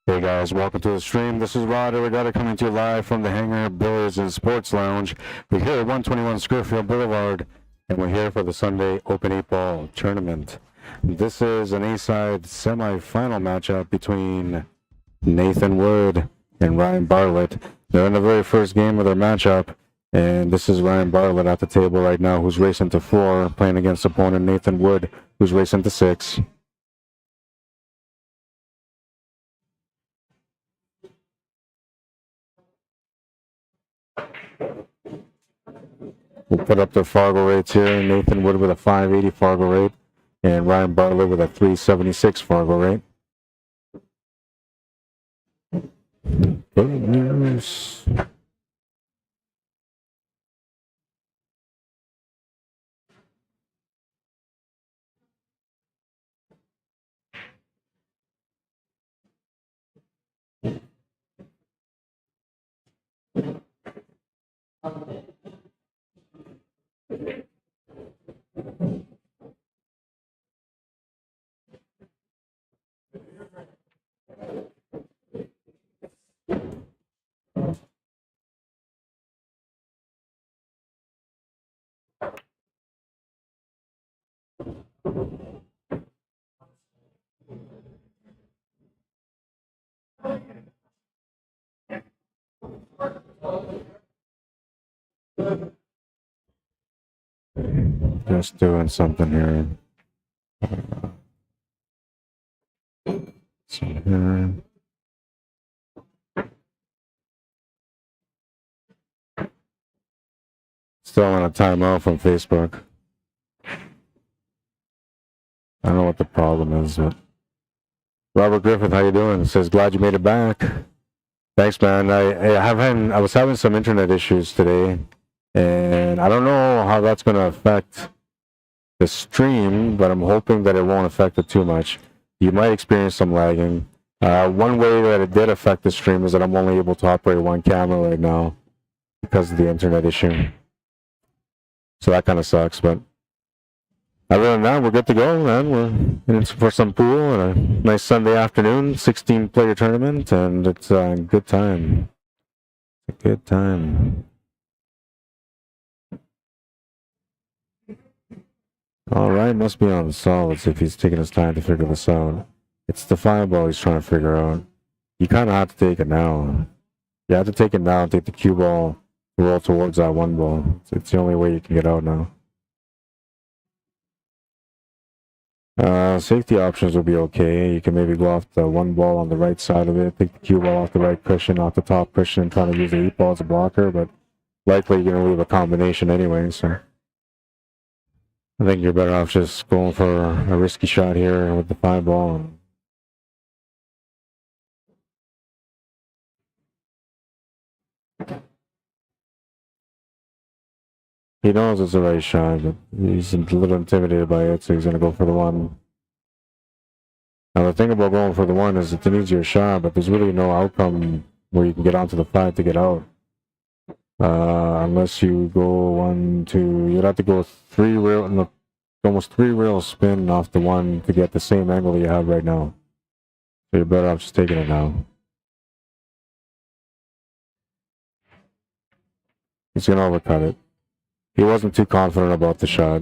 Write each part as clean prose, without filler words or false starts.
Hey guys, welcome to the stream. This is Rod Arriagada coming to you live from the Hangar Billiards and Sports Lounge. We're here at 121 Scurfield Blvd, and we're here for the Sunday Open 8-Ball Tournament. This is an A-side semifinal matchup between Nathan Wood and Ryan Bartlett. They're in the very first game of their matchup, and this is Ryan Bartlett at the table right now, who's racing to 4, playing against opponent Nathan Wood, who's racing to 6. We'll put up the Fargo rates here. Nathan Wood with a 580 Fargo rate, and Ryan Bartlett with a 376 Fargo rate. Good news. Just doing something here. So here. Still on a timeout from Facebook. I don't know what the problem is, but Robert Griffith, how you doing? It says, glad you made it back. Thanks, man. I was having some internet issues today, and I don't know how that's going to affect the stream, but I'm hoping that it won't affect it too much. You might experience some lagging. One way that it did affect the stream is that I'm only able to operate one camera right now because of the internet issue. So that kind of sucks, but other than that, we're good to go, man. We're in for some pool and a nice Sunday afternoon, 16-player tournament, and it's a good time. It's a good time. All right, must be on solids if he's taking his time to figure this out. It's the fireball he's trying to figure out. You kind of have to take it now. You have to take it now and take the cue ball, roll towards that one ball. It's the only way you can get out now. Safety options will be okay. You can maybe go off the one ball on the right side of it, take the cue ball off the right cushion, off the top cushion, and try to use the 8-ball as a blocker, but likely you're going to leave a combination anyway, so I think you're better off just going for a risky shot here with the 5-ball. He knows it's the right shot, but he's a little intimidated by it, so he's going to go for the one. Now, the thing about going for the one is it's an easier shot, but there's really no outcome where you can get onto the 5 to get out. Unless you go 1, 2, you'd have to go 3 rail, almost 3 rail spin off the 1 to get the same angle you have right now. So you're better off just taking it now. He's going to overcut it. He wasn't too confident about the shot,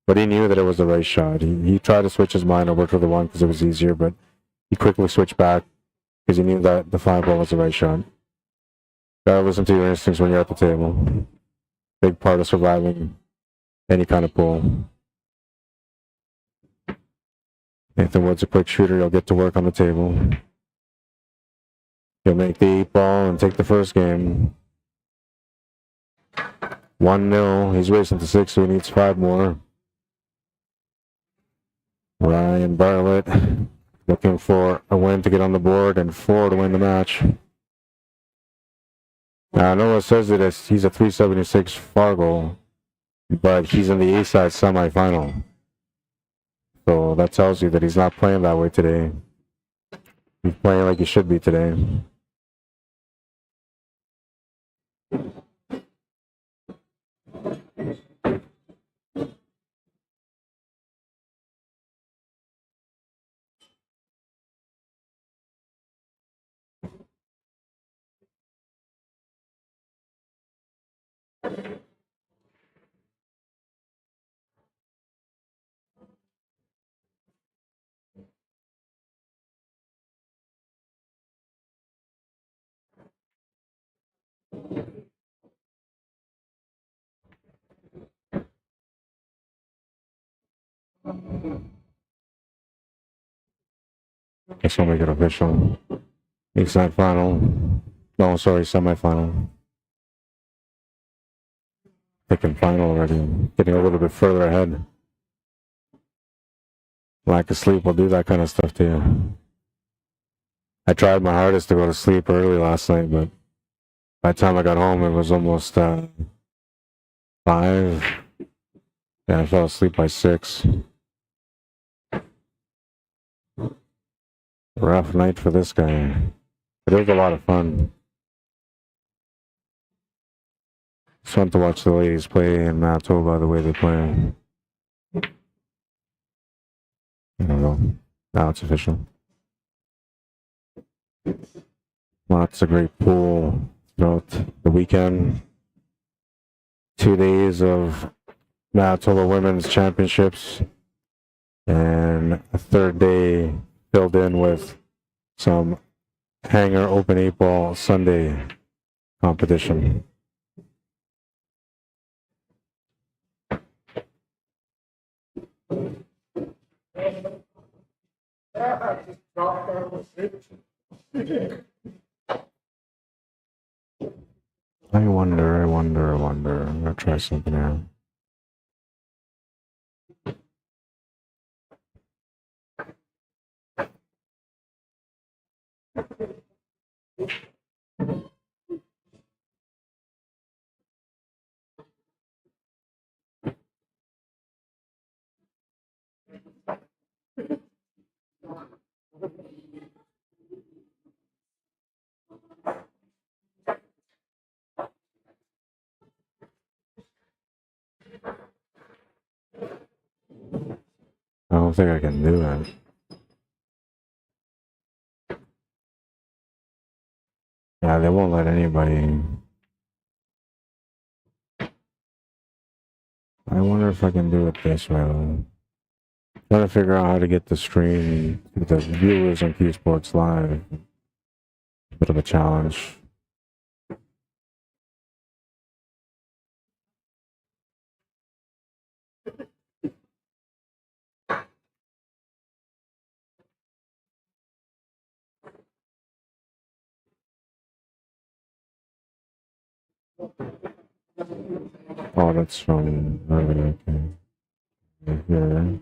but he knew that it was the right shot. He tried to switch his mind over to the 1 because it was easier, but he quickly switched back because he knew that the 5-ball was the right shot. Gotta listen to your instincts when you're at the table. Big part of surviving any kind of pool. Nathan Wood's a quick shooter. He'll get to work on the table. He'll make the 8-ball and take the first game. 1-0. He's racing to 6, so he needs 5 more. Ryan Bartlett looking for a win to get on the board and 4 to win the match. Now, Noah says that he's a 376 Fargo, but he's in the A-side semifinal. So that tells you that he's not playing that way today. He's playing like he should be today. Guess I'll make it official. East side final. No, sorry, semifinal. Picking final already. Getting a little bit further ahead. Lack of sleep will do that kind of stuff to you. I tried my hardest to go to sleep early last night, but by the time I got home, it was almost 5. Yeah, I fell asleep by 6. Rough night for this guy. But it was a lot of fun. It's fun to watch the ladies play in Manitoba the way they play. I don't know. Now it's official. Lots of great pool throughout the weekend. 2 days of Manitoba Women's Championships. And a third day filled in with some Hangar Open 8-Ball Sunday competition. I wonder. I'm gonna try something out. I don't think I can do that. Yeah, they won't let anybody. I wonder if I can do it this way though. Trying to figure out how to get the stream to the viewers on QSports Live. A bit of a challenge. Oh, that's from earlier. Okay. Here.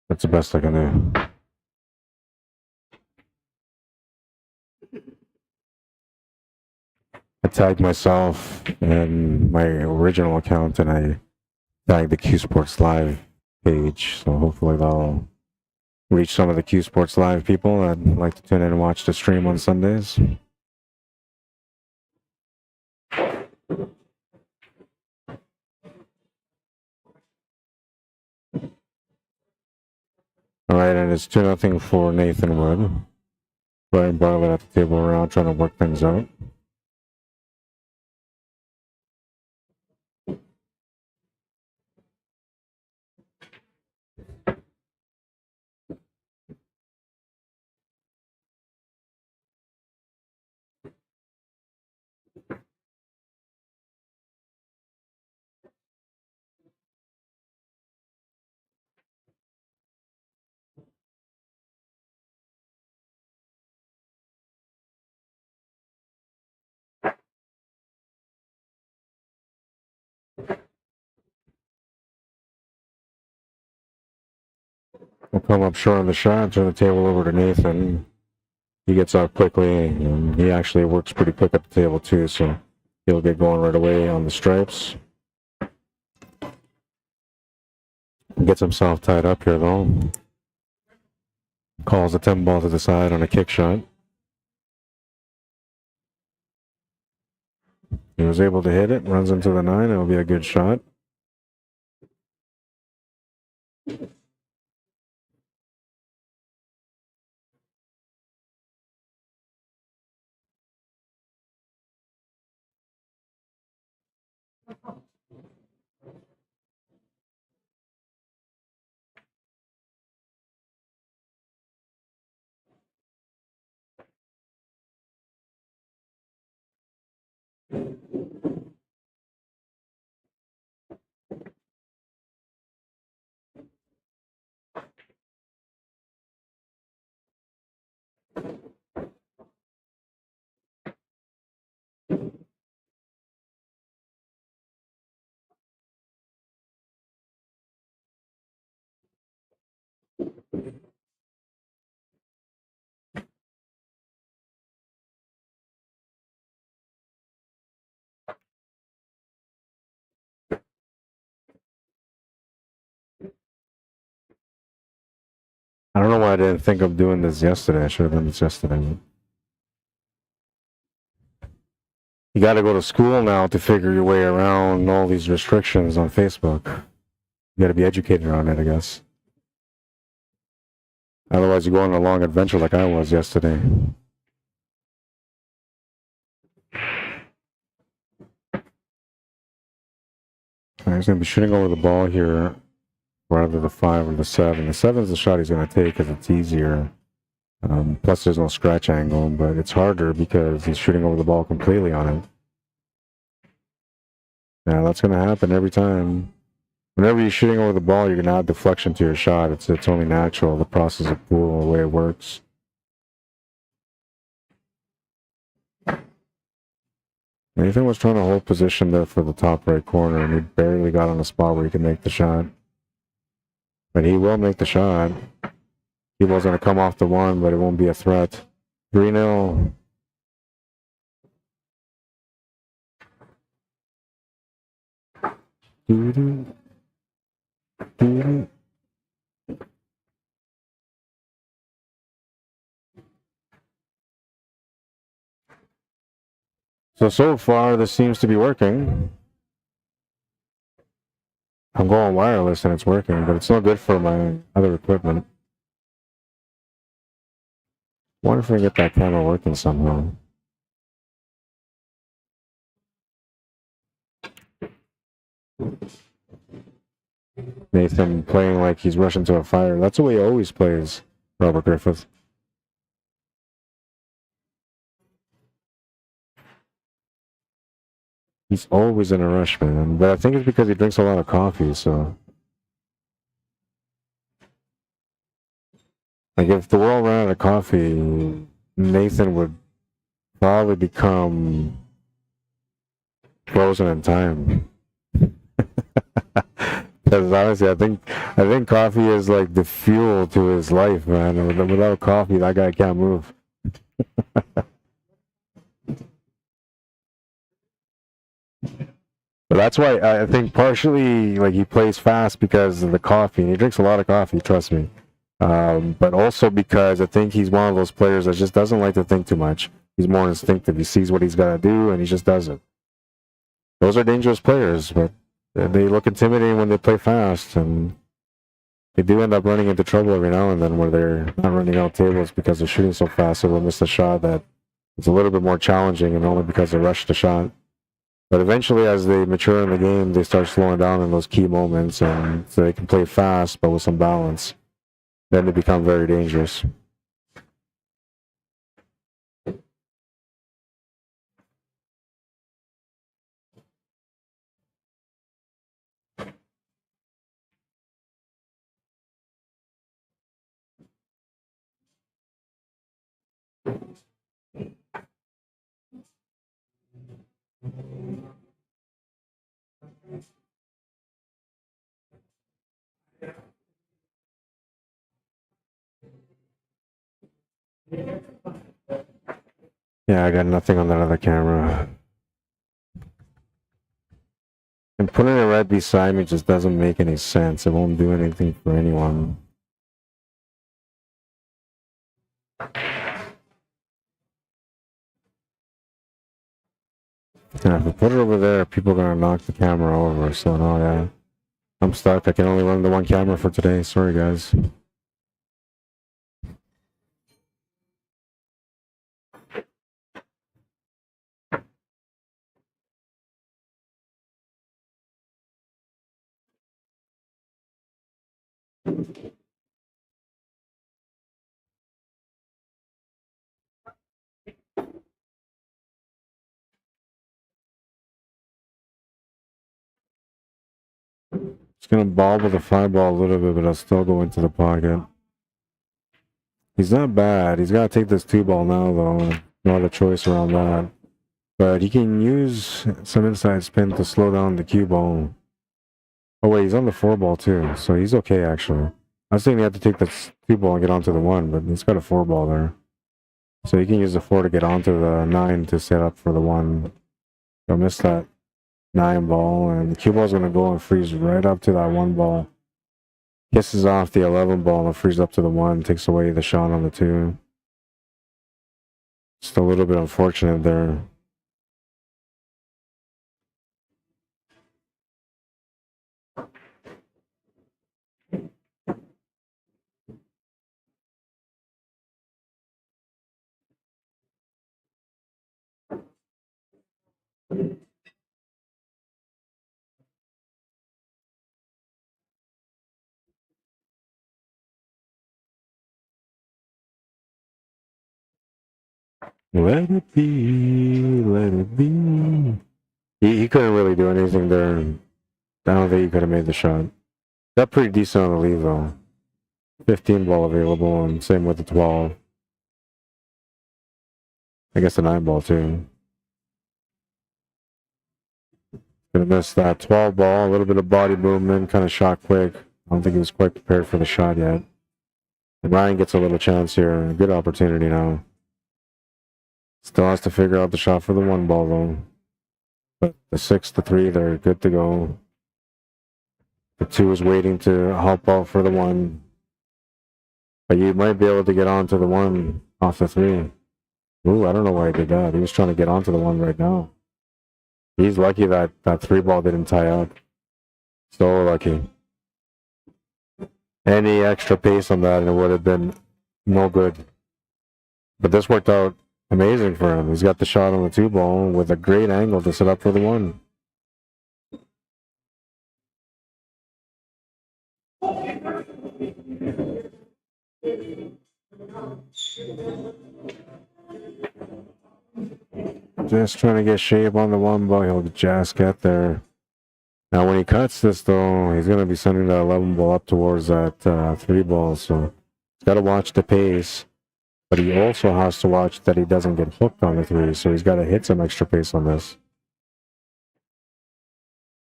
That's the best I can do. I tagged myself in my original account and I tagged the QSports Live page. So hopefully that'll reach some of the QSports Live people that like to tune in and watch the stream on Sundays. All right, and it's 2-0 for Nathan Wood. Brian Bartlett at the table around trying to work things out. We'll come up short on the shot, turn the table over to Nathan. He gets out quickly, and he actually works pretty quick at the table too, so he'll get going right away on the stripes. Gets himself tied up here though. Calls a 10 ball to the side on a kick shot. He was able to hit it, runs into the 9. It'll be a good shot. I don't know why I didn't think of doing this yesterday. I should have done this yesterday. You got to go to school now to figure your way around all these restrictions on Facebook. You got to be educated on it, I guess. Otherwise, you go on a long adventure like I was yesterday. He's going to be shooting over the ball here, for either the 5 or the 7. The 7 is the shot he's going to take because it's easier. Plus, there's no scratch angle, but it's harder because he's shooting over the ball completely on it. Yeah, that's going to happen every time. Whenever you're shooting over the ball, you're going to add deflection to your shot. It's only natural, the process of pool, the way it works. Nathan was trying to hold position there for the top right corner, and he barely got on a spot where he could make the shot. But he will make the shot. He was going to come off the 1, but it won't be a threat. 3-0. So far, this seems to be working. I'm going wireless and it's working, but it's not good for my other equipment. I wonder if I can get that camera working somehow. Nathan playing like he's rushing to a fire. That's the way he always plays, Robert Griffith. He's always in a rush, man. But I think it's because he drinks a lot of coffee, so... Like, if the world ran out of coffee, Nathan would probably become frozen in time. Because honestly, I think coffee is like the fuel to his life, man. Without coffee, that guy can't move. But that's why I think partially, like, he plays fast because of the coffee. And he drinks a lot of coffee, trust me. But also because I think he's one of those players that just doesn't like to think too much. He's more instinctive. He sees what he's got to do, and he just does it. Those are dangerous players, but they look intimidating when they play fast, and they do end up running into trouble every now and then where they're not running out tables because they're shooting so fast, so they'll miss a shot that is a little bit more challenging, and only because they rush the shot. But eventually, as they mature in the game, they start slowing down in those key moments, and so they can play fast, but with some balance. Then they become very dangerous. Yeah, I got nothing on that other camera. And putting it right beside me just doesn't make any sense. It won't do anything for anyone. And if I put it over there, people are gonna knock the camera over. So no, yeah, I'm stuck. I can only run the one camera for today. Sorry, guys. Just gonna bobble the fly ball a little bit, but I'll still go into the pocket. He's not bad. He's got to take this 2-ball now, though. No other choice around that. But he can use some inside spin to slow down the cue ball. Oh, wait, he's on the 4-ball, too. So he's okay, actually. I was thinking he had to take the 2-ball and get onto the 1, but he's got a 4-ball there. So he can use the 4 to get onto the 9 to set up for the 1. He'll miss that 9-ball, and the cue ball's going to go and freeze right up to that 1-ball. Kisses off the 11-ball and frees up to the 1, takes away the shot on the 2. Just a little bit unfortunate there. Let it be, let it be. He couldn't really do anything there. I don't think he could have made the shot. That's pretty decent on the lead, though. 15-ball available, and same with the 12. I guess the 9-ball, too. Gonna miss that 12-ball, a little bit of body movement, kind of shot quick. I don't think he was quite prepared for the shot yet. And Ryan gets a little chance here. A good opportunity now. Still has to figure out the shot for the 1-ball, though. But the 6, the 3, they're good to go. The 2 is waiting to help out for the 1. But you might be able to get onto the 1 off the 3. Ooh, I don't know why he did that. He was trying to get onto the 1 right now. He's lucky that that 3-ball didn't tie up. So lucky. Any extra pace on that and it would have been no good. But this worked out amazing for him. He's got the shot on the 2-ball with a great angle to set up for the 1. Just trying to get shape on the 1-ball. He'll just get there. Now, when he cuts this, though, he's going to be sending that 11-ball up towards that 3-ball. So he's got to watch the pace. But he also has to watch that he doesn't get hooked on the 3. So he's got to hit some extra pace on this.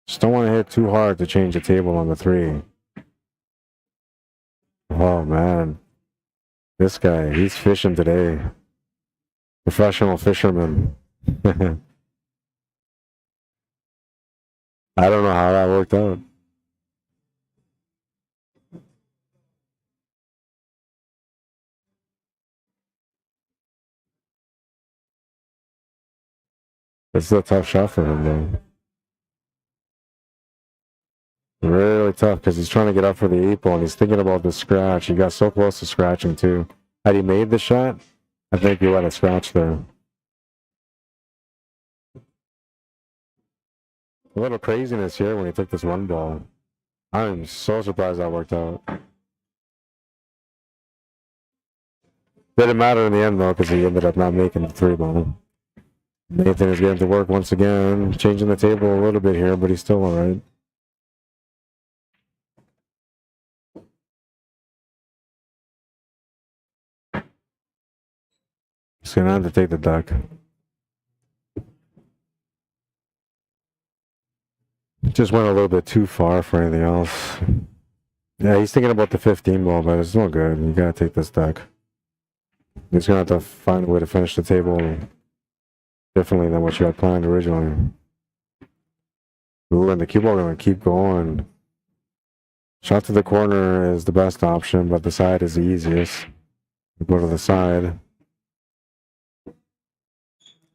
Just don't want to hit too hard to change the table on the 3. Oh, man. This guy, he's fishing today. Professional fisherman. I don't know how that worked out. This is a tough shot for him, though. Really tough because he's trying to get up for the 8-ball and he's thinking about the scratch. He got so close to scratching, too. Had he made the shot, I think he would have scratched there. A little craziness here when he took this 1-ball. I'm so surprised that worked out. Didn't matter in the end, though, because he ended up not making the 3-ball. Nathan is getting to work once again, changing the table a little bit here, but he's still all right. He's going to have to take the duck. Just went a little bit too far for anything else. Yeah, he's thinking about the 15-ball, but it's no good. You got to take this duck. He's going to have to find a way to finish the table differently than what you had planned originally. Ooh, and the cue ball gonna keep going. Shot to the corner is the best option, but the side is the easiest. Go to the side.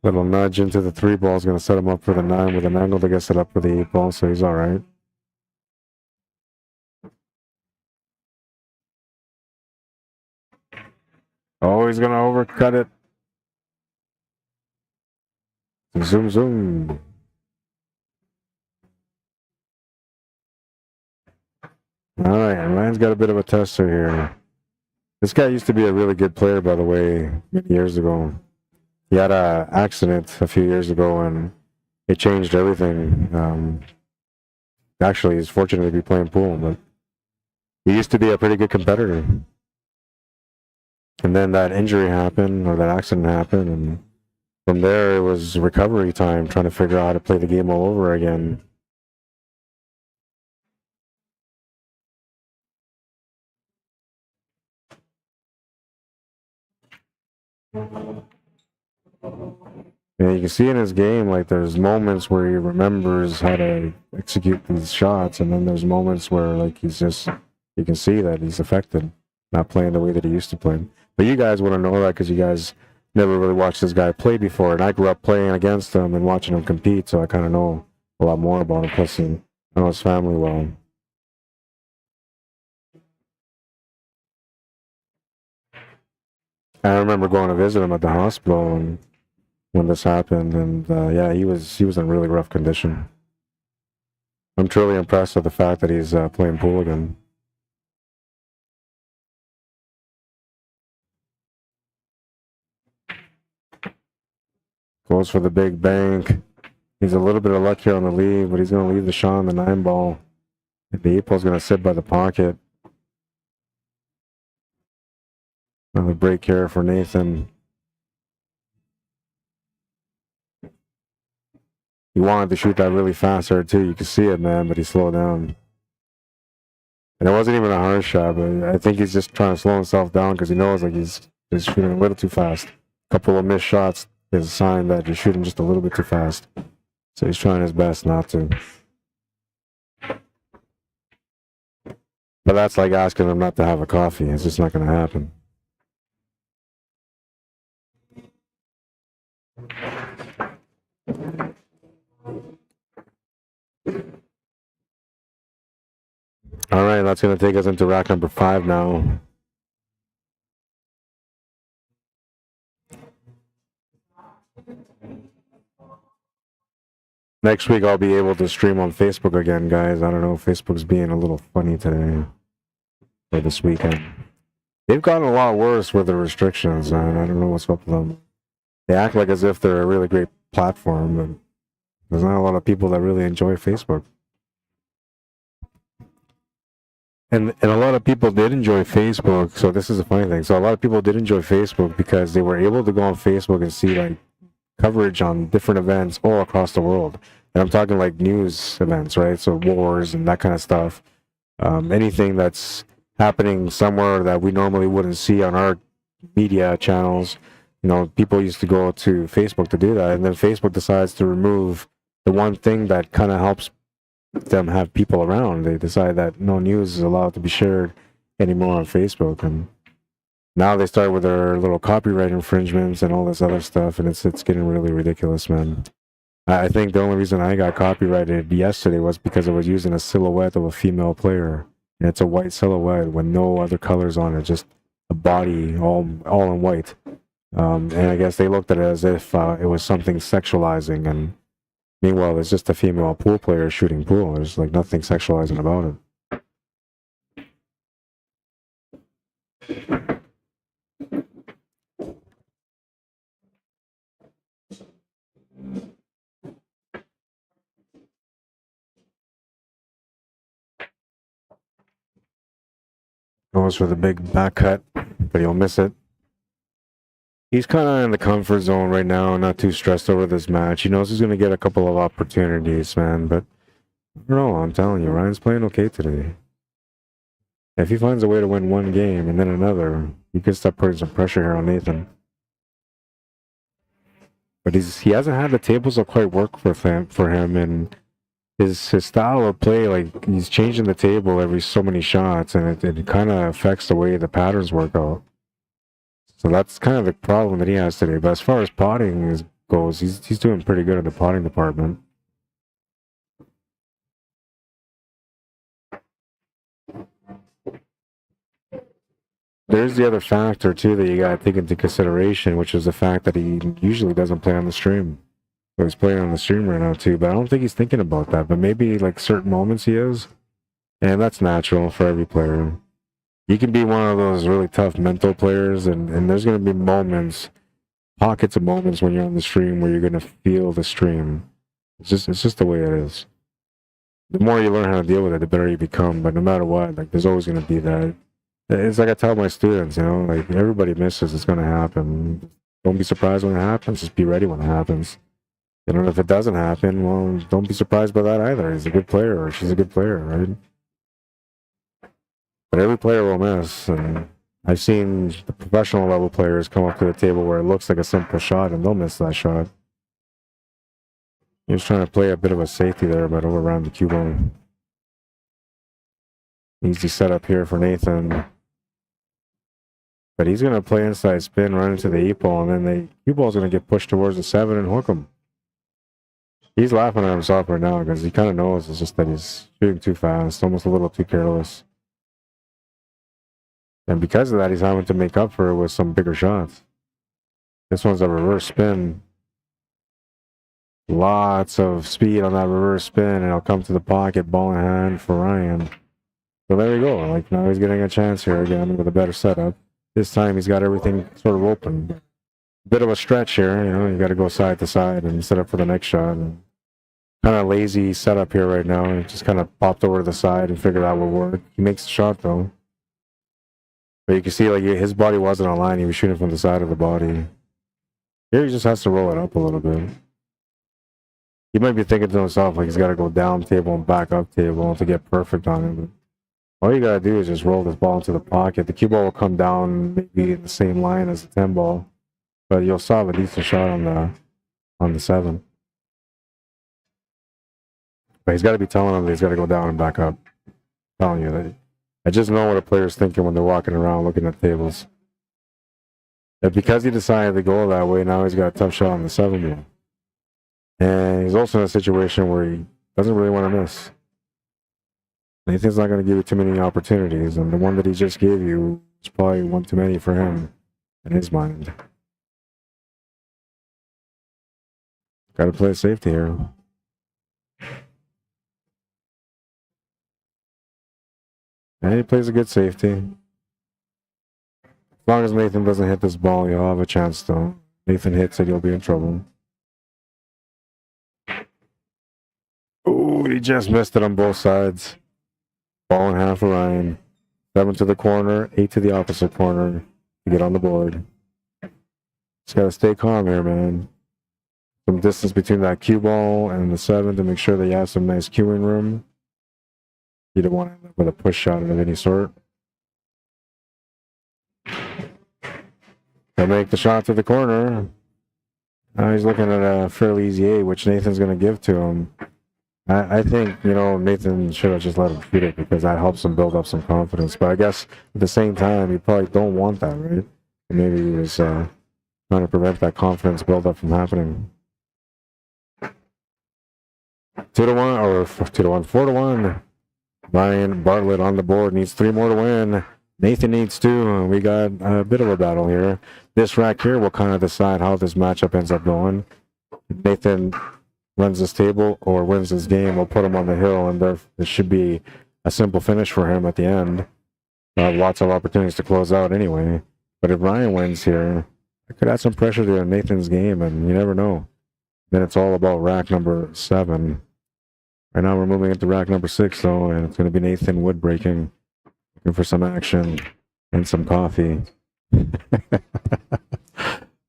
Little nudge into the 3 ball is going to set him up for the 9 with an angle to get set up for the 8 ball, so he's all right. Oh, he's going to overcut it. Zoom, zoom. All right, Ryan's got a bit of a tester here. This guy used to be a really good player, by the way, many years ago. He had an accident a few years ago, and it changed everything. Actually, he's fortunate to be playing pool, but he used to be a pretty good competitor. And then that injury happened, or that accident happened, and from there it was recovery time, trying to figure out how to play the game all over again. Yeah, you can see in his game, like, there's moments where he remembers how to execute these shots, and then there's moments where, like, he's just, you can see that he's affected, not playing the way that he used to play. But you guys want to know that because you guys never really watched this guy play before, and I grew up playing against him and watching him compete, so I kind of know a lot more about him, plus I know his family well. I remember going to visit him at the hospital and when this happened, and yeah, he was in really rough condition. I'm truly impressed with the fact that he's playing pool again. Goes for the big bank. He's a little bit of luck here on the lead, but he's going to leave the shot on the 9 ball. The 8 ball's going to sit by the pocket. Another break here for Nathan. He wanted to shoot that really fast there too. You can see it, man, but he slowed down. And it wasn't even a hard shot, but I think he's just trying to slow himself down because he knows, like, he's shooting a little too fast. A couple of missed shots is a sign that you're shooting just a little bit too fast. So he's trying his best not to. But that's like asking him not to have a coffee. It's just not going to happen. All right, that's going to take us into rack number 5 now. Next week, I'll be able to stream on Facebook again, guys. I don't know, Facebook's being a little funny today or this weekend. They've gotten a lot worse with the restrictions, and I don't know what's up with them. They act like as if they're a really great platform, but there's not a lot of people that really enjoy Facebook. And a lot of people did enjoy Facebook, so this is a funny thing. So a lot of people did enjoy Facebook because they were able to go on Facebook and see, like, coverage on different events all across the world. And I'm talking like news events, right? So wars and that kind of stuff. Anything that's happening somewhere that we normally wouldn't see on our media channels. You know, people used to go to Facebook to do that. And then Facebook decides to remove the one thing that kind of helps them have people around. They decide that no news is allowed to be shared anymore on Facebook. And now they start with their little copyright infringements and all this other stuff, and it's getting really ridiculous, man. I think the only reason I got copyrighted yesterday was because I was using a silhouette of a female player, and it's a white silhouette with no other colors on it, just a body all in white. And I guess they looked at it as if it was something sexualizing, and meanwhile, it's just a female pool player shooting pool. There's like nothing sexualizing about it. Goes for the big back cut, but he'll miss it. He's kind of in the comfort zone right now, not too stressed over this match. He knows he's going to get a couple of opportunities, man, but I don't know, I'm telling you, Ryan's playing okay today. If he finds a way to win one game and then another, he could start putting some pressure here on Nathan. But he hasn't had the tables that quite work for him, and his style of play, like he's changing the table every so many shots, and it kind of affects the way the patterns work out. So that's kind of the problem that he has today. But as far as potting goes, he's doing pretty good in the potting department. There's the other factor too that you got to take into consideration, which is the fact that he usually doesn't play on the stream. So he's playing on the stream right now too, but I don't think he's thinking about that. But maybe like certain moments he is, and that's natural for every player. You can be one of those really tough mental players, and there's going to be moments, pockets of moments when you're on the stream where you're going to feel the stream. It's just the way it is. The more you learn how to deal with it, the better you become. But no matter what, like there's always going to be that. It's like I tell my students, you know, like everybody misses, it's going to happen. Don't be surprised when it happens, just be ready when it happens. You know, if it doesn't happen, well, don't be surprised by that either. He's a good player or she's a good player, right? But every player will miss, and I've seen the professional level players come up to the table where it looks like a simple shot and they'll miss that shot. He was trying to play a bit of a safety there, but over around the cue ball. Easy setup here for Nathan. But he's going to play inside spin, run into the 8-ball, and then the cue ball is going to get pushed towards the 7 and hook him. He's laughing at himself right now because he kind of knows it's just that he's shooting too fast, almost a little too careless. And because of that, he's having to make up for it with some bigger shots. This one's a reverse spin. Lots of speed on that reverse spin, and it'll come to the pocket, ball in hand for Ryan. So there we go. Like now he's getting a chance here again with a better setup. This time he's got everything sort of open. Bit of a stretch here, you know, you got to go side to side and set up for the next shot. And kind of lazy setup here right now. He just kind of popped over to the side and figured out what worked. He makes the shot though. But you can see like his body wasn't on line. He was shooting from the side of the body. Here he just has to roll it up a little bit. He might be thinking to himself like he's got to go down table and back up table to get perfect on it. But all you gotta do is just roll this ball into the pocket. The cue ball will come down maybe in the same line as the 10 ball, but you'll still have a decent shot on the 7. But he's got to be telling him that he's got to go down and back up. I'm telling you that. I just know what a player's thinking when they're walking around looking at tables. But because he decided to go that way, now he's got a tough shot on the 7 ball. And he's also in a situation where he doesn't really want to miss. Nathan's not going to give you too many opportunities, and the one that he just gave you is probably one too many for him in his mind. Got to play safety here. And he plays a good safety. As long as Nathan doesn't hit this ball, you'll have a chance though. Nathan hits it, you'll be in trouble. Oh, he just missed it on both sides. Ball in half for Ryan. 7 to the corner, 8 to the opposite corner to get on the board. Just gotta stay calm here, man. Some distance between that cue ball and the 7 to make sure that you have some nice cueing room. You don't want to end up with a push shot of any sort. He'll make the shot to the corner. Now he's looking at a fairly easy 8, which Nathan's going to give to him. I think, you know, Nathan should have just let him shoot it because that helps him build up some confidence. But I guess at the same time, you probably don't want that, right? Maybe he was trying to prevent that confidence build-up from happening. 2-1, or 2-1, 4-1. Ryan Bartlett on the board, needs 3 more to win. Nathan needs 2. We got a bit of a battle here. This rack here will kind of decide how this matchup ends up going. Nathan runs this table or wins this game, we'll put him on the hill, and there should be a simple finish for him at the end. Lots of opportunities to close out anyway. But if Ryan wins here, it could add some pressure to Nathan's game, and you never know. Then it's all about rack number 7. Right now we're moving into rack number 6, though, and it's going to be Nathan wood breaking, looking for some action and some coffee.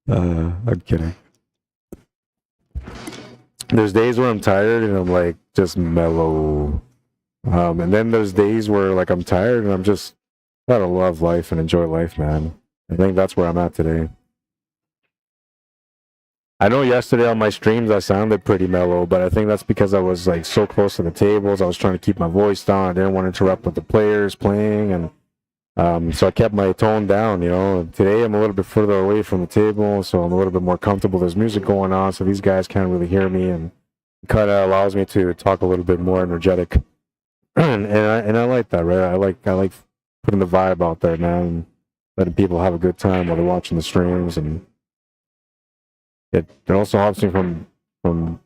I'm kidding. There's days where I'm tired and I'm like just mellow. And then there's days where like I'm tired and I'm just gotta love life and enjoy life, man. I think that's where I'm at today. I know yesterday on my streams I sounded pretty mellow, but I think that's because I was like so close to the tables. I was trying to keep my voice down. I didn't want to interrupt with the players playing, and so I kept my tone down. You know, today I'm a little bit further away from the table, so I'm a little bit more comfortable. There's music going on, so these guys can't really hear me, and it kind of allows me to talk a little bit more energetic. and I like that, right? I like putting the vibe out there, man. Letting people have a good time while they're watching the streams, and it also helps me from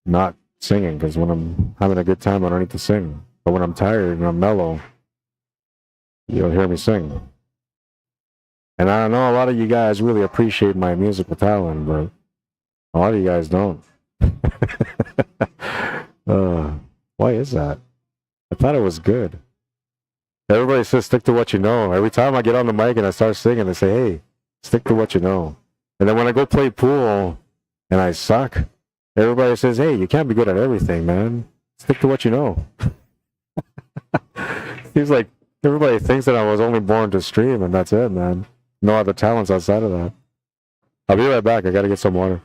not singing, because when I'm having a good time, I don't need to sing. But when I'm tired and I'm mellow, you'll hear me sing. And I know a lot of you guys really appreciate my musical talent, but a lot of you guys don't. Why is that? I thought it was good. Everybody says stick to what you know. Every time I get on the mic and I start singing, they say, hey, stick to what you know. And then when I go play pool and I suck, everybody says, hey, you can't be good at everything, man. Stick to what you know. Seems like everybody thinks that I was only born to stream and that's it, man. No other talents outside of that. I'll be right back. I gotta get some water.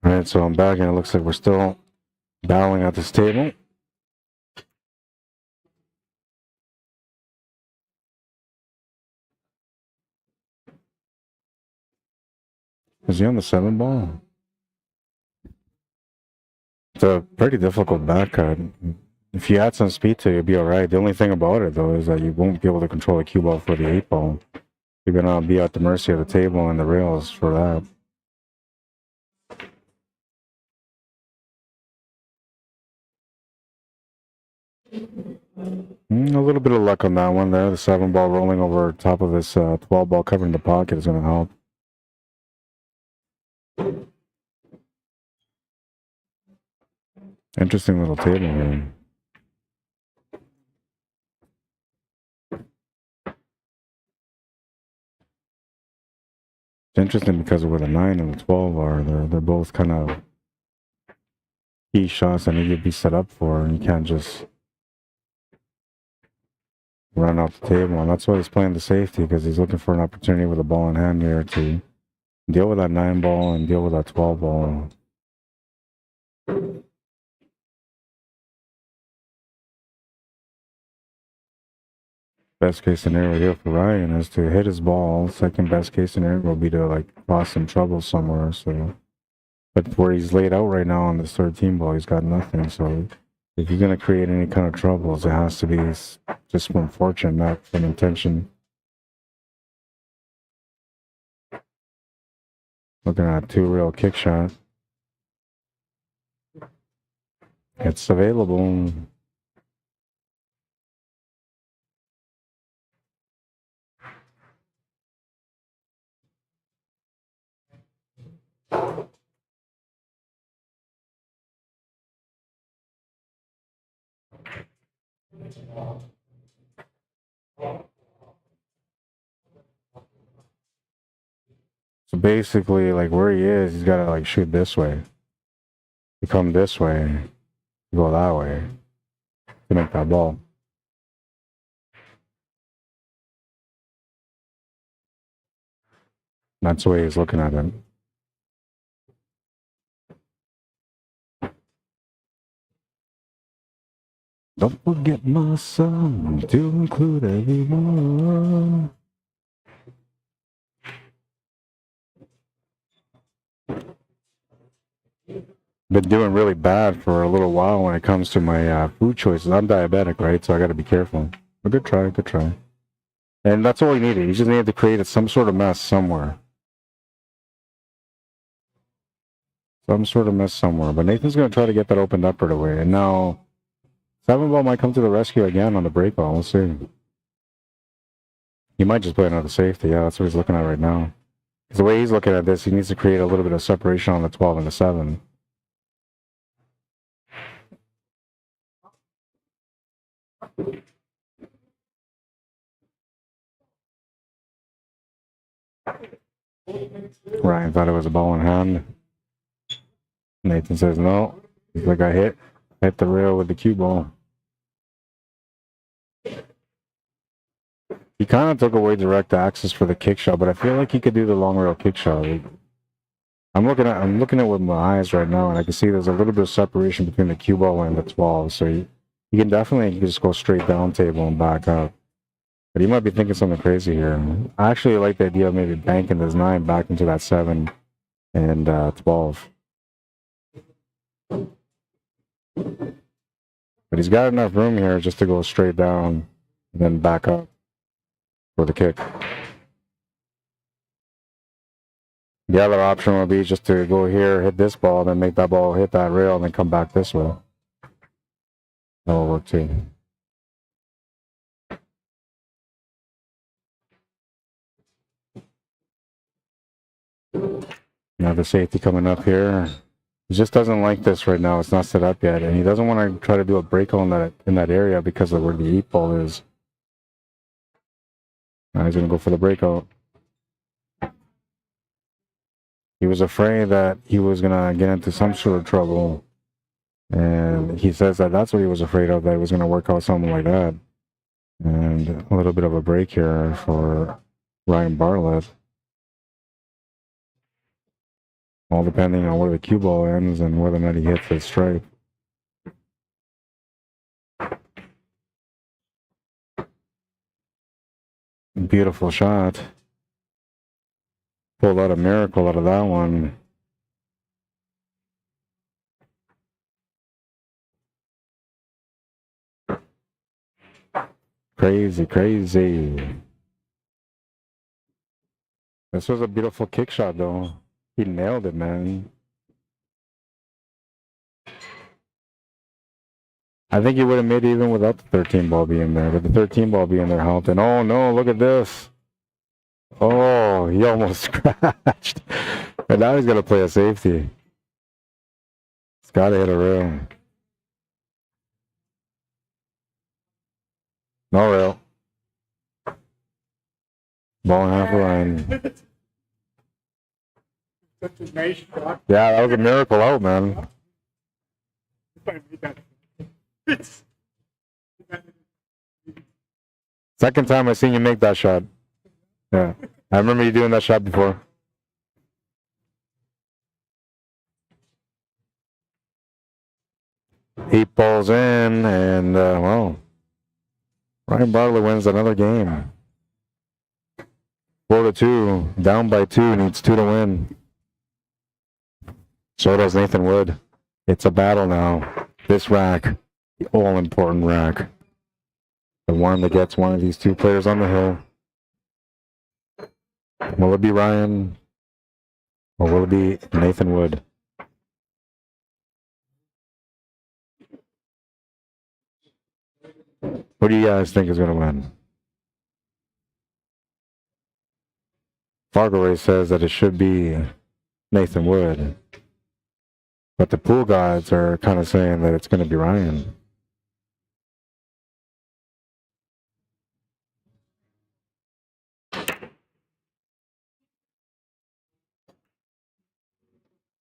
All right, so I'm back, and it looks like we're still battling at this table. Is he on the 7 ball? It's a pretty difficult back cut. If you add some speed to it, you'll be alright. The only thing about it, though, is that you won't be able to control the cue ball for the 8 ball. You're gonna be at the mercy of the table and the rails for that. A little bit of luck on that one there. The 7 ball rolling over top of this 12 ball covering the pocket is going to help. Interesting little table here. It's interesting because of where the 9 and the 12 are. They're both kind of key shots that need to be set up for, and you can't just run off the table. And that's why he's playing the safety, because he's looking for an opportunity with a ball in hand here to deal with that 9 ball and deal with that 12 ball. Best case scenario here for Ryan is to hit his ball. Second best case scenario will be to like cause some trouble somewhere. So, but where he's laid out right now on this 13 ball, he's got nothing. So if you're gonna create any kind of troubles, it has to be just from fortune, not from intention. Looking at 2 real kick shot. It's available. So basically, like where he is, he's gotta like shoot this way. You come this way, you go that way to make that ball. That's the way he's looking at it. Don't forget my song to include everyone. Been doing really bad for a little while when it comes to my food choices. I'm diabetic, right? So I got to be careful. But good try, good try. And that's all he needed. He just needed to create some sort of mess somewhere. Some sort of mess somewhere. But Nathan's going to try to get that opened up right away. And now 7 ball might come to the rescue again on the break ball. We'll see. He might just play another safety. Yeah, that's what he's looking at right now. Because the way he's looking at this, he needs to create a little bit of separation on the 12 and the 7. Ryan thought it was a ball in hand. Nathan says no. He's like, I hit the rail with the cue ball. He kind of took away direct access for the kick shot, but I feel like he could do the long rail kick shot. I'm looking at it with my eyes right now, and I can see there's a little bit of separation between the cue ball and the 12. So you can definitely just go straight down table and back up. But he might be thinking something crazy here. I actually like the idea of maybe banking this 9 back into that 7 and 12. But he's got enough room here just to go straight down and then back up for the kick. The other option would be just to go here, hit this ball, then make that ball hit that rail, and then come back this way. That will work too. Now the safety coming up here. He just doesn't like this right now. It's not set up yet, and he doesn't want to try to do a break in that area because of where the 8 ball is. Now he's gonna go for the breakout. He was afraid that he was gonna get into some sort of trouble, and he says that that's what he was afraid of, that it was gonna work out something like that. And a little bit of a break here for Ryan Bartlett. All depending on where the cue ball ends and whether or not he hits the stripe. Beautiful shot. Pulled out a miracle out of that one. Crazy, crazy. This was a beautiful kick shot, though. He nailed it, man. I think he would have made it even without the 13 ball being there, but the 13 ball being there helped. And oh no, look at this. Oh, he almost scratched. And now he's going to play a safety. He's got to hit a rail. No rail. Ball in half a line. Yeah, that was a miracle out, man. Second time I seen you make that shot. Yeah, I remember you doing that shot before. Eight balls in, and well, Ryan Bartlett wins another game. 4-2, down by 2, needs 2 to win. So does Nathan Wood. It's a battle now. This rack, the all-important rack. The one that gets one of these 2 players on the hill. Will it be Ryan? Or will it be Nathan Wood? Who do you guys think is going to win? FargoRate says that it should be Nathan Wood. But the pool gods are kind of saying that it's going to be Ryan.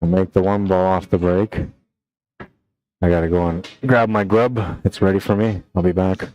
I'll make the 1 ball off the break. I got to go and grab my grub. It's ready for me. I'll be back.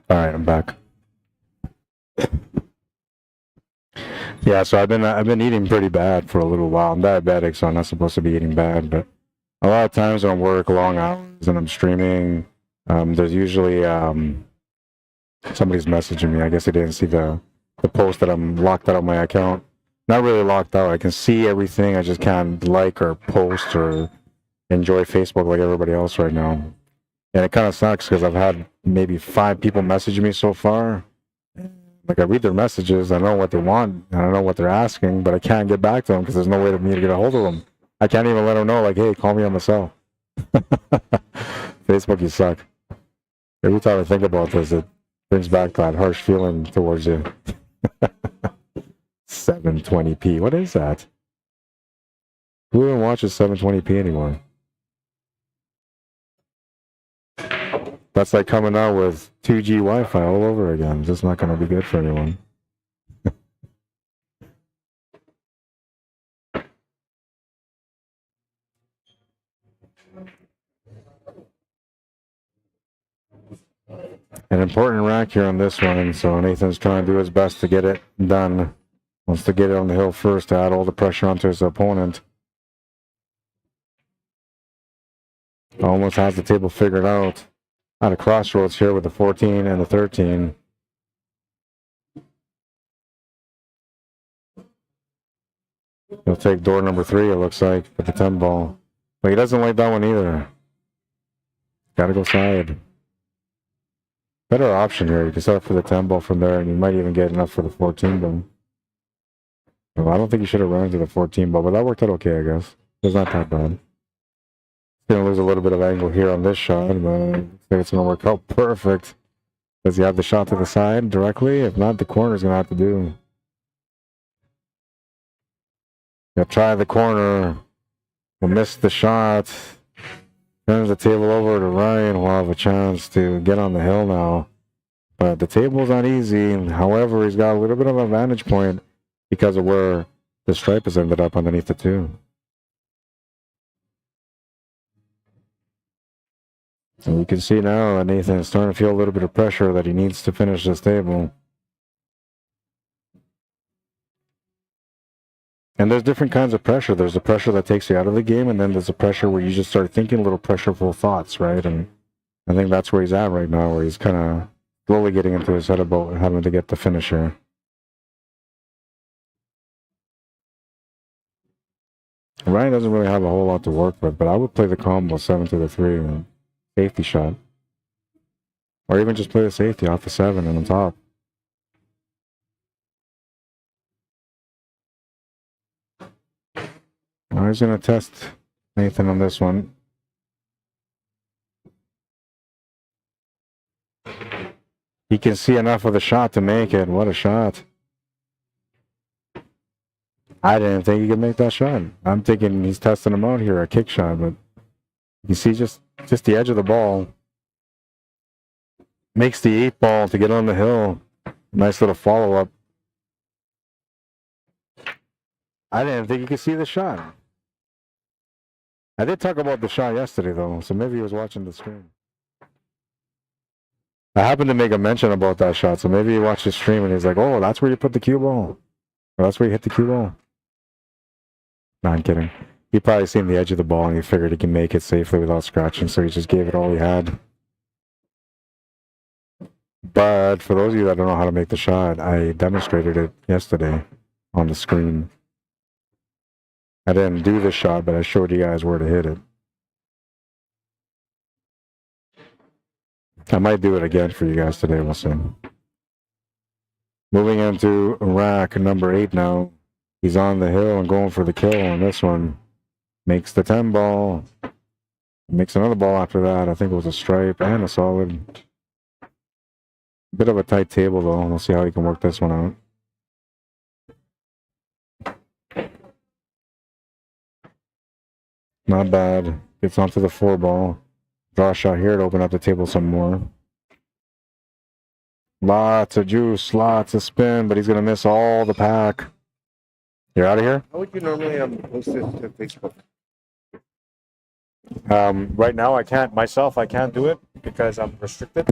All right, I'm back. Yeah, so I've been eating pretty bad for a little while. I'm diabetic, so I'm not supposed to be eating bad. But a lot of times when I work long hours and I'm streaming, there's usually somebody's messaging me. I guess they didn't see the post that I'm locked out of my account. Not really locked out. I can see everything. I just can't like or post or enjoy Facebook like everybody else right now. And it kind of sucks because I've had maybe 5 people message me so far. Like I read their messages, I know what they want, and I know what they're asking, but I can't get back to them because there's no way for me to get a hold of them. I can't even let them know, like, hey, call me on the cell. Facebook, you suck. Every time I think about this, it brings back that harsh feeling towards you. 720p. What is that? Who even watches 720p anymore? That's like coming out with 2G Wi-Fi all over again. It's just not going to be good for anyone. An important rack here on this one, so Nathan's trying to do his best to get it done. Wants to get it on the hill first to add all the pressure onto his opponent. Almost has the table figured out. At a crossroads here with the 14 and the 13. He'll take door number 3, it looks like, with the 10 ball. But he doesn't like that one either. Gotta go side. Better option here. You can set up for the 10 ball from there, and you might even get enough for the 14 ball. Well, I don't think you should have run into the 14 ball, but that worked out okay, I guess. It's not that bad. Gonna lose a little bit of angle here on this shot, but I think it's gonna work out perfect. Does he have the shot to the side directly? If not, the corner's gonna have to do. He'll try the corner. He'll miss the shot. Turns the table over to Ryan. We'll have a chance to get on the hill now. But the table's not easy. However, he's got a little bit of a vantage point because of where the stripe has ended up underneath the 2. And you can see now that Nathan is starting to feel a little bit of pressure that he needs to finish this table. And there's different kinds of pressure. There's the pressure that takes you out of the game, and then there's a pressure where you just start thinking little pressureful thoughts, right? And I think that's where he's at right now, where he's kind of slowly getting into his head about having to get the finish here. Ryan doesn't really have a whole lot to work with, but I would play the combo 7 to the 3 and safety shot. Or even just play the safety off the 7 and on top. Now he's going to test Nathan on this one. He can see enough of the shot to make it. What a shot. I didn't think he could make that shot. I'm thinking he's testing him out here, a kick shot, but you see just the edge of the ball. Makes the 8 ball to get on the hill. Nice little follow-up. I didn't think you could see the shot. I did talk about the shot yesterday, though, so maybe he was watching the screen. I happened to make a mention about that shot, so maybe he watched the stream and he's like, oh, that's where you put the cue ball. Or that's where you hit the cue ball. No, I'm kidding. He probably seen the edge of the ball and he figured he can make it safely without scratching, so he just gave it all he had. But for those of you that don't know how to make the shot, I demonstrated it yesterday on the screen. I didn't do the shot, but I showed you guys where to hit it. I might do it again for you guys today, we'll see. Moving into rack number 8 now. He's on the hill and going for the kill on this one. Makes the 10 ball. Makes another ball after that. I think it was a stripe and a solid. Bit of a tight table though. We'll see how he can work this one out. Not bad. Gets onto the 4 ball. Draw a shot here to open up the table some more. Lots of juice, lots of spin, but he's going to miss all the pack. You're out of here? How would you normally post this to Facebook? Right now, I can't do it because I'm restricted.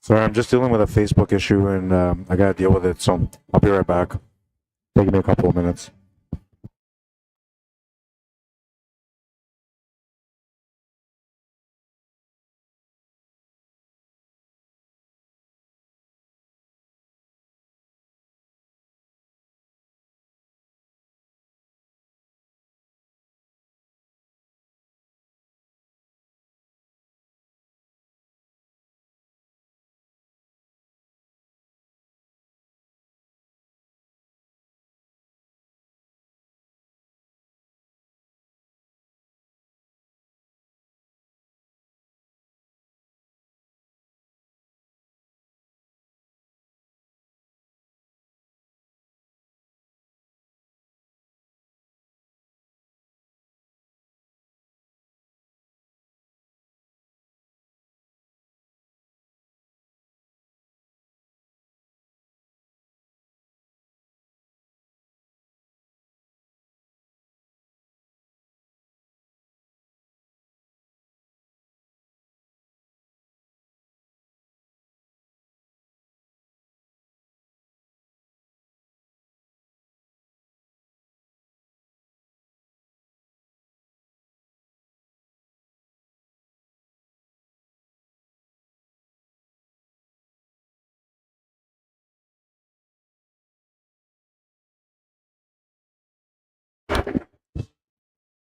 Sorry, I'm just dealing with a Facebook issue and I gotta deal with it, so I'll be right back. Take me a couple of minutes.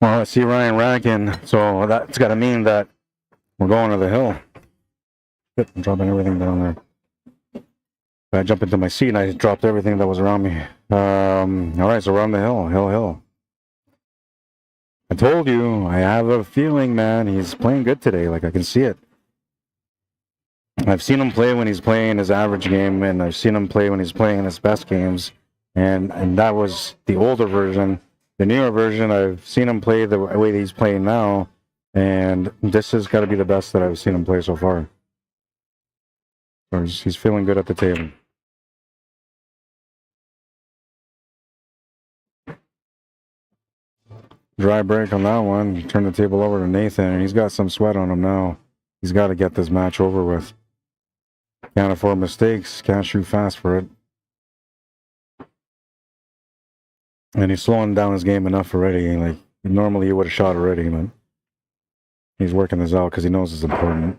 Well, I see Ryan Rankin, so that's got to mean that we're going to the hill. Shit, I'm dropping everything down there. I jump into my seat and I dropped everything that was around me. All right, so we're on the hill, hill. I told you, I have a feeling, man, he's playing good today. Like, I can see it. I've seen him play when he's playing his average game, and I've seen him play when he's playing his best games. And that was the older version. The newer version, I've seen him play the way that he's playing now, and this has got to be the best that I've seen him play so far. So he's feeling good at the table. Dry break on that one. Turn the table over to Nathan, and he's got some sweat on him now. He's got to get this match over with. Can't afford mistakes. Can't shoot fast for it. And he's slowing down his game enough already. Like, normally he would have shot already, but he's working this out because he knows it's important.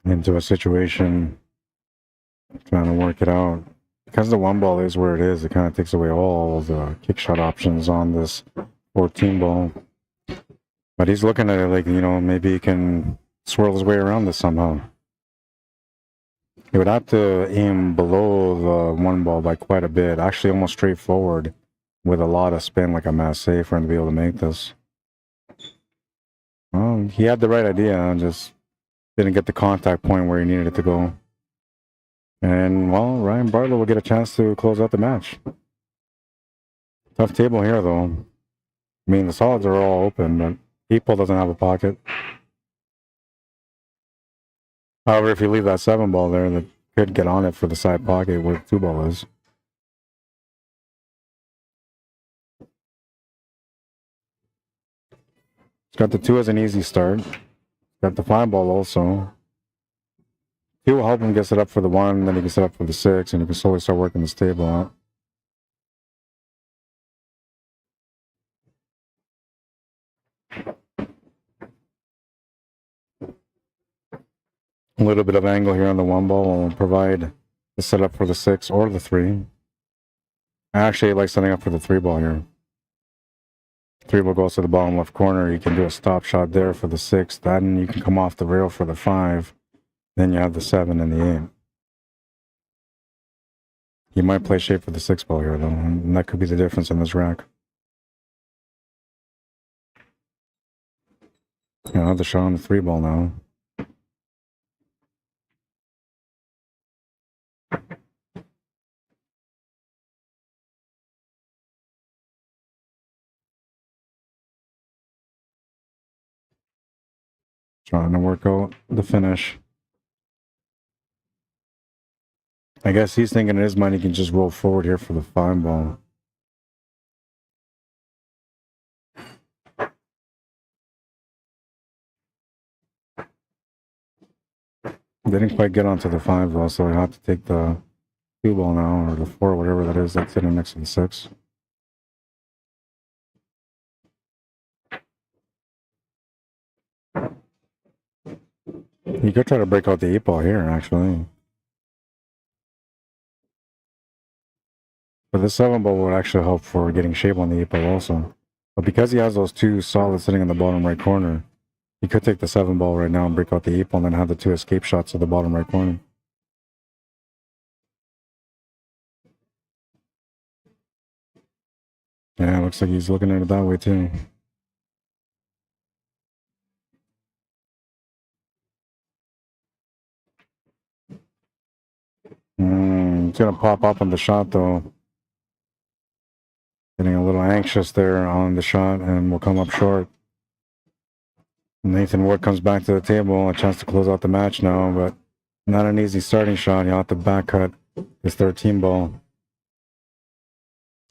Into a situation, trying to work it out. Because the one ball is where it is, it kind of takes away all the kick shot options on this 14 ball. But he's looking at it like, you know, maybe he can swirl his way around this somehow. He would have to aim below the one ball by quite a bit, actually almost straight forward with a lot of spin like a mass save for him to be able to make this. Well, he had the right idea, just didn't get the contact point where he needed it to go. And, well, Ryan Bartlett will get a chance to close out the match. Tough table here, though. I mean, the solids are all open, but People doesn't have a pocket. However, if you leave that 7 ball there, that could get on it for the side pocket where the 2 ball is. It's got the 2 as an easy start. Got the 5 ball also. 2 will help him get set up for the 1, then he can set up for the 6, and he can slowly start working this table out. A little bit of angle here on the 1 ball will provide the setup for the 6 or the 3. I actually like setting up for the 3 ball here. 3 ball goes to the bottom left corner. You can do a stop shot there for the 6. Then you can come off the rail for the 5. Then you have the 7 and the 8. You might play shape for the 6 ball here, though, and that could be the difference in this rack. Yeah, another shot on the 3 ball now. Trying to work out the finish. I guess he's thinking in his mind he can just roll forward here for the 5 ball. Didn't quite get onto the 5 though, so I have to take the 2 ball now, or the 4, whatever that is, that's sitting next to the 6. You could try to break out the 8 ball here, actually. But the 7 ball would actually help for getting shape on the 8 ball also. But because he has those 2 solids sitting in the bottom right corner, he could take the 7 ball right now and break out the 8 ball and then have the 2 escape shots at the bottom right corner. Yeah, looks like he's looking at it that way too. He's gonna pop up on the shot though. Getting a little anxious there on the shot and will come up short. Nathan Wood comes back to the table, a chance to close out the match now, but not an easy starting shot. He'll have to back cut his 13 ball.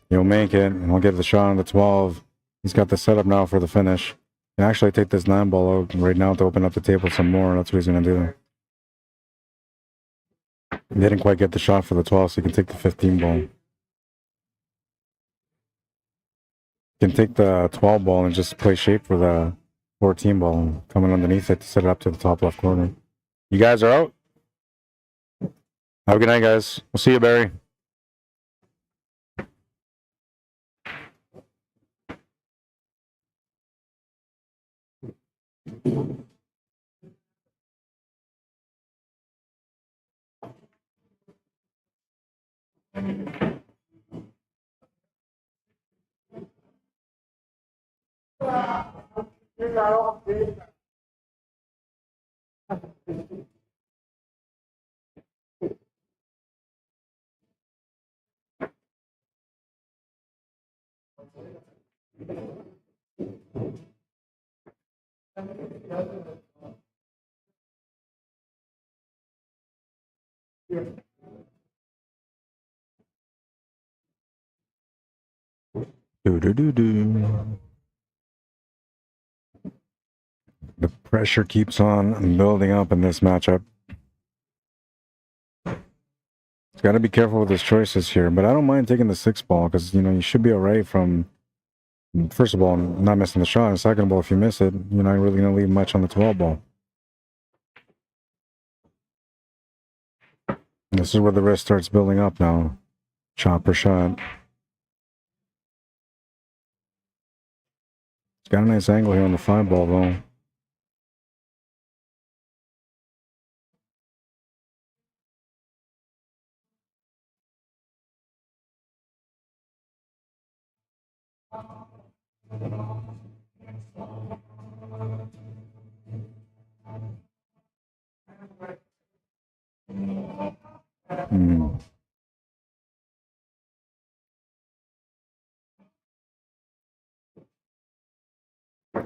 He'll make it, and he'll get the shot on the 12. He's got the setup now for the finish. He can actually take this 9 ball out right now to open up the table some more. That's what he's going to do. He didn't quite get the shot for the 12, so he can take the 15 ball. He can take the 12 ball and just play shape for the 14 ball, coming underneath it to set it up to the top left corner. You guys are out? Have a good night, guys. We'll see you, Barry. The pressure keeps on building up in this matchup. He's got to be careful with his choices here, but I don't mind taking the 6 ball because, you should be all right from, first of all, not missing the shot, and second of all, if you miss it, you're not really going to leave much on the 12 ball. This is where the risk starts building up now. Shot per shot. It's got a nice angle here on the 5 ball, though.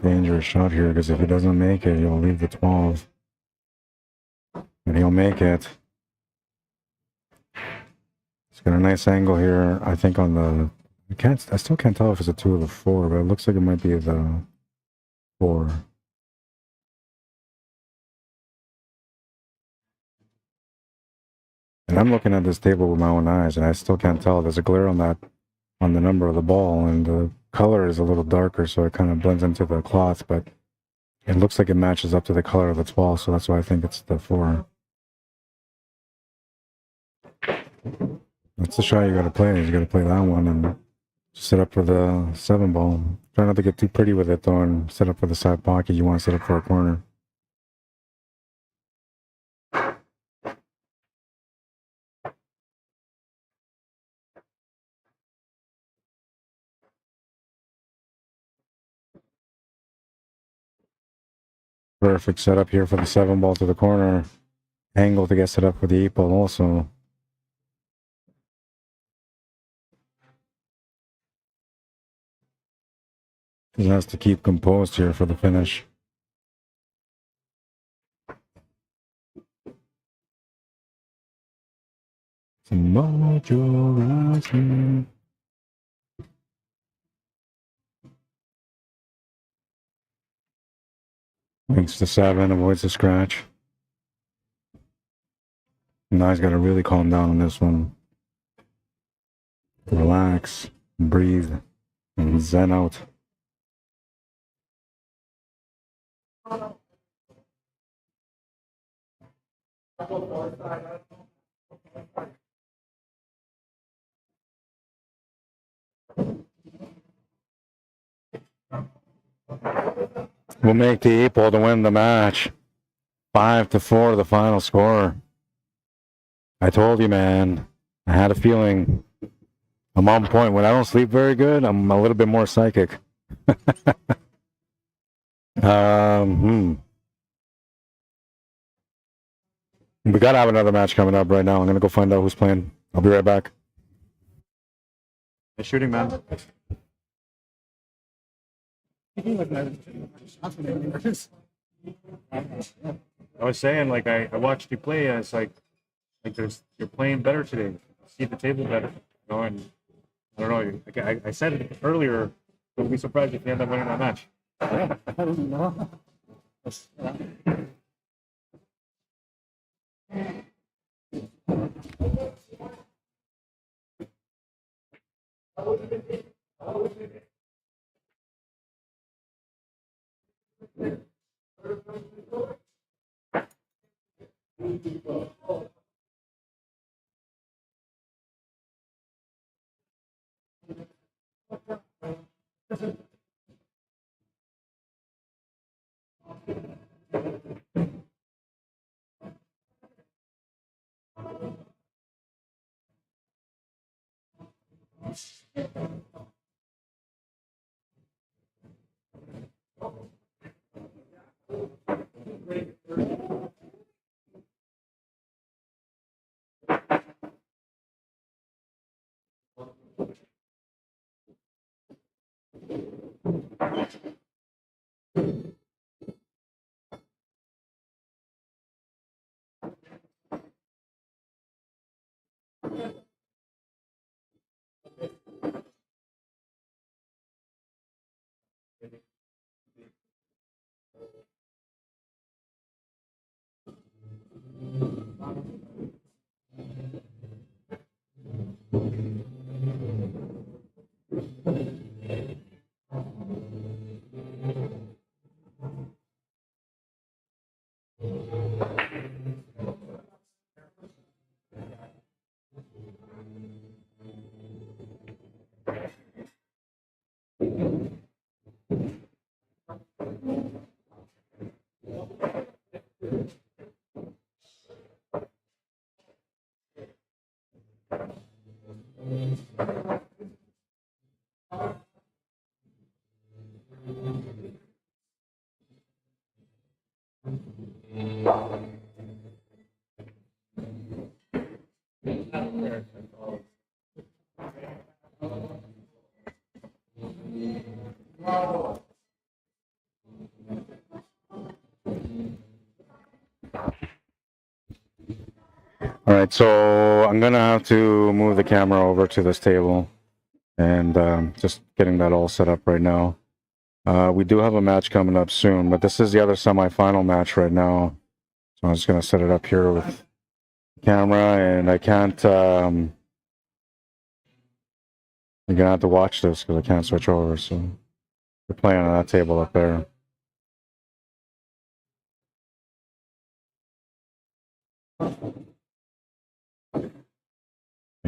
Dangerous shot here because if he doesn't make it, he'll leave the 12. And he'll make it. He's got a nice angle here, I think, on the... I still can't tell if it's a 2 or the 4, but it looks like it might be the 4. And I'm looking at this table with my own eyes, and I still can't tell. There's a glare on the number of the ball, and the color is a little darker, so it kind of blends into the cloth, but it looks like it matches up to the color of the 12, so that's why I think it's the 4. That's the shot you gotta play. You gotta play that one and set up for the 7 ball. Try not to get too pretty with it though and set up for the side pocket. You want to set up for a corner. Perfect setup here for the 7 ball to the corner. Angle to get set up for the 8 ball also. He has to keep composed here for the finish. Makes the 7, avoids the scratch. Now he's got to really calm down on this one. Relax, breathe, and zen out. We'll make the 8 ball to win the match. 5-4, the final score. I told you, man. I had a feeling. I'm on point. When I don't sleep very good, I'm a little bit more psychic. We gotta have another match coming up right now. I'm gonna go find out who's playing. I'll be right back. Nice shooting, man. I was saying, like, I watched you play, and it's like you're playing better today. See the table better, you know. And I don't know. I said it earlier. Don't be surprised if you end up winning that match. I don't know. All right, so I'm gonna have to move the camera over to this table, and just getting that all set up right now. We do have a match coming up soon, but this is the other semifinal match right now. So I'm just gonna set it up here with camera, and I can't. You're gonna have to watch this because I can't switch over. So we're playing on that table up there.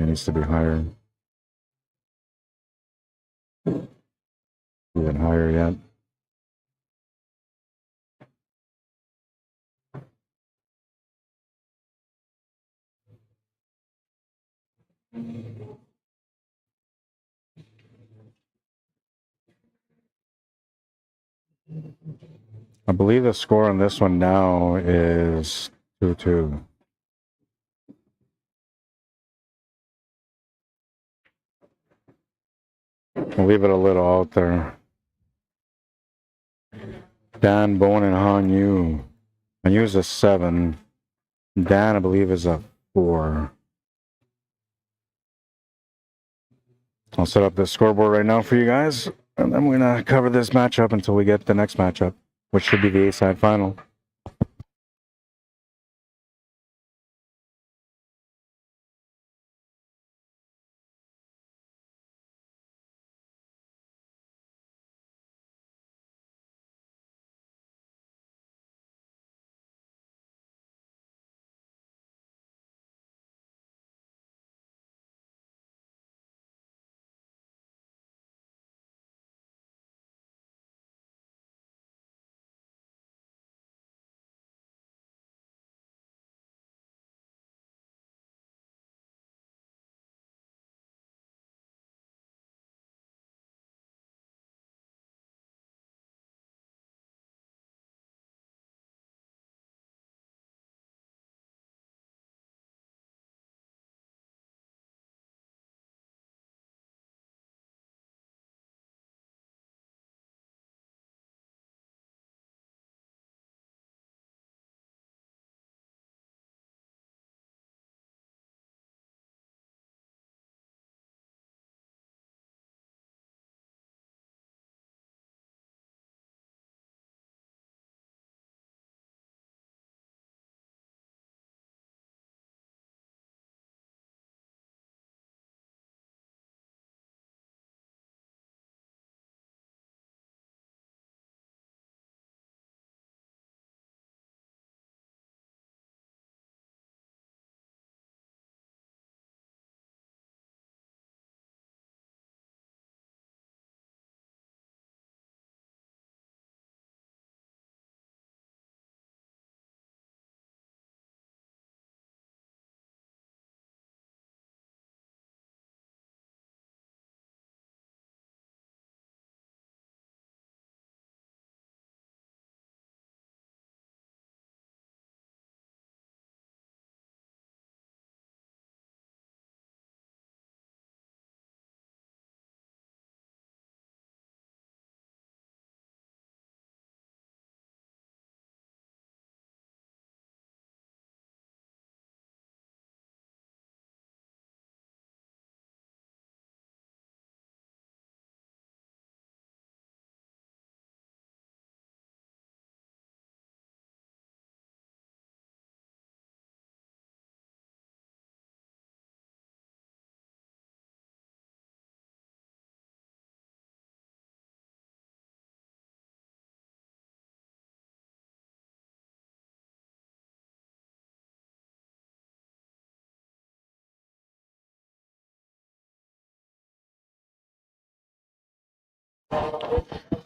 needs to be higher. Even higher yet. I believe the score on this one now is 2-2. I'll leave it a little out there. Dan, Bone, and Han Yu. Han Yu is a 7. Dan, I believe, is a 4. I'll set up the scoreboard right now for you guys, and then we're going to cover this matchup until we get the next matchup, which should be the A-side final.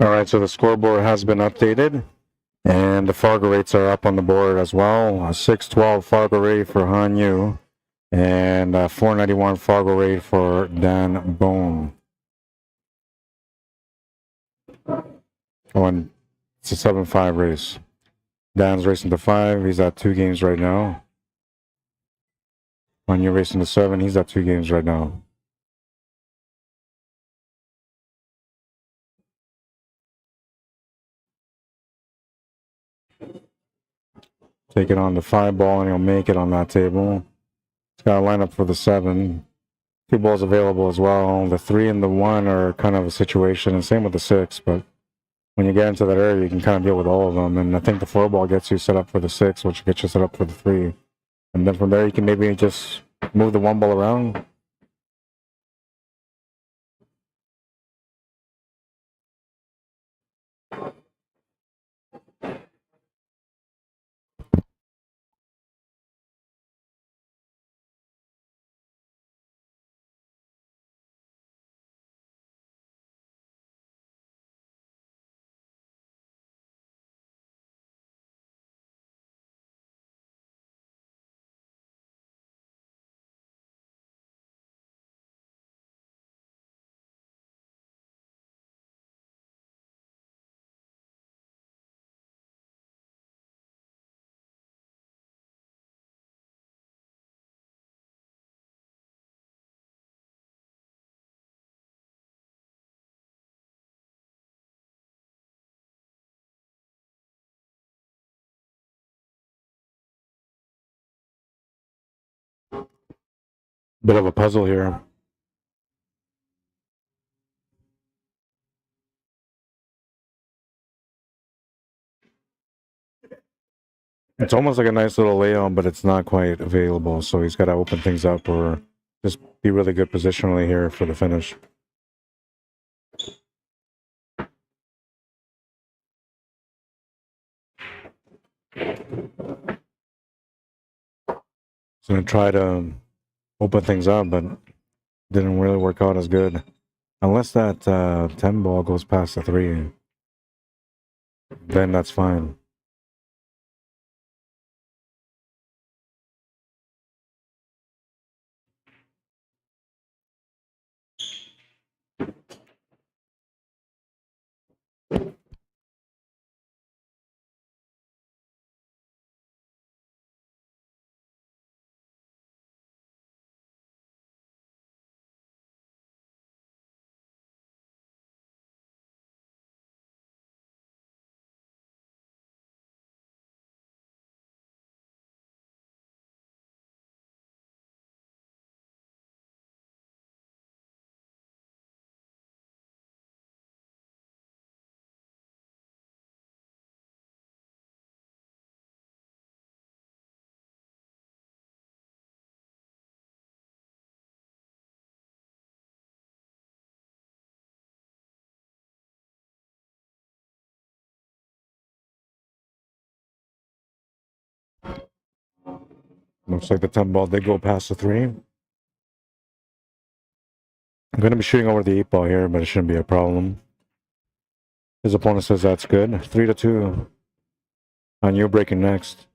All right, so the scoreboard has been updated, and the Fargo rates are up on the board as well. 612 Fargo rate for Han Yu, and 491 Fargo rate for Dan Bone. Oh, and it's a 7-5 race. Dan's racing to 5. He's at 2 games right now. Han Yu racing to 7. He's at 2 games right now. Taking on the 5 ball, and he'll make it on that table. He's got a lineup for the 7. 2 balls available as well. The 3 and the 1 are kind of a situation, and same with the 6, but when you get into that area, you can kind of deal with all of them. And I think the 4 ball gets you set up for the 6, which gets you set up for the 3. And then from there, you can maybe just move the 1 ball around. Bit of a puzzle here. It's almost like a nice little layout, but it's not quite available. So he's got to open things up or just be really good positionally here for the finish. He's going to try to open things up, but didn't really work out as good. Unless that 10 ball goes past the 3, then that's fine. Looks like the 10 ball did go past the 3. I'm going to be shooting over the 8 ball here, but it shouldn't be a problem. His opponent says that's good. 3-2. On you breaking next.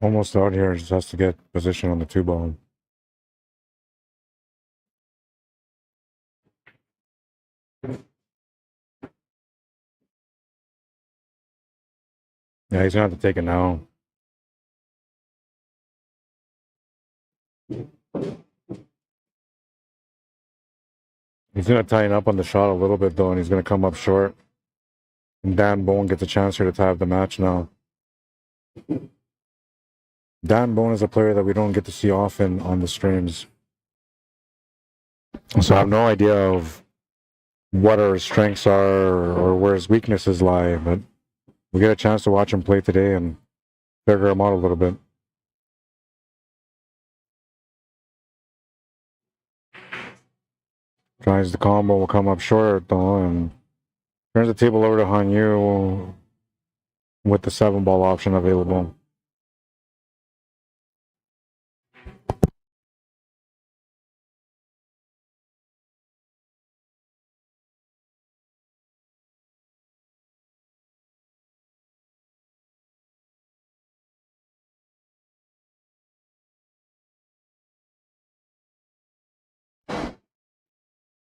Almost out here. Just has to get position on the 2 ball. Yeah, he's going to have to take it now. He's going to tighten up on the shot a little bit, though, and he's going to come up short. And Dan Bone gets a chance here to tie up the match now. Dan Bone is a player that we don't get to see often on the streams. So I have no idea of what our strengths are or where his weaknesses lie, but we get a chance to watch him play today and figure him out a little bit. Tries the combo, will come up short, though, and turns the table over to Hanyu with the 7 ball option available.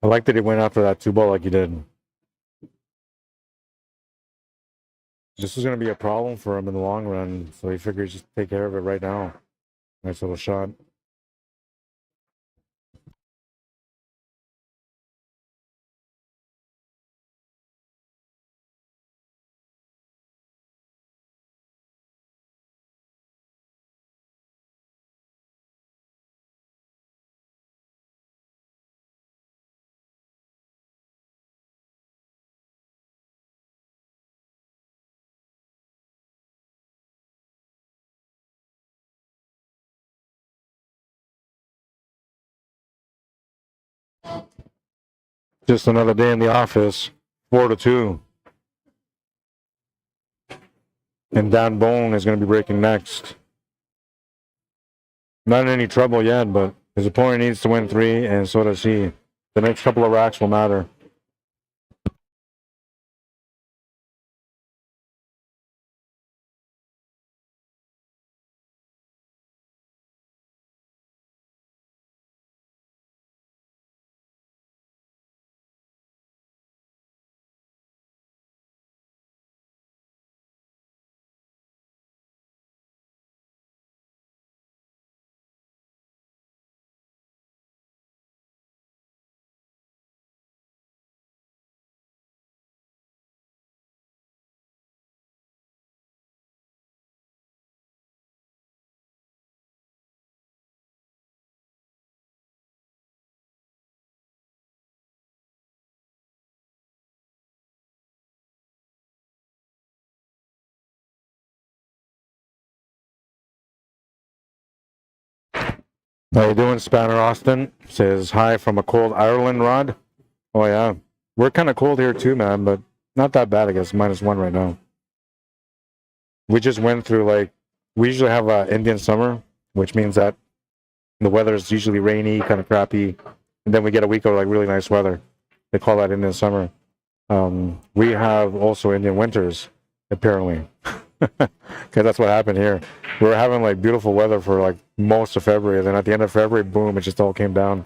I like that he went after that 2-ball like he did. This is going to be a problem for him in the long run, so he figures just take care of it right now. Nice little shot. Just another day in the office. 4-2. And Dan Bone is going to be breaking next. Not in any trouble yet, but his opponent needs to win 3, and so does he. The next couple of racks will matter. How you doing, Spanner Austin? Says hi from a cold Ireland, Rod. Oh yeah, we're kind of cold here too, man, but not that bad, I guess. -1 right now. We just went through we usually have Indian summer, which means that the weather is usually rainy, kind of crappy, and then we get a week of really nice weather. They call that Indian summer. We have also Indian winters, apparently, because that's what happened here. We were having beautiful weather for most of February, and then at the end of February, boom, it just all came down.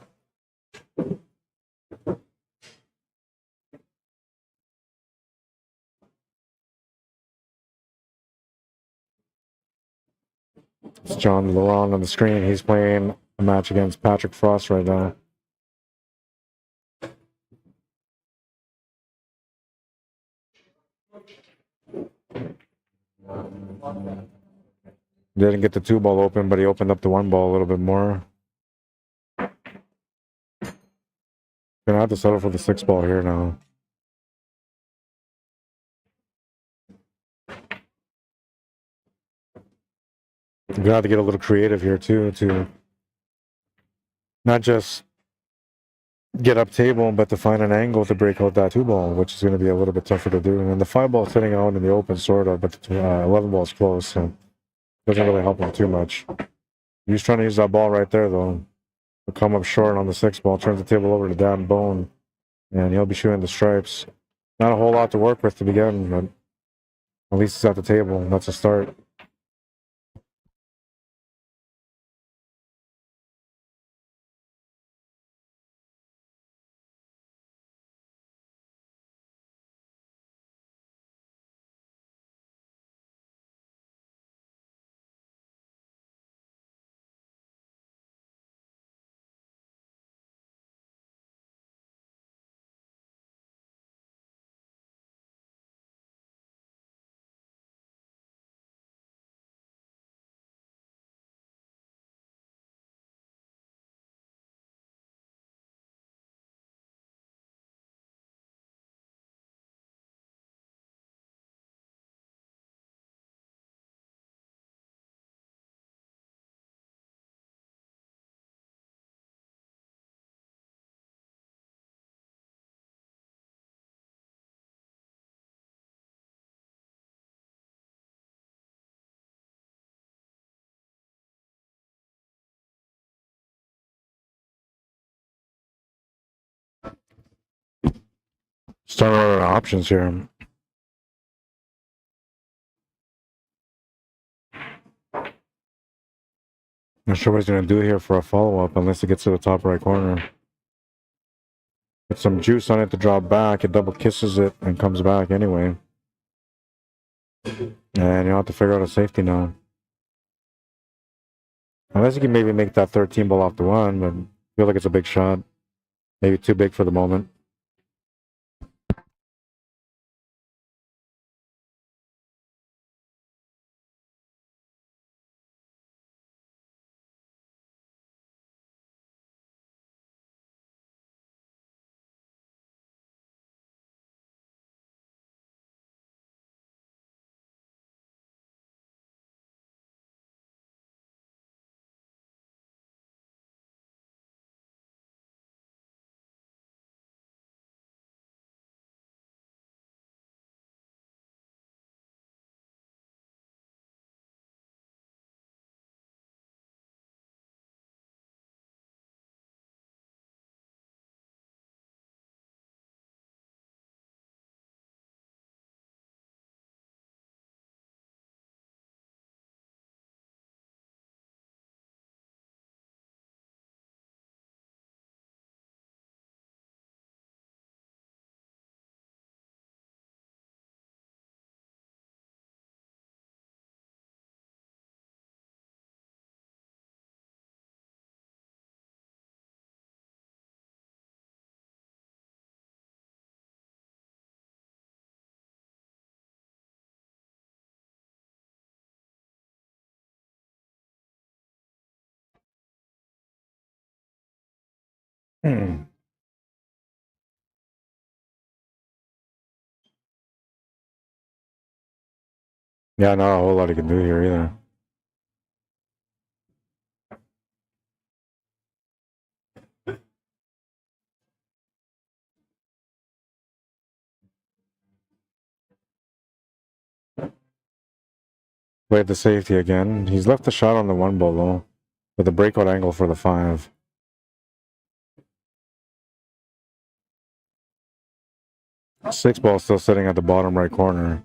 It's John Laurent on the screen. He's playing a match against Patrick Frost right now. Didn't get the 2-ball open, but he opened up the 1-ball a little bit more. Gonna have to settle for the 6-ball here now. You're gonna have to get a little creative here too, to not just get up table, but to find an angle to break out that 2-ball, which is going to be a little bit tougher to do. And the 5-ball sitting out in the open, sort of, but the 11-ball is close, so it doesn't really help him too much. He's trying to use that ball right there, though. He'll come up short on the 6-ball, turns the table over to Dan Bone, and he'll be shooting the stripes. Not a whole lot to work with to begin, but at least it's at the table. That's a start. Starting running out of options here. Not sure what he's going to do here for a follow-up unless he gets to the top right corner. Put some juice on it to draw back. It double kisses it and comes back anyway. And you'll have to figure out a safety now. Unless you can maybe make that 13 ball off the one, but I feel like it's a big shot. Maybe too big for the moment. Yeah, not a whole lot you can do here either. Played the safety again. He's left the shot on the one ball though, with a breakout angle for the 5. Six ball still sitting at the bottom right corner,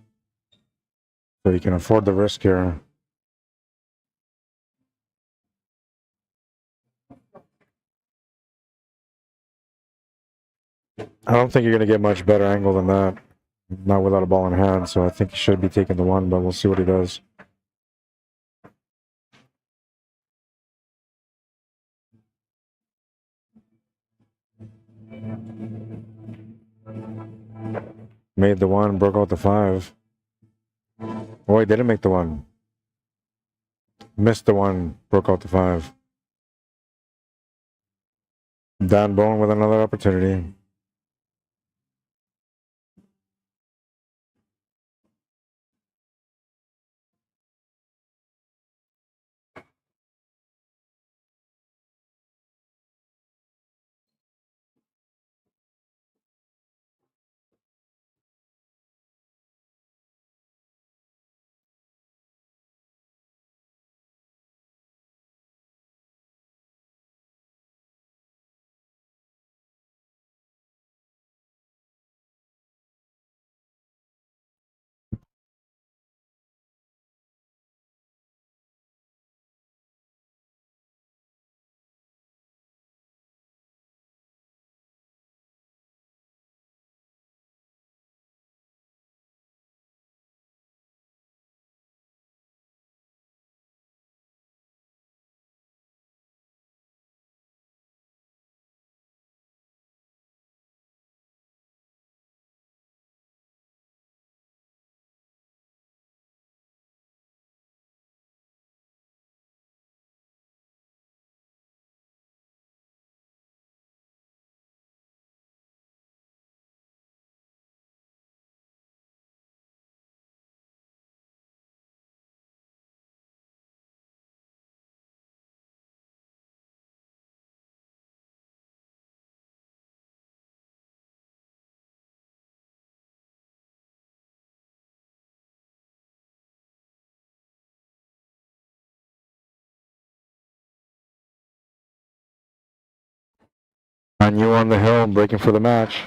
so you can afford the risk here. I don't think you're going to get much better angle than that, not without a ball in hand, so I think he should be taking the one, but we'll see what he does. Made the one, broke out the 5. Oh, he didn't make the one. Missed the one, broke out the 5. Dan Bone with another opportunity. And you on the hill, breaking for the match.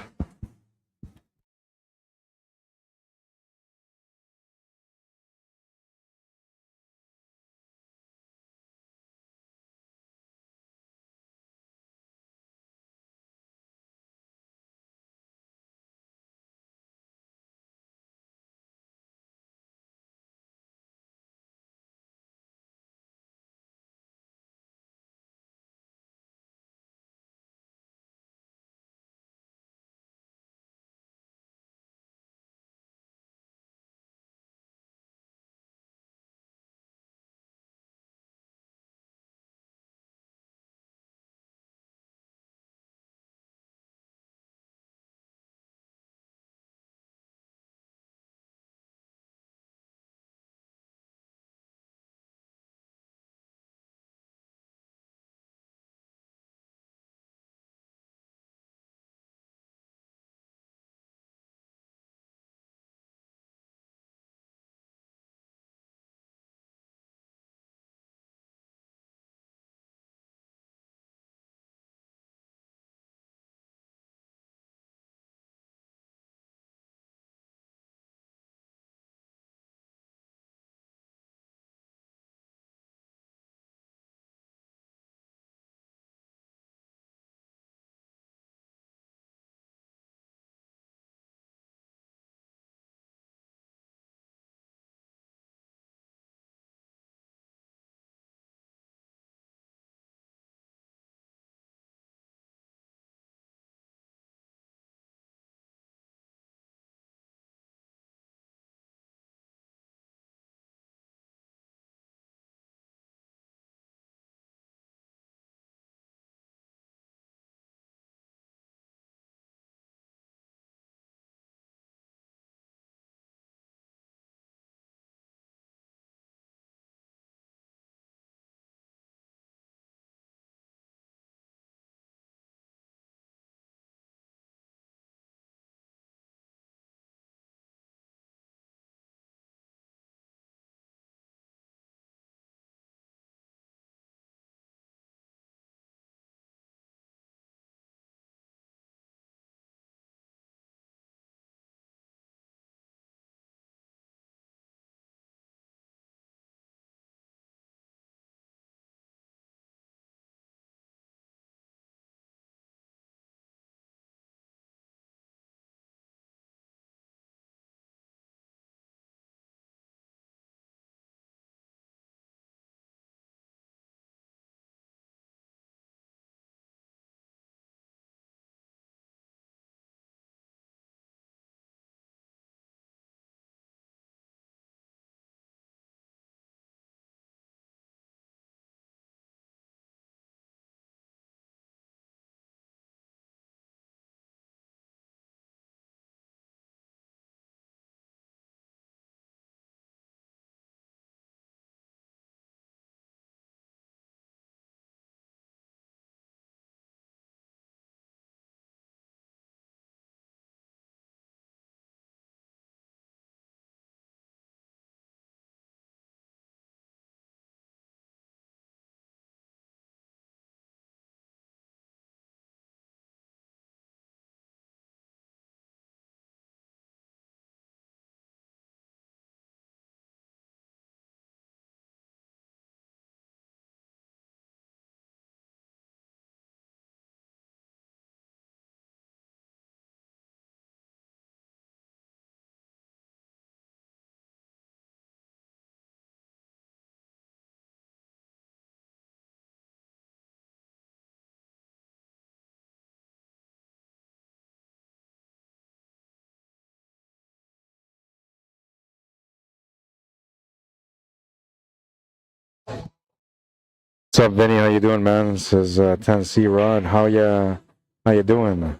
What's up, Vinny? How you doing, man? This is 10C Rod. How you doing?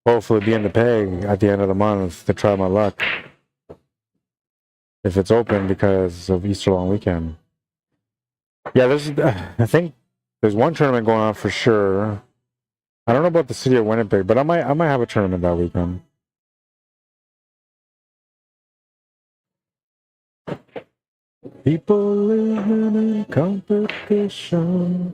Hopefully be in the peg at the end of the month to try my luck. If it's open because of Easter long weekend. Yeah, I think there's one tournament going on for sure. I don't know about the city of Winnipeg, but I might have a tournament that weekend. People living in competition.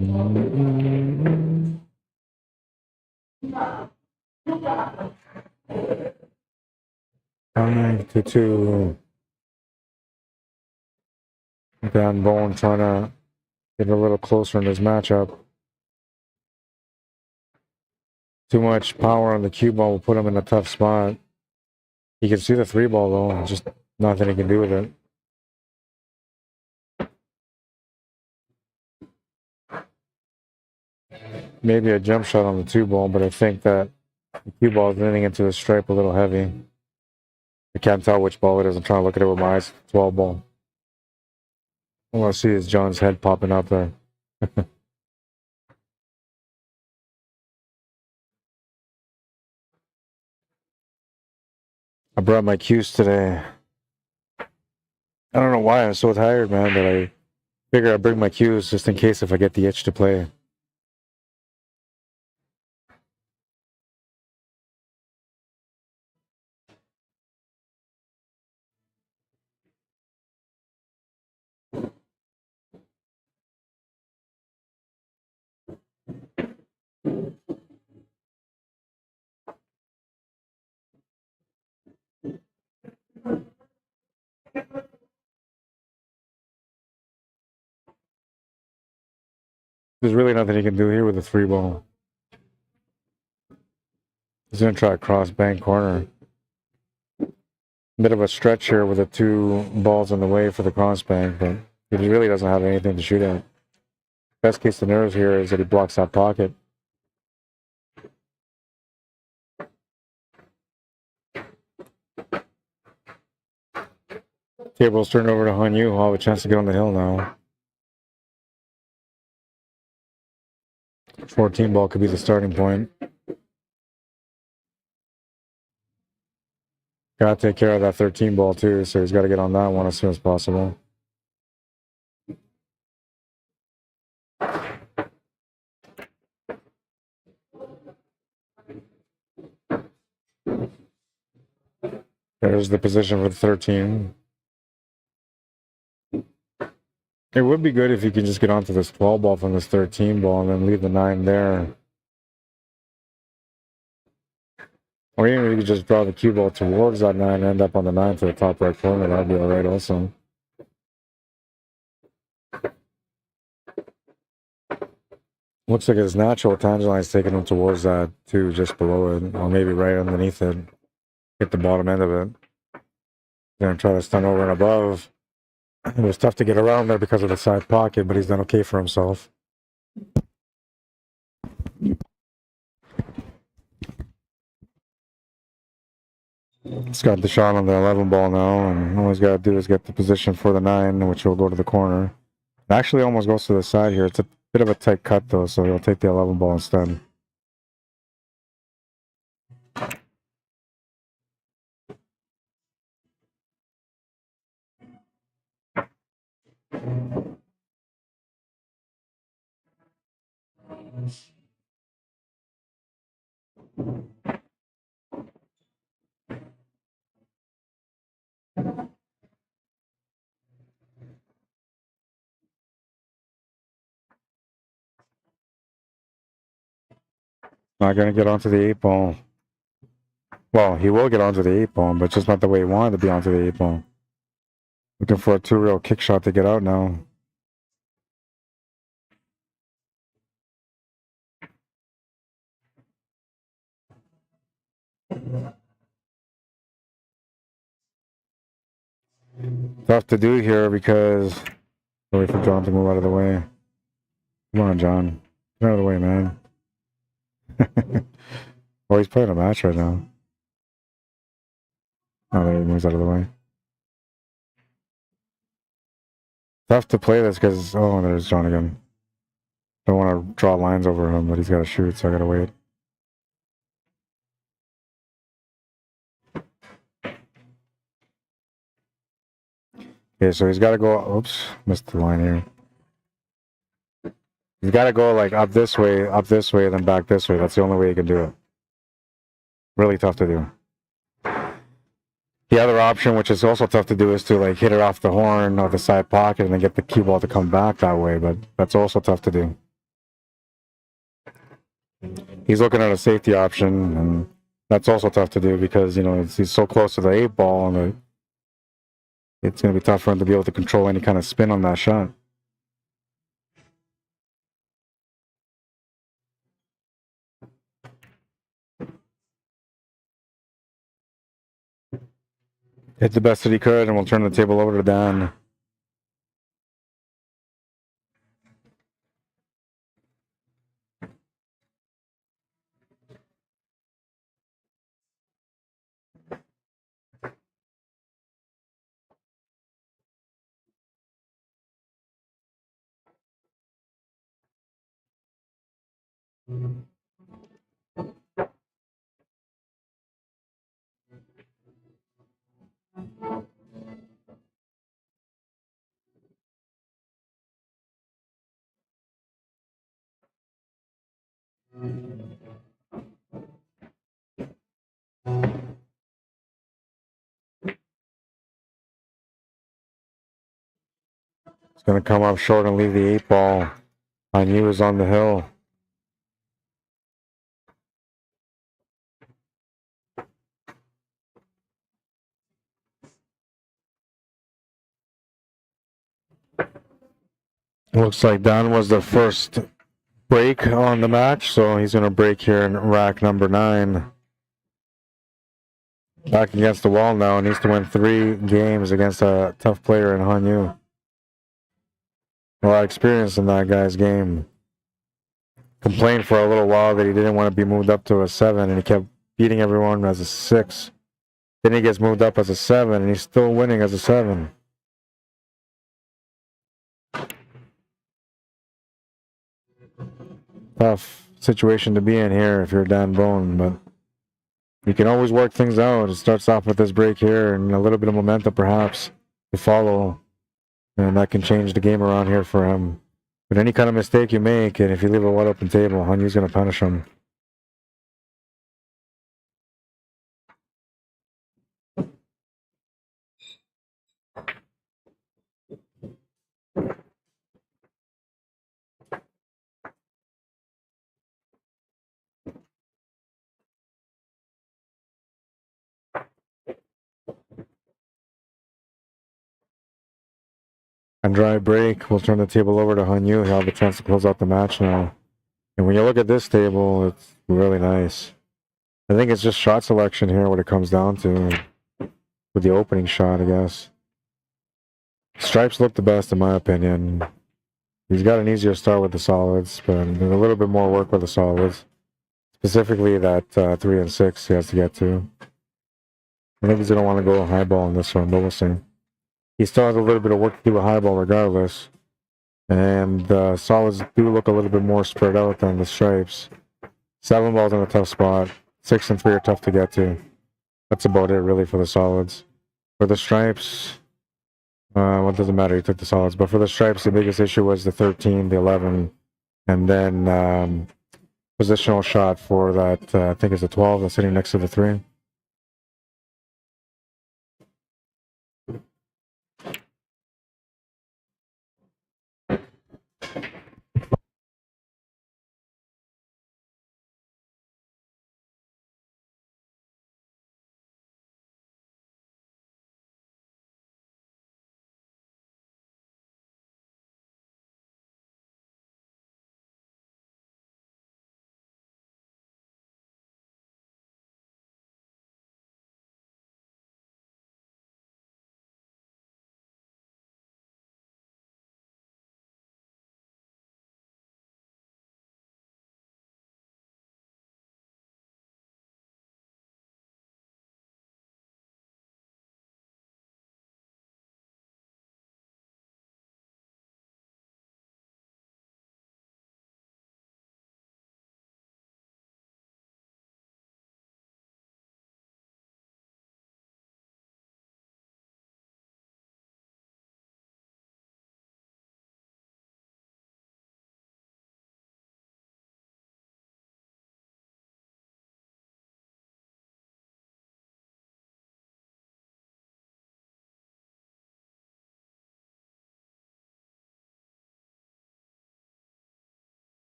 Mm-hmm. 5-2. Dan Bone trying to get a little closer in this matchup. Too much power on the cue ball will put him in a tough spot. He can see the 3-ball though, just nothing he can do with it. Maybe a jump shot on the 2-ball, but I think that the cue ball is leaning into the stripe a little heavy. I can't tell which ball it is. I'm trying to look at it with my eyes. 12-ball. All I see is John's head popping out there. I brought my cues today. I don't know why I'm so tired, man, but I figure I'd bring my cues just in case if I get the itch to play. There's really nothing he can do here with a 3-ball. He's going to try a cross bank corner. Bit of a stretch here with the 2 balls in the way for the cross bank, but he really doesn't have anything to shoot at. Best case scenario here is that he blocks that pocket. Table's turned over to Hanyu, who'll have a chance to get on the hill now. 14-ball could be the starting point. Gotta take care of that 13-ball too, so he's got to get on that one as soon as possible. There's the position for the 13. It would be good if you could just get onto this 12-ball from this 13-ball and then leave the 9 there. Or even if you could just draw the cue ball towards that 9 and end up on the 9 to the top right corner, that'd be alright also. Looks like his natural tangent line is taking him towards that 2, just below it, or maybe right underneath it. Hit the bottom end of it. Gonna try to stun over and above. It was tough to get around there because of the side pocket, but he's done okay for himself. He's got the shot on the 11-ball now, and all he's got to do is get the position for the 9, which will go to the corner. It actually almost goes to the side here. It's a bit of a tight cut, though, so he'll take the 11-ball instead. Not going to get onto the 8-ball. Well, he will get onto the 8-ball, but just not the way he wanted to be onto the 8-ball. Looking for a 2-reel kick shot to get out now. Tough to do here because Wait for John to move out of the way. Come on, John. Get out of the way, man. Oh, he's playing a match right now. Oh, there he moves out of the way. Tough to play this because, oh, there's John again. Don't want to draw lines over him, but he's got to shoot, so I got to wait. Okay, so he's got to go, oops, missed the line here. He's got to go like up this way, then back this way. That's the only way he can do it. Really tough to do. The other option, which is also tough to do, is to like hit it off the horn of the side pocket and then get the cue ball to come back that way, but that's also tough to do. He's looking at a safety option, and that's also tough to do because, you know, he's so close to the 8-ball, and it's going to be tough for him to be able to control any kind of spin on that shot. Hit the best that he could, and we'll turn the table over to Dan. It's going to come up short and leave the 8-ball. Hanyu is on the hill. Looks like Dan was the first break on the match, so he's going to break here in rack number 9. Back against the wall now, needs to win 3 games against a tough player in Hanyu. A lot of experience in that guy's game. Complained for a little while that he didn't want to be moved up to a 7, and he kept beating everyone as a 6. Then he gets moved up as a 7, and he's still winning as a 7. Tough situation to be in here if you're Dan Bone, but you can always work things out. It starts off with this break here and a little bit of momentum perhaps to follow, and that can change the game around here for him. But any kind of mistake you make, and if you leave a wide open table, Hanyu's going to punish him. And dry break, we'll turn the table over to Hanyu. He'll have a chance to close out the match now. And when you look at this table, it's really nice. I think it's just shot selection here, what it comes down to, with the opening shot, I guess. Stripes look the best, in my opinion. He's got an easier start with the solids, but there's a little bit more work with the solids. Specifically that 3 and 6 he has to get to. I think he's going to want to go high ball in this one, but we'll see. He still has a little bit of work to do with high ball regardless. And the solids do look a little bit more spread out than the stripes. 7 balls in a tough spot. 6 and 3 are tough to get to. That's about it really for the solids. For the stripes, well, it doesn't matter, he took the solids. But for the stripes, the biggest issue was the 13, the 11, and then positional shot for that, I think it's a 12 that's sitting next to the 3.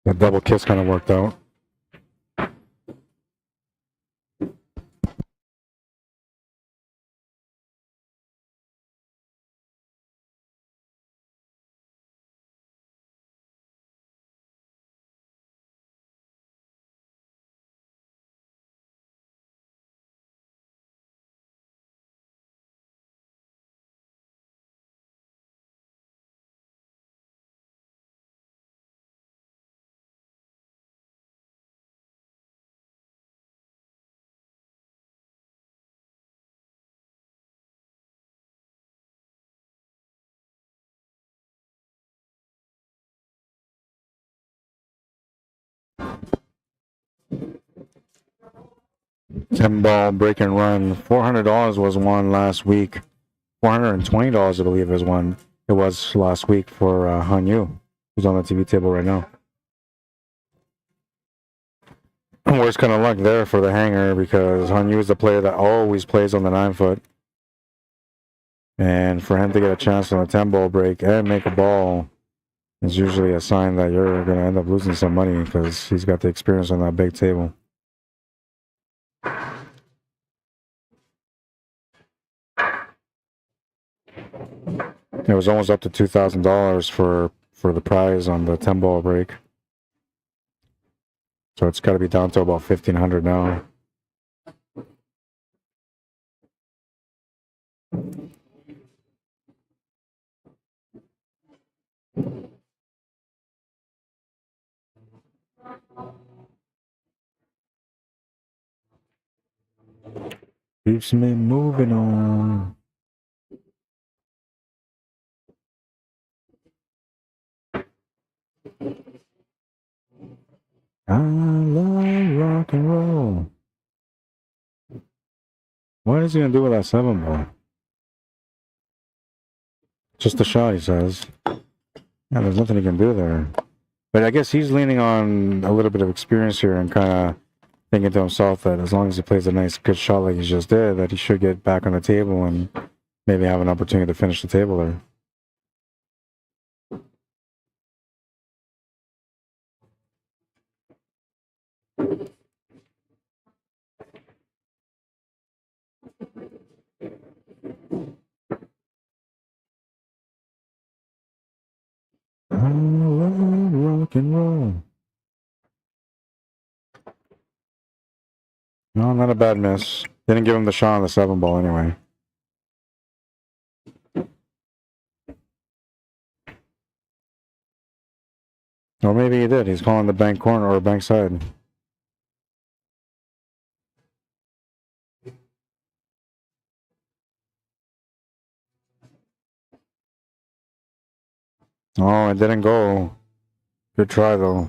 That double kiss kind of worked out. $10 break and run. $400 was won last week. $420, I believe, is one. It was last week for Hanyu, who's on the TV table right now. Worst kind of luck there for the hanger because Hanyu is the player that always plays on the 9-foot. And for him to get a chance on a 10-ball break and make a ball is usually a sign that you're going to end up losing some money because he's got the experience on that big table. It was almost up to $2,000 for the prize on the 10-ball break. So it's got to be down to about $1,500 now. Keeps me moving on. I love rock and roll. What is he gonna do with that 7-ball? Just a shot, he says. Yeah, there's nothing he can do there. But I guess he's leaning on a little bit of experience here and kind of thinking to himself that as long as he plays a nice, good shot like he just did, that he should get back on the table and maybe have an opportunity to finish the table there. I love rock and roll. No, not a bad miss. Didn't give him the shot on the 7-ball anyway. Or maybe he did. He's calling the bank corner or bank side. Oh, it didn't go. Good try, though.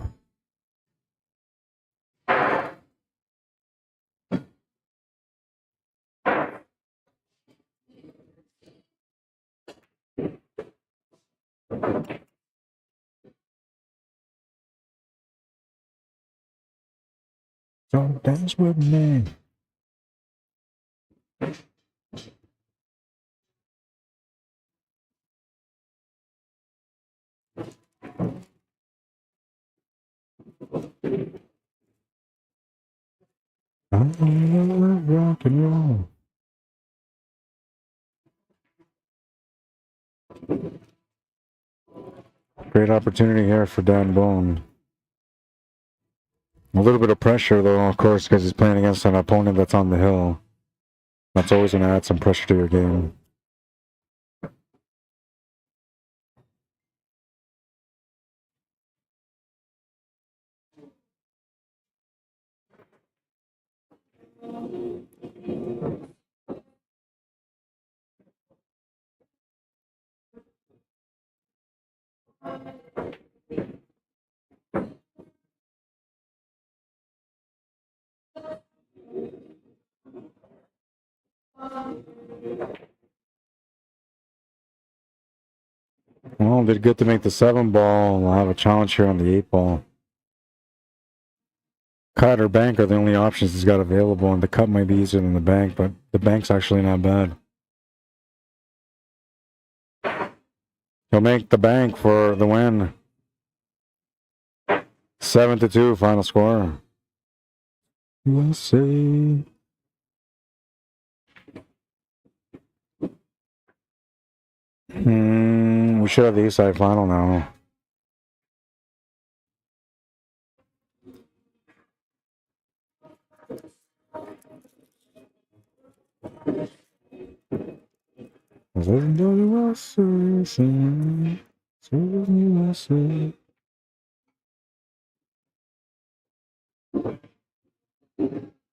Don't dance with me. I love rock and roll. Great opportunity here for Dan Bone. A little bit of pressure, though, of course, because he's playing against an opponent that's on the hill. That's always going to add some pressure to your game. Well, did good to make the 7-ball. We'll have a challenge here on the 8-ball. Cut or bank are the only options he's got available, and the cut might be easier than the bank, but the bank's actually not bad. He'll make the bank for the win. 7-2 final score. USA. We should have the East Side final now.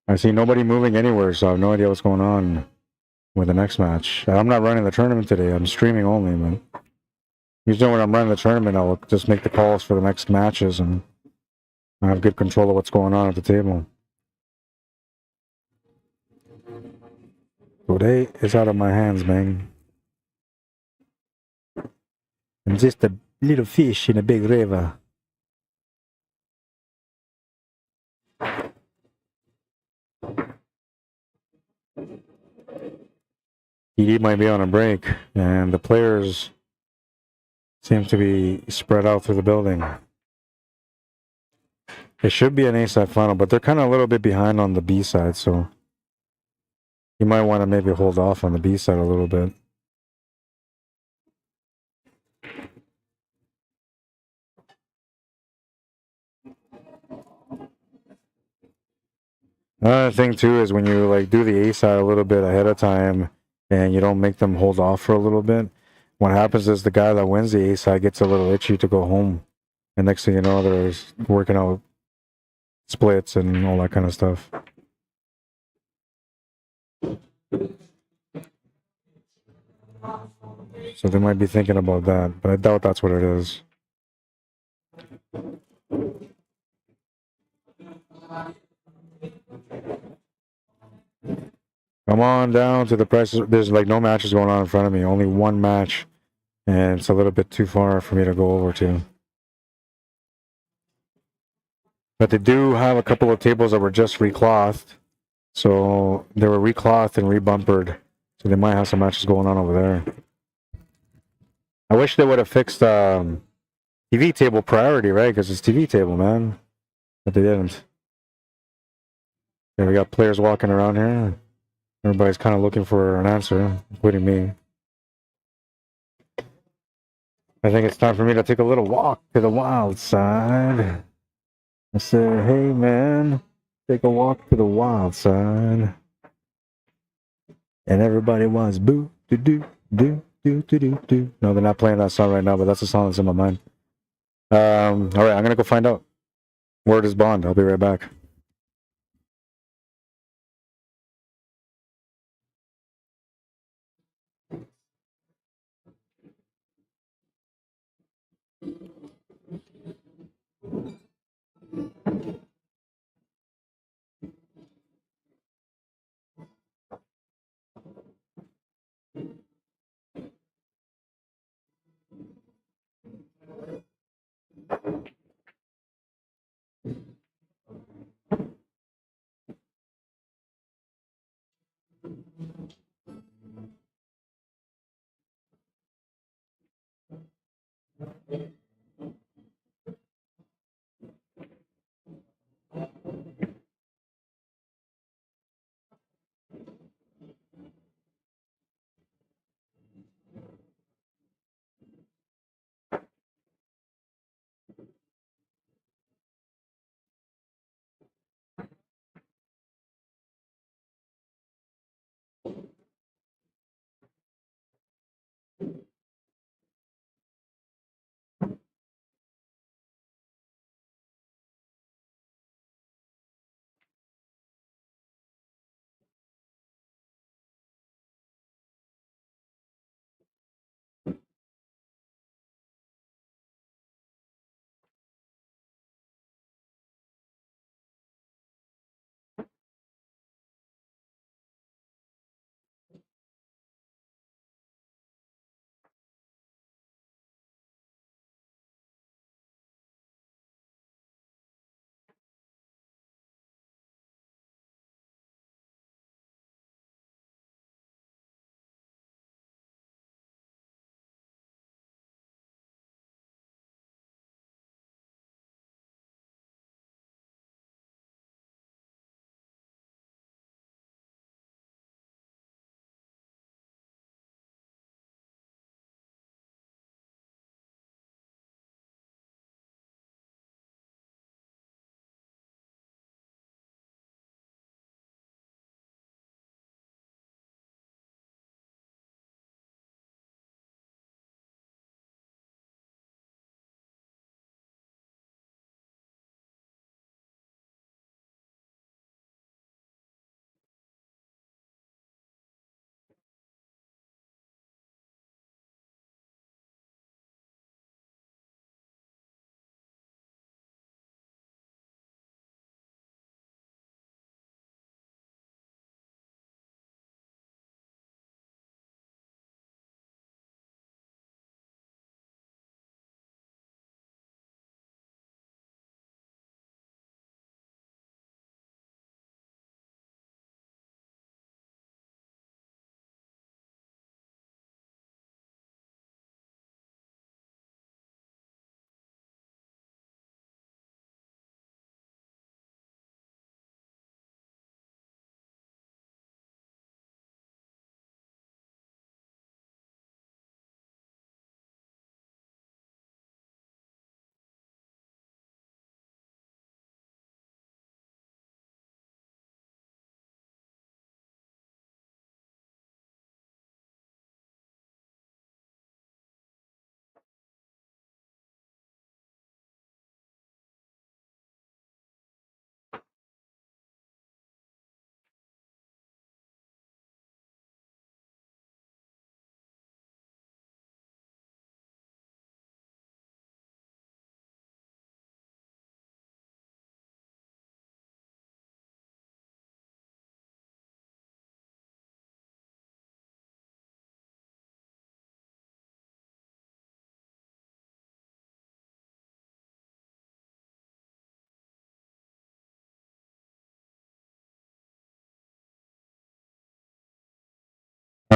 I see nobody moving anywhere, so I have no idea what's going on with the next match. I'm not running the tournament today. I'm streaming only, man. Usually when I'm running the tournament, I'll just make the calls for the next matches, and I have good control of what's going on at the table. Today is out of my hands, man. I'm just a little fish in a big river. TD might be on a break, and the players seem to be spread out through the building. It should be an A-side final, but they're kind of a little bit behind on the B side, so you might want to maybe hold off on the B side a little bit. Another thing too is when you like do the A side a little bit ahead of time and you don't make them hold off for a little bit, what happens is the guy that wins the A side gets a little itchy to go home, and next thing you know, they're working out splits and all that kind of stuff. So they might be thinking about that, but I doubt that's what it is. Come on down to the prices. There's like no matches going on in front of me. Only one match. And it's a little bit too far for me to go over to. But they do have a couple of tables that were just reclothed. So they were reclothed and rebumpered. So they might have some matches going on over there. I wish they would have fixed TV table priority, right? Because it's TV table, man. But they didn't. Yeah, we got players walking around here. Everybody's kind of looking for an answer, including me. I think it's time for me to take a little walk to the wild side. I said, hey man, take a walk to the wild side. And everybody wants boo, do, do, do, do, do, do, do. No, they're not playing that song right now, but that's the song that's in my mind. All right, I'm going to go find out. Word is bond. I'll be right back.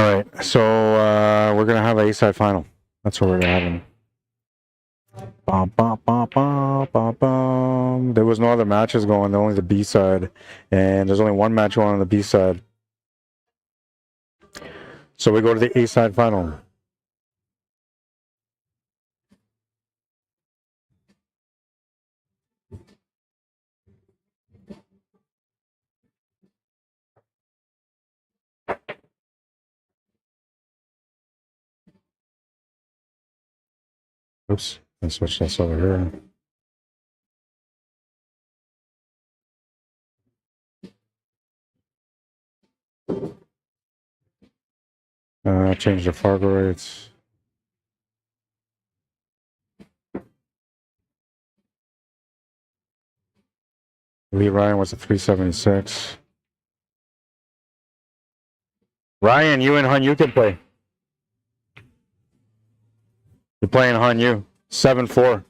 All right, so we're gonna have a A-side final. That's what we're having. Bum, bum, bum, bum, bum, bum. There was no other matches going, only the B side, and there's only one match going on the B side. So we go to the A side final. Oops, let's switch this over here. Change the FargoRates. Lee Ryan was at 376. Ryan, you and Hanyu can play. You're playing Hanyu. 7-4.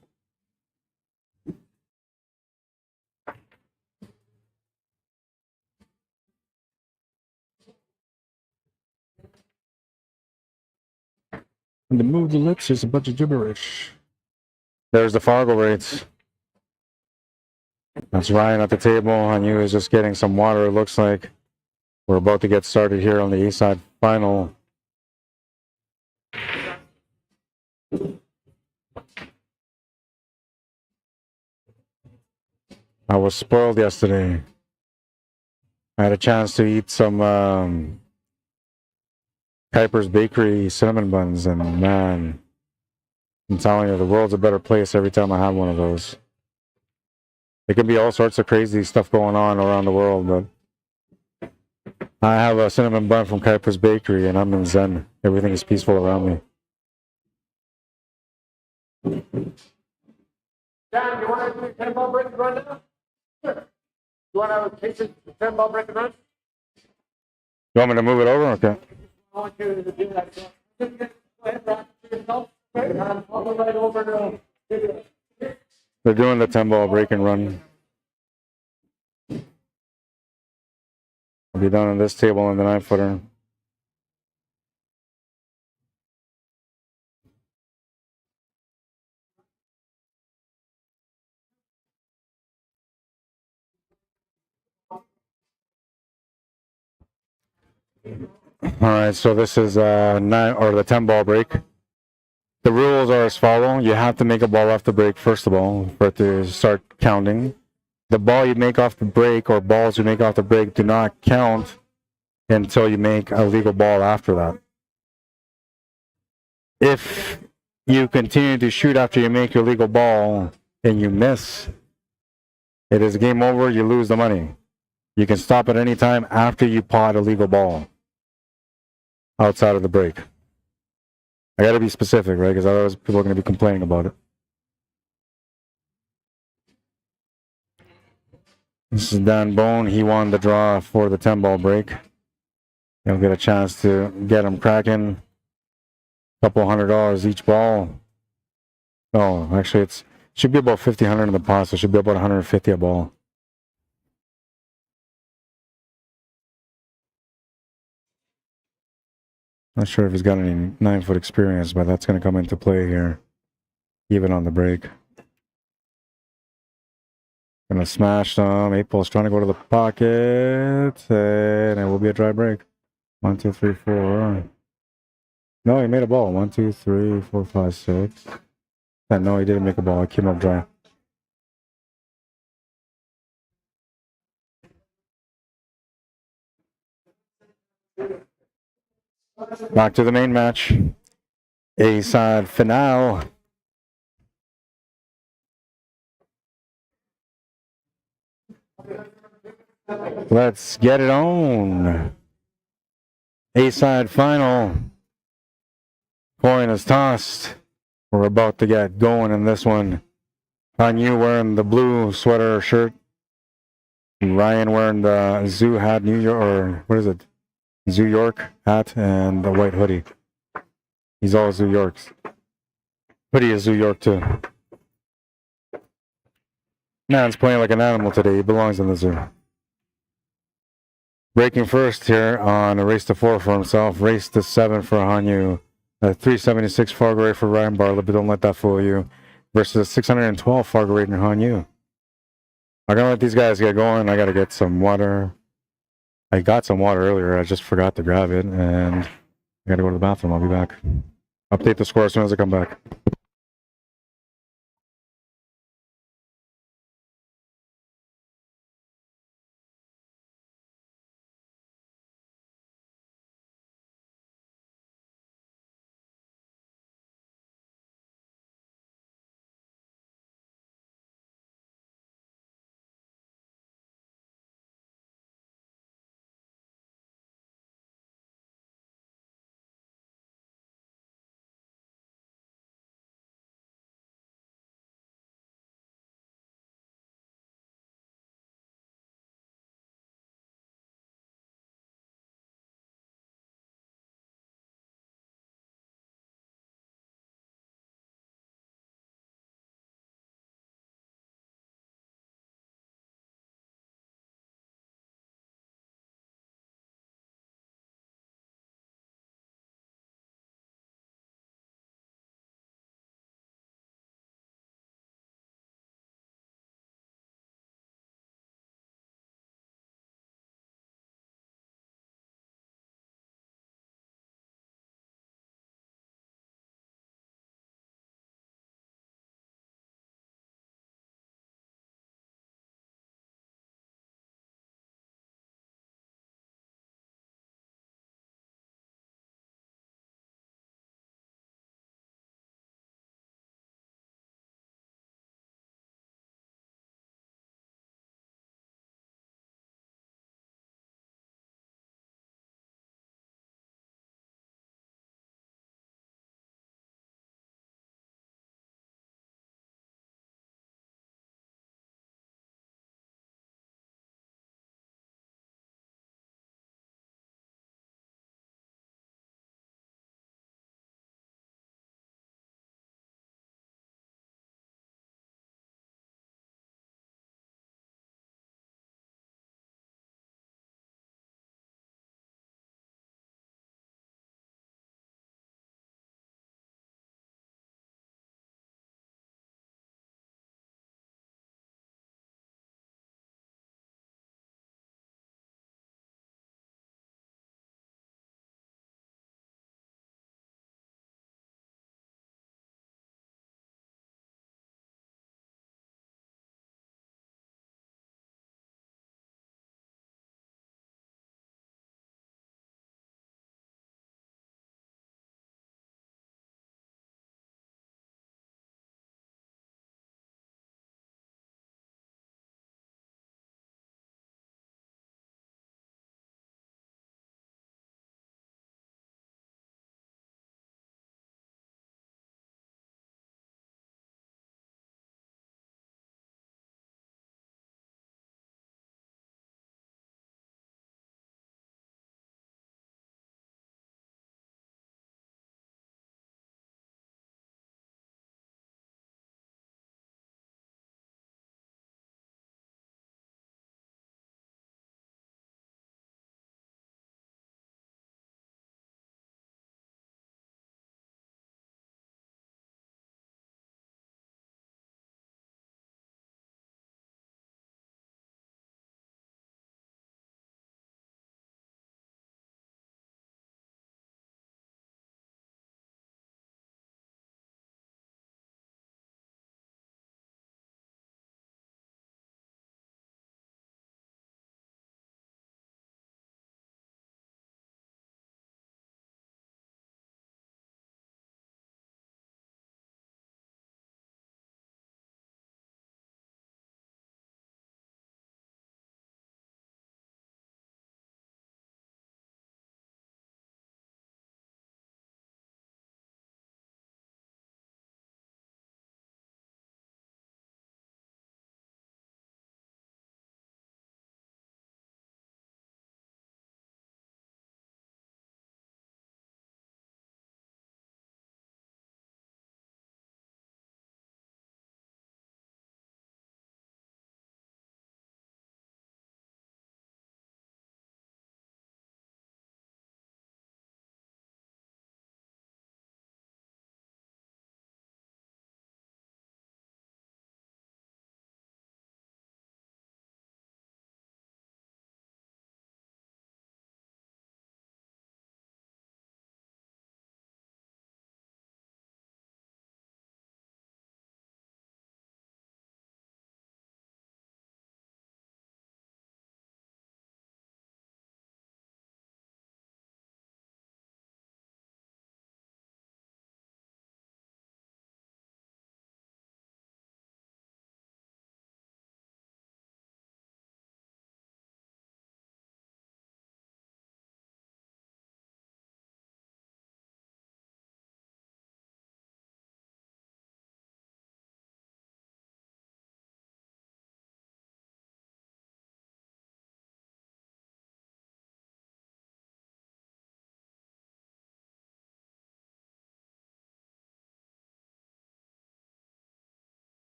And to move the lips is a bunch of gibberish. There's the FargoRates. That's Ryan at the table. Hanyu is just getting some water, it looks like. We're about to get started here on the East Side final. I was spoiled yesterday. I had a chance to eat some Kuiper's Bakery cinnamon buns, and man, I'm telling you, the world's a better place every time I have one of those. It can be all sorts of crazy stuff going on around the world, but I have a cinnamon bun from Kuiper's Bakery, and I'm in Zen. Everything is peaceful around me. Dan, you want to do 10-ball break and run now? Sure. You want to take the 10-ball break and run? You want me to move it over? Okay. I want you to do that. Go ahead, Rob. Yourself. I'll go right over to... They're doing the 10-ball break and run. I'll be down on this table on the 9-footer. All right, so this is the 10-ball break. The rules are as follow. You have to make a ball off the break, first of all, for it to start counting. The ball you make off the break, or balls you make off the break, do not count until you make a legal ball after that. If you continue to shoot after you make your legal ball and you miss, it is game over, you lose the money. You can stop at any time after you pot a legal ball outside of the break. I got to be specific, right? Because otherwise people are going to be complaining about it. This is Dan Bone. He won the draw for the 10-ball break. He'll get a chance to get him cracking. Couple $100 each ball. Oh, actually, it should be about $1,500 in the pot, so it should be about $150 a ball. Not sure if he's got any 9-foot experience, but that's going to come into play here, even on the break. Gonna smash some 8-ball's trying to go to the pocket, and it will be a dry break. 1, 2, 3, 4. No, he made a ball. 1, 2, 3, 4, 5, 6. And no, he didn't make a ball. It came up dry. Back to the main match. A-side finale. Let's get it on. A-side final. Coin is tossed. We're about to get going in this one. Hanyu wearing the blue sweater shirt. Ryan wearing the zoo hat, New York, or what is it? Zoo York hat and the white hoodie. He's all Zoo Yorks. Hoodie is Zoo York too. Man's playing like an animal today. He belongs in the zoo. Breaking first here on a race to 4 for himself. Race to 7 for Hanyu. 376 FargoRate for Ryan Bartlett, but don't let that fool you. Versus a 612 FargoRate in Hanyu. I'm gonna let these guys get going. I gotta get some water. I got some water earlier. I just forgot to grab it, and I gotta go to the bathroom. I'll be back. Update the score as soon as I come back.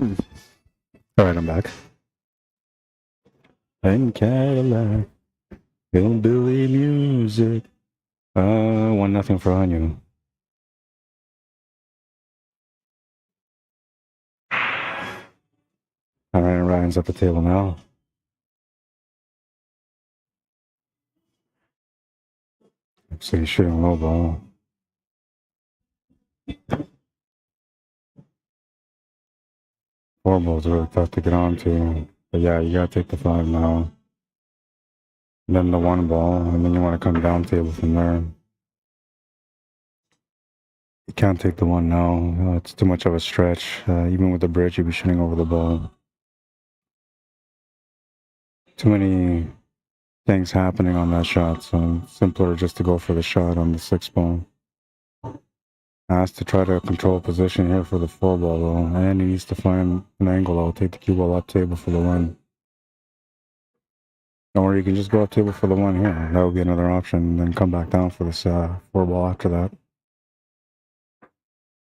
Alright, I'm back. In Cadillac, hillbilly music. 1-0 for Hanyu. Alright, Ryan's at the table now. So he's shooting low ball. Four ball's really tough to get onto. But yeah, you gotta take the 5 now. And then the 1 ball, and then you want to come down table from there. You can't take the 1 now. It's too much of a stretch. Even with the bridge, you'd be shooting over the ball. Too many things happening on that shot, so it's simpler just to go for the shot on the 6 ball. Has to try to control position here for the 4 ball though, and he needs to find an angle. I'll take the cue ball up table for the 1. Or you can just go up table for the 1 here. That would be another option, and then come back down for this 4 ball after that.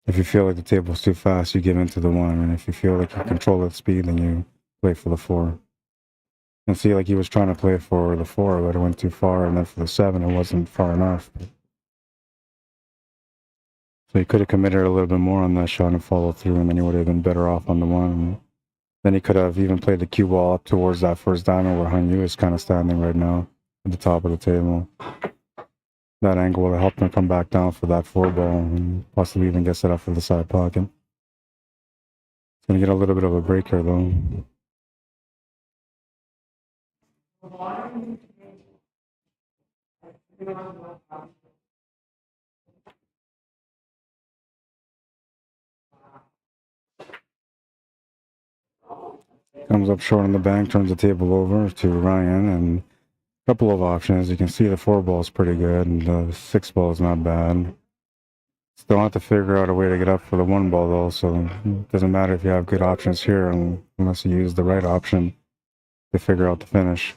If you feel like the table's too fast, you give into the 1, and if you feel like you control the speed, then you play for the 4. And see, like he was trying to play for the 4, but it went too far, and then for the 7, it wasn't far enough. So he could have committed a little bit more on that shot and followed through, and then he would have been better off on the 1. Then he could have even played the cue ball up towards that first diamond where Hanyu is kind of standing right now at the top of the table. That angle would have helped him come back down for that 4 ball and possibly even get set up for the side pocket. It's going to get a little bit of a break here though. Comes up short on the bank, turns the table over to Ryan, and a couple of options. You can see the 4 ball is pretty good, and the 6 ball is not bad. Still have to figure out a way to get up for the 1 ball though, so it doesn't matter if you have good options here unless you use the right option to figure out the finish.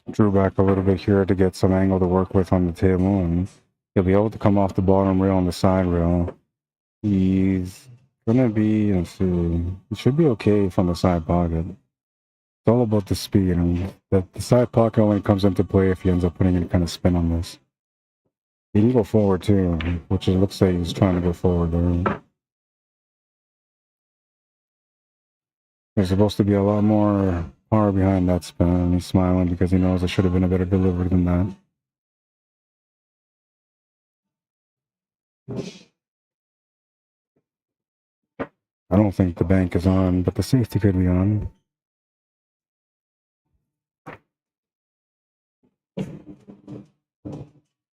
Drew back a little bit here to get some angle to work with on the table, and he'll be able to come off the bottom rail and the side rail. He's gonna be, let's see, he should be okay from the side pocket. It's all about the speed, and the side pocket only comes into play if he ends up putting any kind of spin on this. He can go forward too, which it looks like he's trying to go forward there. There's supposed to be a lot more power behind that spin, and he's smiling because he knows it should have been a better delivery than that. I don't think the bank is on, but the safety could be on.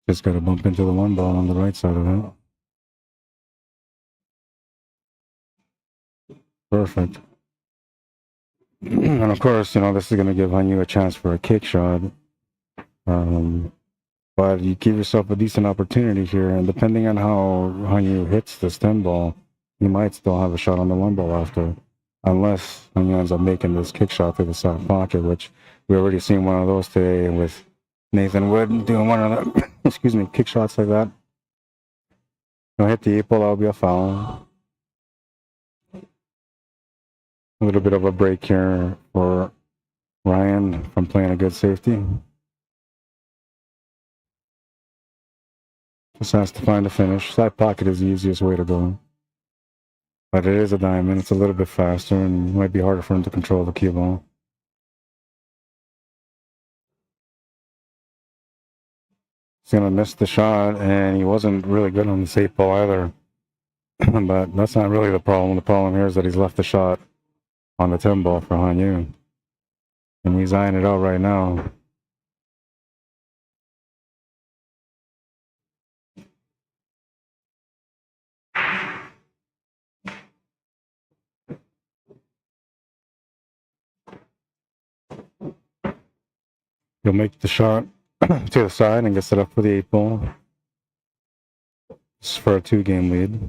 Just got to bump into the 1 ball on the right side of it. Perfect. And of course, you know, this is going to give Hanyu a chance for a kick shot. But you give yourself a decent opportunity here, and depending on how Hanyu hits this 10 ball, you might still have a shot on the 1 ball after. Unless Hanyu ends up making this kick shot through the side pocket, which we already seen one of those today with Nathan Wood doing one of the, excuse me, kick shots like that. He'll hit the 8 ball, that'll be a foul. A little bit of a break here for Ryan from playing a good safety. Just has to find a finish. Side pocket is the easiest way to go. But it is a diamond. It's a little bit faster and might be harder for him to control the cue ball. He's going to miss the shot, and he wasn't really good on this 8 ball either. But that's not really the problem. The problem here is that he's left the shot on the 10 ball for Hanyu. And he's eyeing it out right now. He'll make the shot to the side and get set up for the 8 ball. It's for a 2-game lead.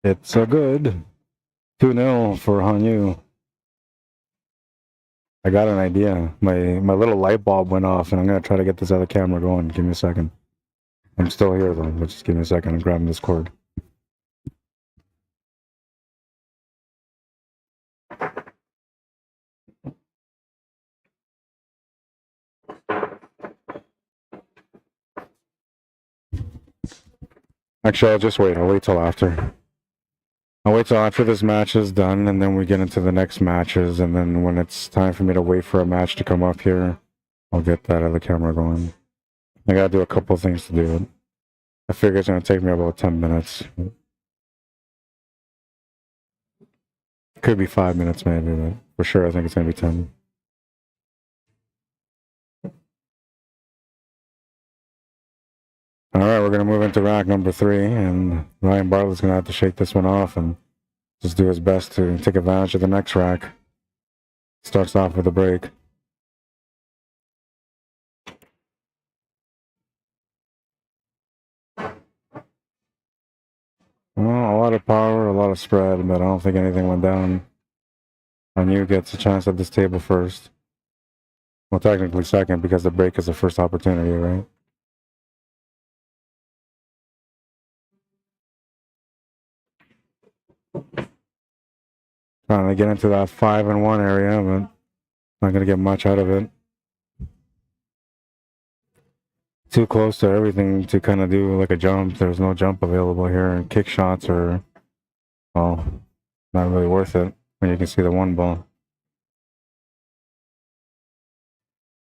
It's a good 2-0 for Hanyu. I got an idea. My little light bulb went off, and I'm gonna try to get this other camera going. Give me a second. I'm still here though, but just give me a second. I'm grabbing this cord. Actually, I'll just wait. I'll wait till after. I'll wait till after this match is done, and then we get into the next matches, and then when it's time for me to wait for a match to come up here, I'll get that other camera going. I gotta do a couple of things to do it. I figure it's gonna take me about 10 minutes. Could be 5 minutes maybe, but for sure I think it's gonna be 10. Alright, we're gonna move into rack number 3, and Ryan Bartlett's gonna have to shake this one off and just do his best to take advantage of the next rack. Starts off with a break. Well, a lot of power, a lot of spread, but I don't think anything went down. Anu gets a chance at this table first. Well, technically second, because the break is the first opportunity, right? Trying to get into that 5-1 area, but not gonna get much out of it. Too close to everything to kind of do like a jump. There's no jump available here, and kick shots are, well, not really worth it when you can see the one ball.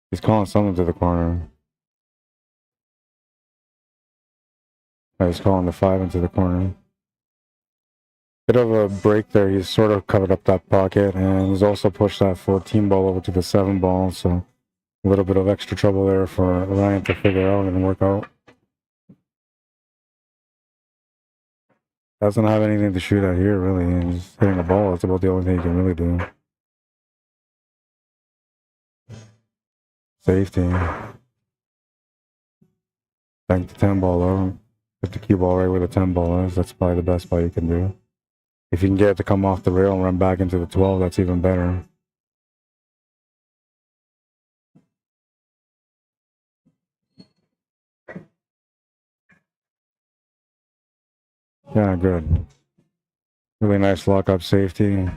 He's calling something to the corner. Oh, he's calling the 5 into the corner. Bit of a break there. He's sort of covered up that pocket, and he's also pushed that 14 ball over to the 7 ball, so a little bit of extra trouble there for Ryan to figure out and work out. Doesn't have anything to shoot at here, really. He's hitting the ball. That's about the only thing he can really do. Safety. Bank the 10 ball out. Hit the cue ball right where the 10 ball is. That's probably the best play you can do. If you can get it to come off the rail and run back into the 12, that's even better. Yeah, good. Really nice lock-up safety.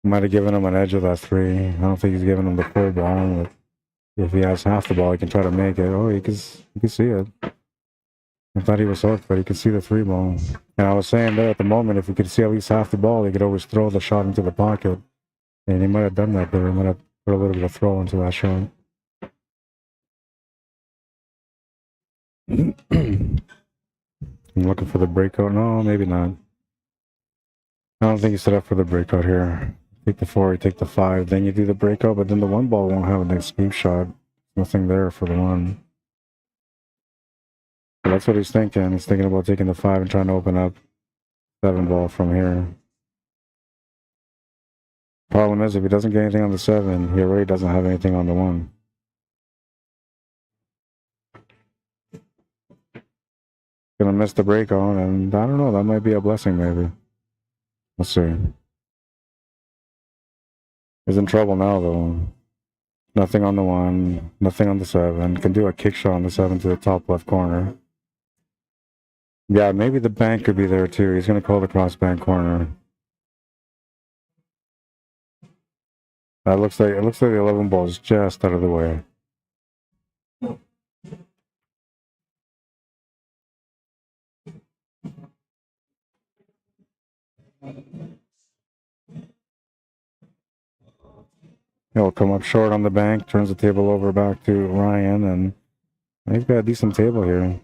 Might have given him an edge of that 3. I don't think he's giving him the full ball, but if he has half the ball, he can try to make it. Oh, you can see it. I thought he was hooked, but he could see the 3 ball. And I was saying there at the moment, if he could see at least half the ball, he could always throw the shot into the pocket. And he might have done that there. He might have put a little bit of throw into that shot. I'm looking for the breakout. No, maybe not. I don't think he's set up for the breakout here. Take the 4, you take the 5, then you do the breakout, but then the 1 ball won't have an escape shot. Nothing there for the 1. So that's what he's thinking. He's thinking about taking the 5 and trying to open up 7 ball from here. Problem is, if he doesn't get anything on the 7, he already doesn't have anything on the 1. Gonna miss the breakout, and I don't know, that might be a blessing, maybe. Let's see. He's in trouble now, though. Nothing on the 1, nothing on the 7. Can do a kick shot on the 7 to the top left corner. Yeah, maybe the bank could be there too. He's gonna call the cross bank corner. That looks like the 11 ball is just out of the way. He'll come up short on the bank, turns the table over back to Ryan, and he's got a decent table here.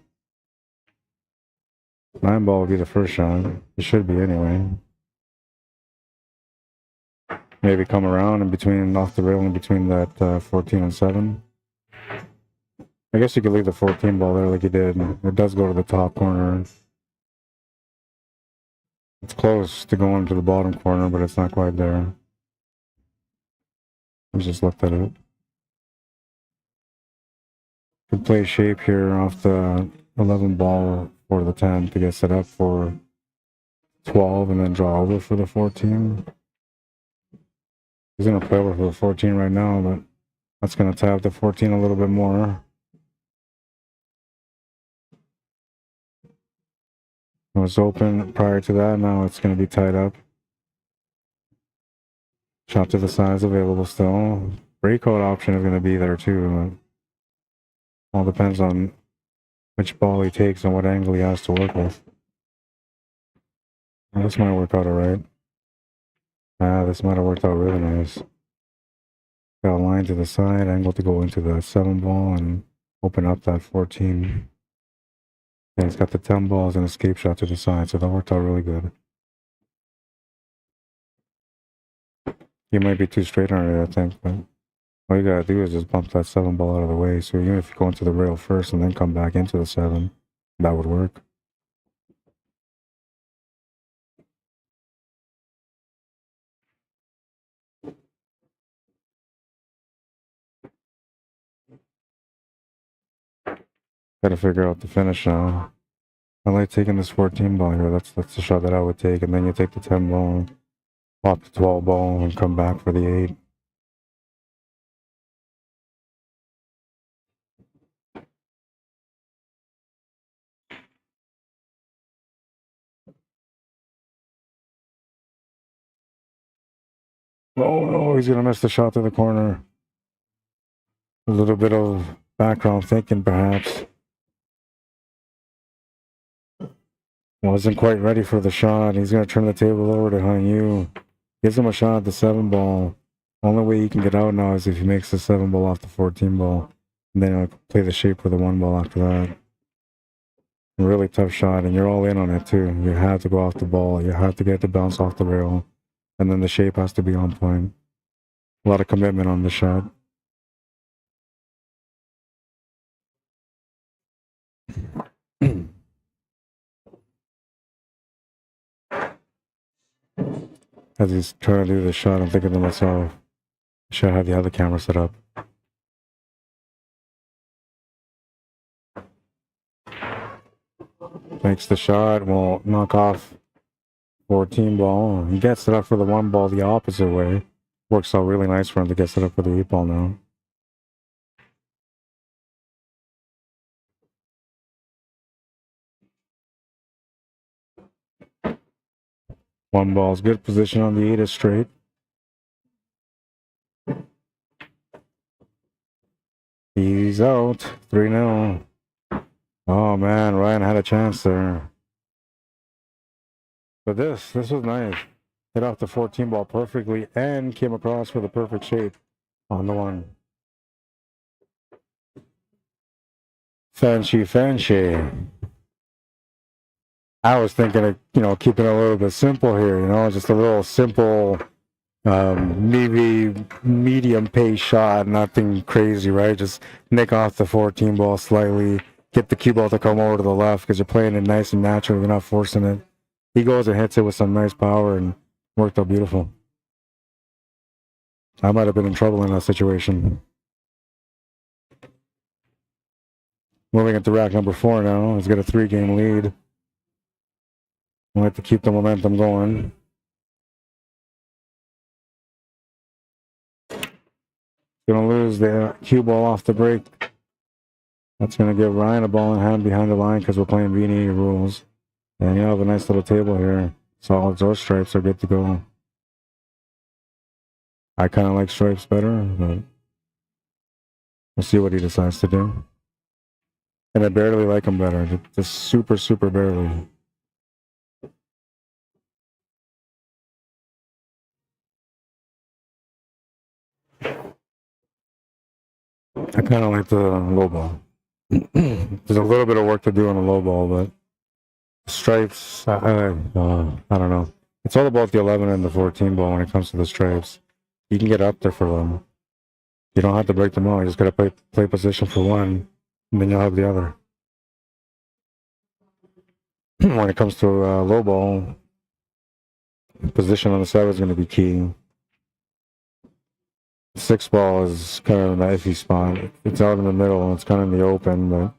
9 ball will be the first shot. It should be anyway. Maybe come around in between, off the rail in between that 14 and 7. I guess you could leave the 14 ball there like you did. It does go to the top corner. It's close to going to the bottom corner, but it's not quite there. Let's just look at it. Could play shape here off the 11 ball for the 10 to get set up for 12 and then draw over for the 14. He's gonna play over for the 14 right now, but that's gonna tie up the 14 a little bit more. It was open prior to that, now it's gonna be tied up. Shot to the side is available still. Breakout option is gonna be there too. All depends on which ball he takes and what angle he has to work with. Well, this might work out alright. This might have worked out really nice. Got a line to the side, angle to go into the 7 ball and open up that 14. And it's got the 10 balls and escape shot to the side, so that worked out really good. You might be too straight on it, I think, but all you gotta do is just bump that 7 ball out of the way. So even if you go into the rail first and then come back into the 7, that would work. Gotta figure out the finish now. I like taking this 14 ball here. That's the shot that I would take, and then you take the 10 ball, pop the 12 ball, and come back for the 8. Oh no, he's gonna miss the shot to the corner. A little bit of background thinking, perhaps. Wasn't quite ready for the shot. He's gonna turn the table over to Hanyu. Gives him a shot at the 7 ball. Only way he can get out now is if he makes the 7 ball off the 14 ball. And then he'll play the shape for the 1 ball after that. Really tough shot, and you're all in on it too. You have to go off the ball. You have to get the bounce off the rail. And then the shape has to be on point. A lot of commitment on the shot. As he's trying to do the shot, I'm thinking to myself, I should have the other camera set up. Makes the shot, will knock off 14 ball. He gets it up for the 1 ball the opposite way. Works out really nice for him to get it up for the 8 ball now. One ball's good position on the 8 is straight. He's out. 3-0. Oh man, Ryan had a chance there. But this was nice. Hit off the 14 ball perfectly and came across for the perfect shape on the 1. Fancy. I was thinking of, keeping it a little bit simple here, just a little simple, maybe medium pace shot, nothing crazy, right? Just nick off the 14 ball slightly, get the cue ball to come over to the left because you're playing it nice and natural, you're not forcing it. He goes and hits it with some nice power and worked out beautiful. I might have been in trouble in that situation. Moving into rack number 4 now. He's got a 3-game lead. We'll have to keep the momentum going. Gonna lose the cue ball off the break. That's gonna give Ryan a ball in hand behind the line because we're playing VNEA rules. And you have a nice little table here. Solids or stripes are good to go. I kind of like stripes better, but we'll see what he decides to do. And I barely like him better. Just super, super barely. I kind of like the low ball. There's a little bit of work to do on the low ball, but stripes, I don't know. It's all about the 11 and the 14 ball when it comes to the stripes. You can get up there for them. You don't have to break them all. You just got to play position for one, and then you'll have the other. When it comes to low ball, position on the 7 is going to be key. 6 ball is kind of an iffy spot. It's out in the middle and it's kind of in the open, but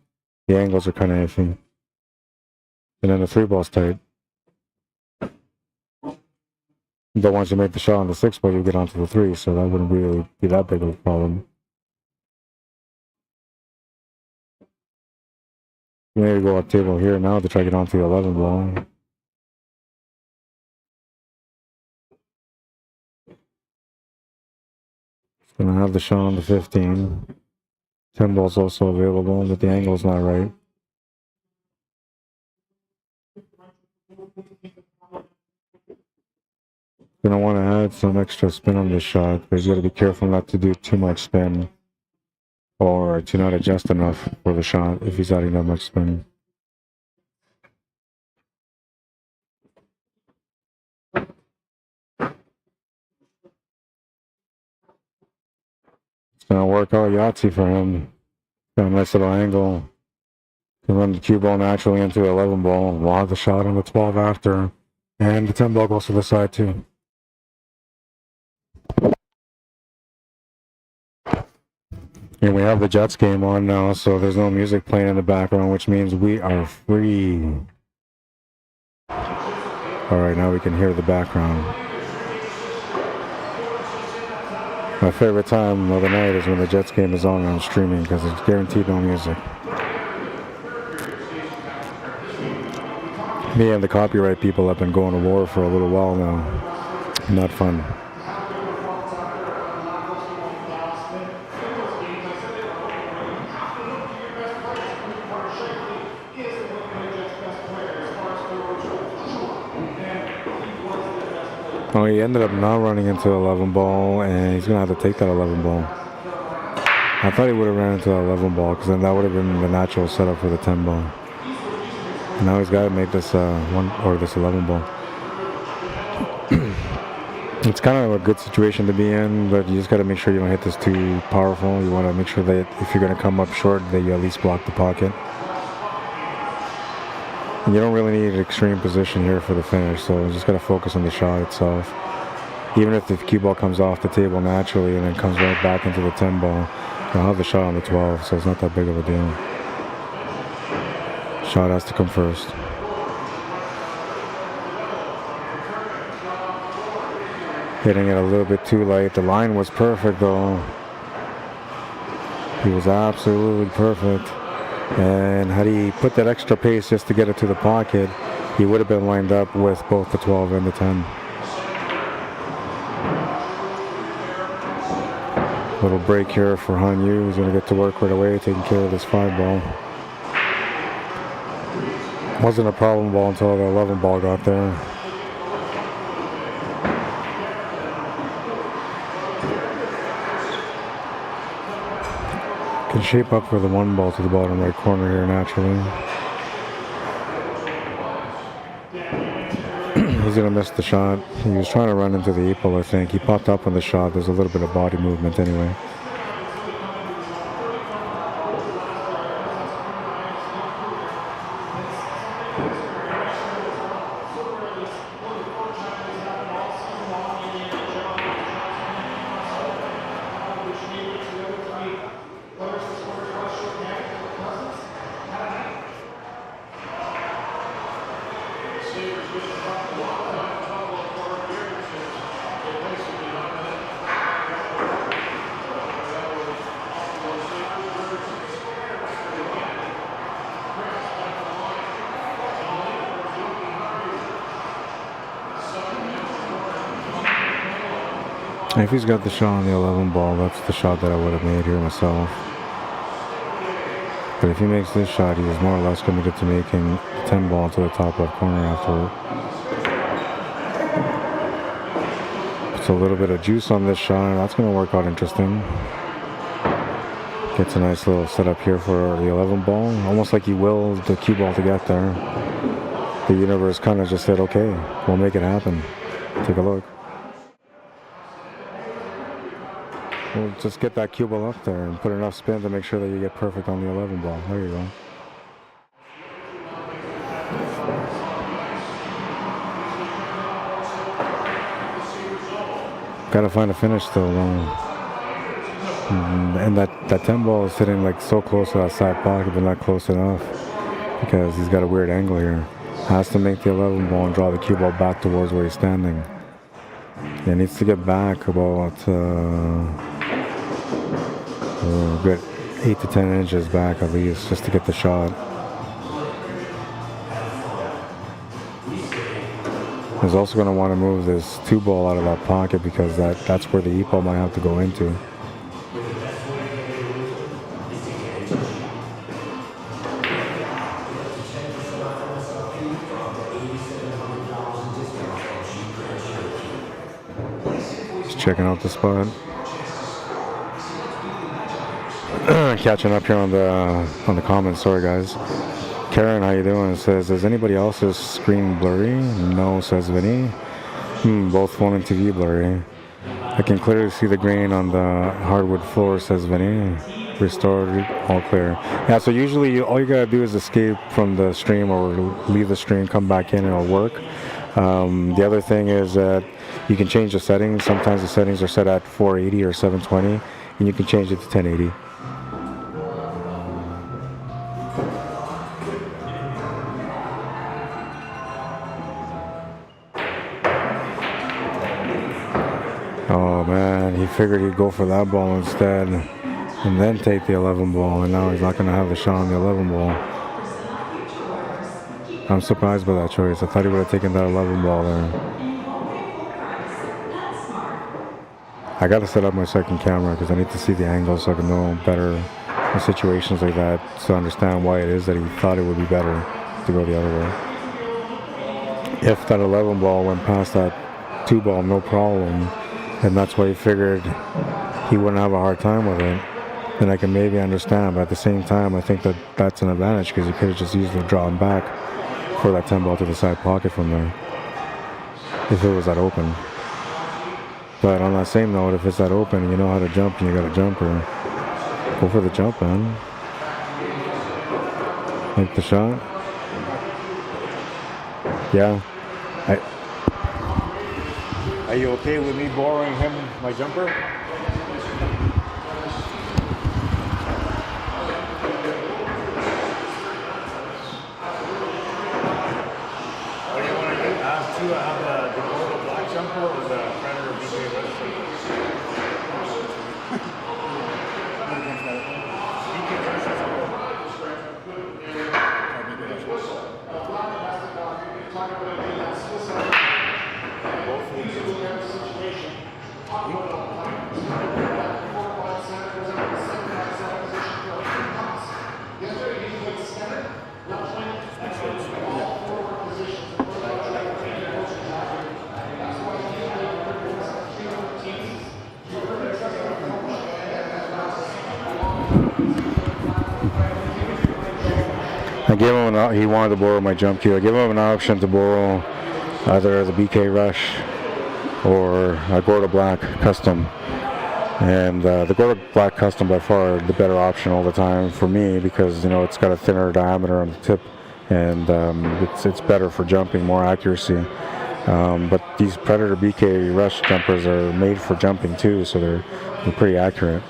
the angles are kind of iffy. And then the 3 ball's tight. But once you make the shot on the 6 ball, you get onto the 3, so that wouldn't really be that big of a problem. You need to go up table here now to try to get onto the 11 ball. It's gonna have the shot on the 15. 10 ball's also available, but the angle's not right. Gonna want to add some extra spin on this shot, but he's got to be careful not to do too much spin or to not adjust enough for the shot if he's adding that much spin. It's gonna work out Yahtzee for him. Got a nice little angle. Can run the cue ball naturally into the 11 ball. We'll have the shot on the 12 after, and the 10 ball goes to the side too. And we have the Jets game on now, so there's no music playing in the background, which means we are free. Alright, now we can hear the background. My favorite time of the night is when the Jets game is on and I'm streaming, because it's guaranteed no music. Me and the copyright people have been going to war for a little while now. Not fun. Oh, he ended up not running into the 11 ball, and he's going to have to take that 11 ball. I thought he would have ran into the 11 ball, because then that would have been the natural setup for the 10 ball. Now he's got to make this this 11 ball. It's kind of a good situation to be in, but you just got to make sure you don't hit this too powerful. You want to make sure that if you're going to come up short, that you at least block the pocket. And you don't really need an extreme position here for the finish, so you just got to focus on the shot itself. Even if the cue ball comes off the table naturally and then comes right back into the 10 ball, you'll have the shot on the 12, so it's not that big of a deal. Shot has to come first. Hitting it a little bit too light. The line was perfect though. He was absolutely perfect. And had he put that extra pace just to get it to the pocket, he would have been lined up with both the 12 and the 10. Little break here for Han Yu. He's going to get to work right away, taking care of this 5 ball. Wasn't a problem ball until the 11 ball got there. Can shape up for the 1 ball to the bottom right corner here naturally. He's going to miss the shot. He was trying to run into the 8 ball, I think. He popped up on the shot. There's a little bit of body movement anyway. If he's got the shot on the 11 ball, that's the shot that I would have made here myself. But if he makes this shot, he is more or less committed to making the 10 ball to the top left corner afterward. Puts a little bit of juice on this shot. That's going to work out interesting. Gets a nice little setup here for the 11 ball. Almost like he willed the cue ball to get there. The universe kind of just said, okay, we'll make it happen. Take a look. We'll just get that cue ball up there and put enough spin to make sure that you get perfect on the 11 ball. There you go. Gotta find a finish still, and that 10 ball is sitting like so close to that side pocket, but not close enough because he's got a weird angle here. Has to make the 11 ball and draw the cue ball back towards where he's standing. Yeah, needs to get back about a good 8 to 10 inches back at least, just to get the shot. He's also going to want to move this 2-ball out of that pocket because that's where the 8-ball might have to go into. Just checking out the spot. Catching up here on the comments. Sorry guys. Karen, how you doing? Says, is anybody else's screen blurry? No, says Vinny. Both phone and TV blurry. I can clearly see the grain on the hardwood floor, says Vinny. Restored, all clear. Yeah, so usually all you gotta do is escape from the stream or leave the stream, come back in, and it'll work. The other thing is that you can change the settings. Sometimes the settings are set at 480 or 720, and you can change it to 1080. Oh man, he figured he'd go for that ball instead and then take the 11 ball, and now he's not going to have the shot on the 11 ball. I'm surprised by that choice. I thought he would have taken that 11 ball there. I got to set up my second camera because I need to see the angle so I can know better in situations like that to understand why it is that he thought it would be better to go the other way. If that 11 ball went past that 2 ball, no problem, and that's why he figured he wouldn't have a hard time with it, then I can maybe understand. But at the same time, I think that that's an advantage because he could have just used the drawing back for that 10 ball to the side pocket from there if it was that open. But on that same note, if it's that open, you know how to jump and you got a jumper, go for the jump, man. Make the shot. Yeah. Are you okay with me borrowing him my jumper? What do you want to do? I have the Bordeaux black jumper or the Predator BK red jumper? BK red jumper. I gave him he wanted to borrow my jump cue. I gave him an option to borrow either the BK Rush or a Gordo Black Custom. And the Gordo Black Custom by far the better option all the time for me because, you know, it's got a thinner diameter on the tip and it's better for jumping, more accuracy. But these Predator BK Rush jumpers are made for jumping too, so they're pretty accurate.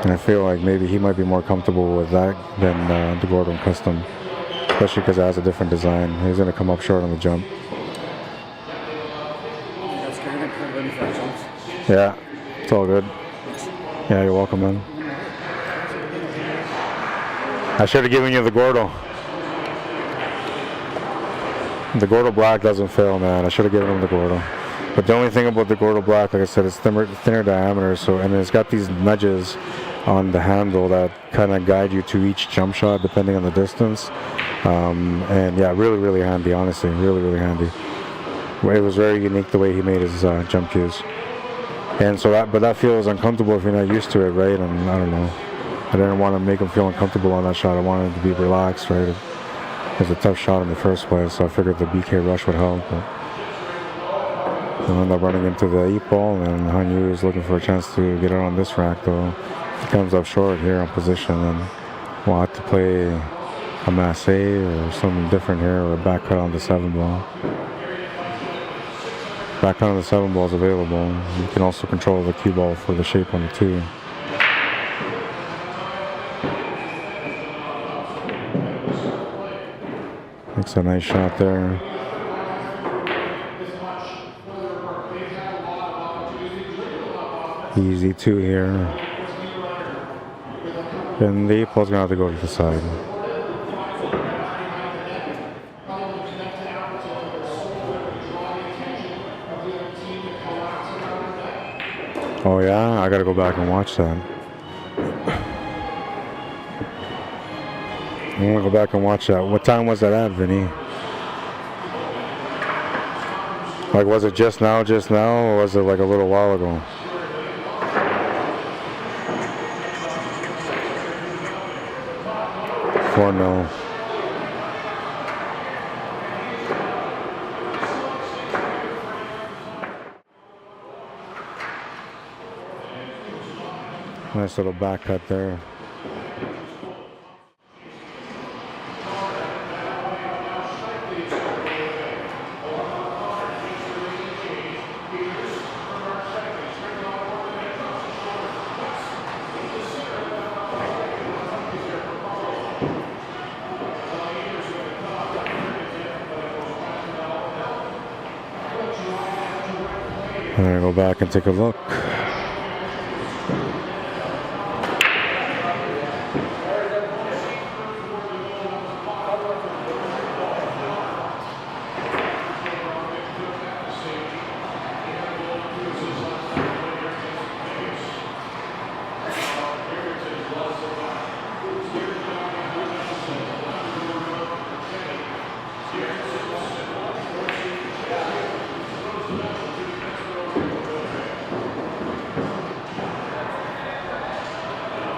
And I feel like maybe he might be more comfortable with that than the Gordon Custom, especially because it has a different design. He's going to come up short on the jump. Yeah, it's all good. Yeah, you're welcome, man. I should have given you the Gordo. The Gordo Black doesn't fail, man. I should have given him the Gordo. But the only thing about the Gordo Black, like I said, it's thinner diameter, so, and it's got these nudges on the handle that kind of guide you to each jump shot depending on the distance. And yeah, really, really handy, honestly, really, really handy. It was very unique the way he made his jump cues. And so that feels uncomfortable if you're not used to it, right? And I don't know. I didn't want to make him feel uncomfortable on that shot. I wanted him to be relaxed, right? It was a tough shot in the first place, so I figured the BK Rush would help. But I ended up running into the 8-ball, and Hanyu is looking for a chance to get it on this rack, though. If he comes up short here on position, then we'll have to play a masse or something different here, or a back cut on the 7-ball. Back cut on the 7-ball is available. You can also control the cue ball for the shape on the 2. Makes a nice shot there. Easy 2 here. And the 8-ball's gonna have to go to the side. Oh yeah, I gotta go back and watch that. I'm gonna go back and watch that. What time was that at, Vinny? Like, was it just now, or was it like a little while ago? For no. Nice little back cut there. I'm gonna go back and take a look.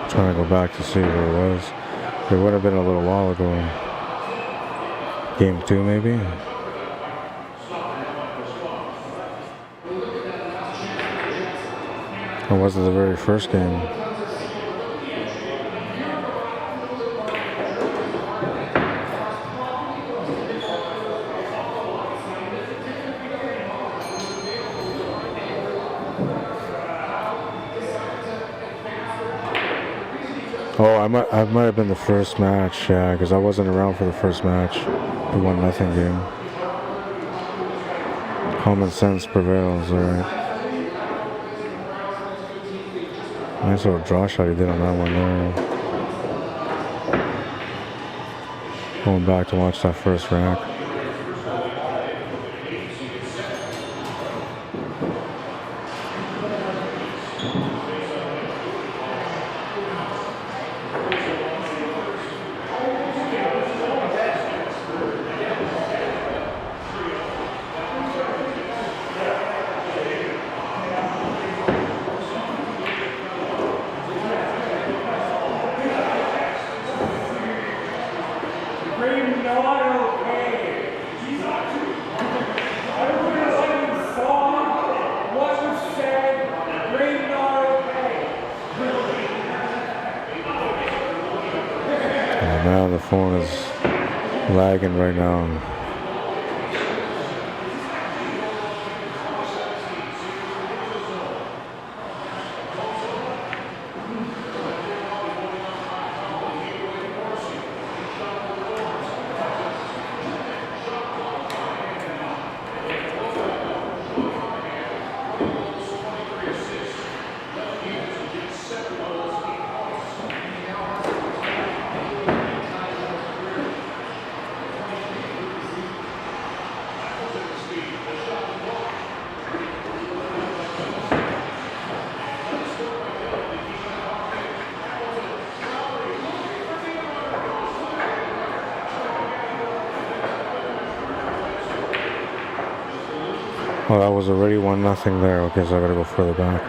Trying to go back to see where it was. It would have been a little while ago. Game 2 maybe? Or was it the very first game? Oh, I might have been the first match, yeah, because I wasn't around for the first match. The 1-0 game. Common sense prevails, alright. Nice little draw shot he did on that one there. Going back to watch that first rack. Man, the phone is lagging right now. Oh, that was already 1-0 there. Okay, so I gotta go further back.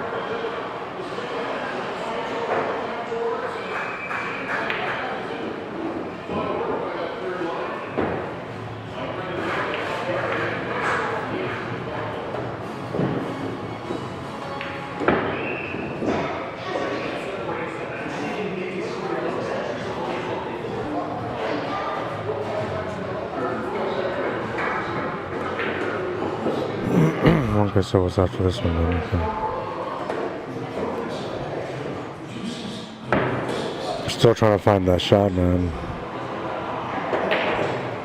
Okay, so what's after this one then? Okay. Still trying to find that shot, man.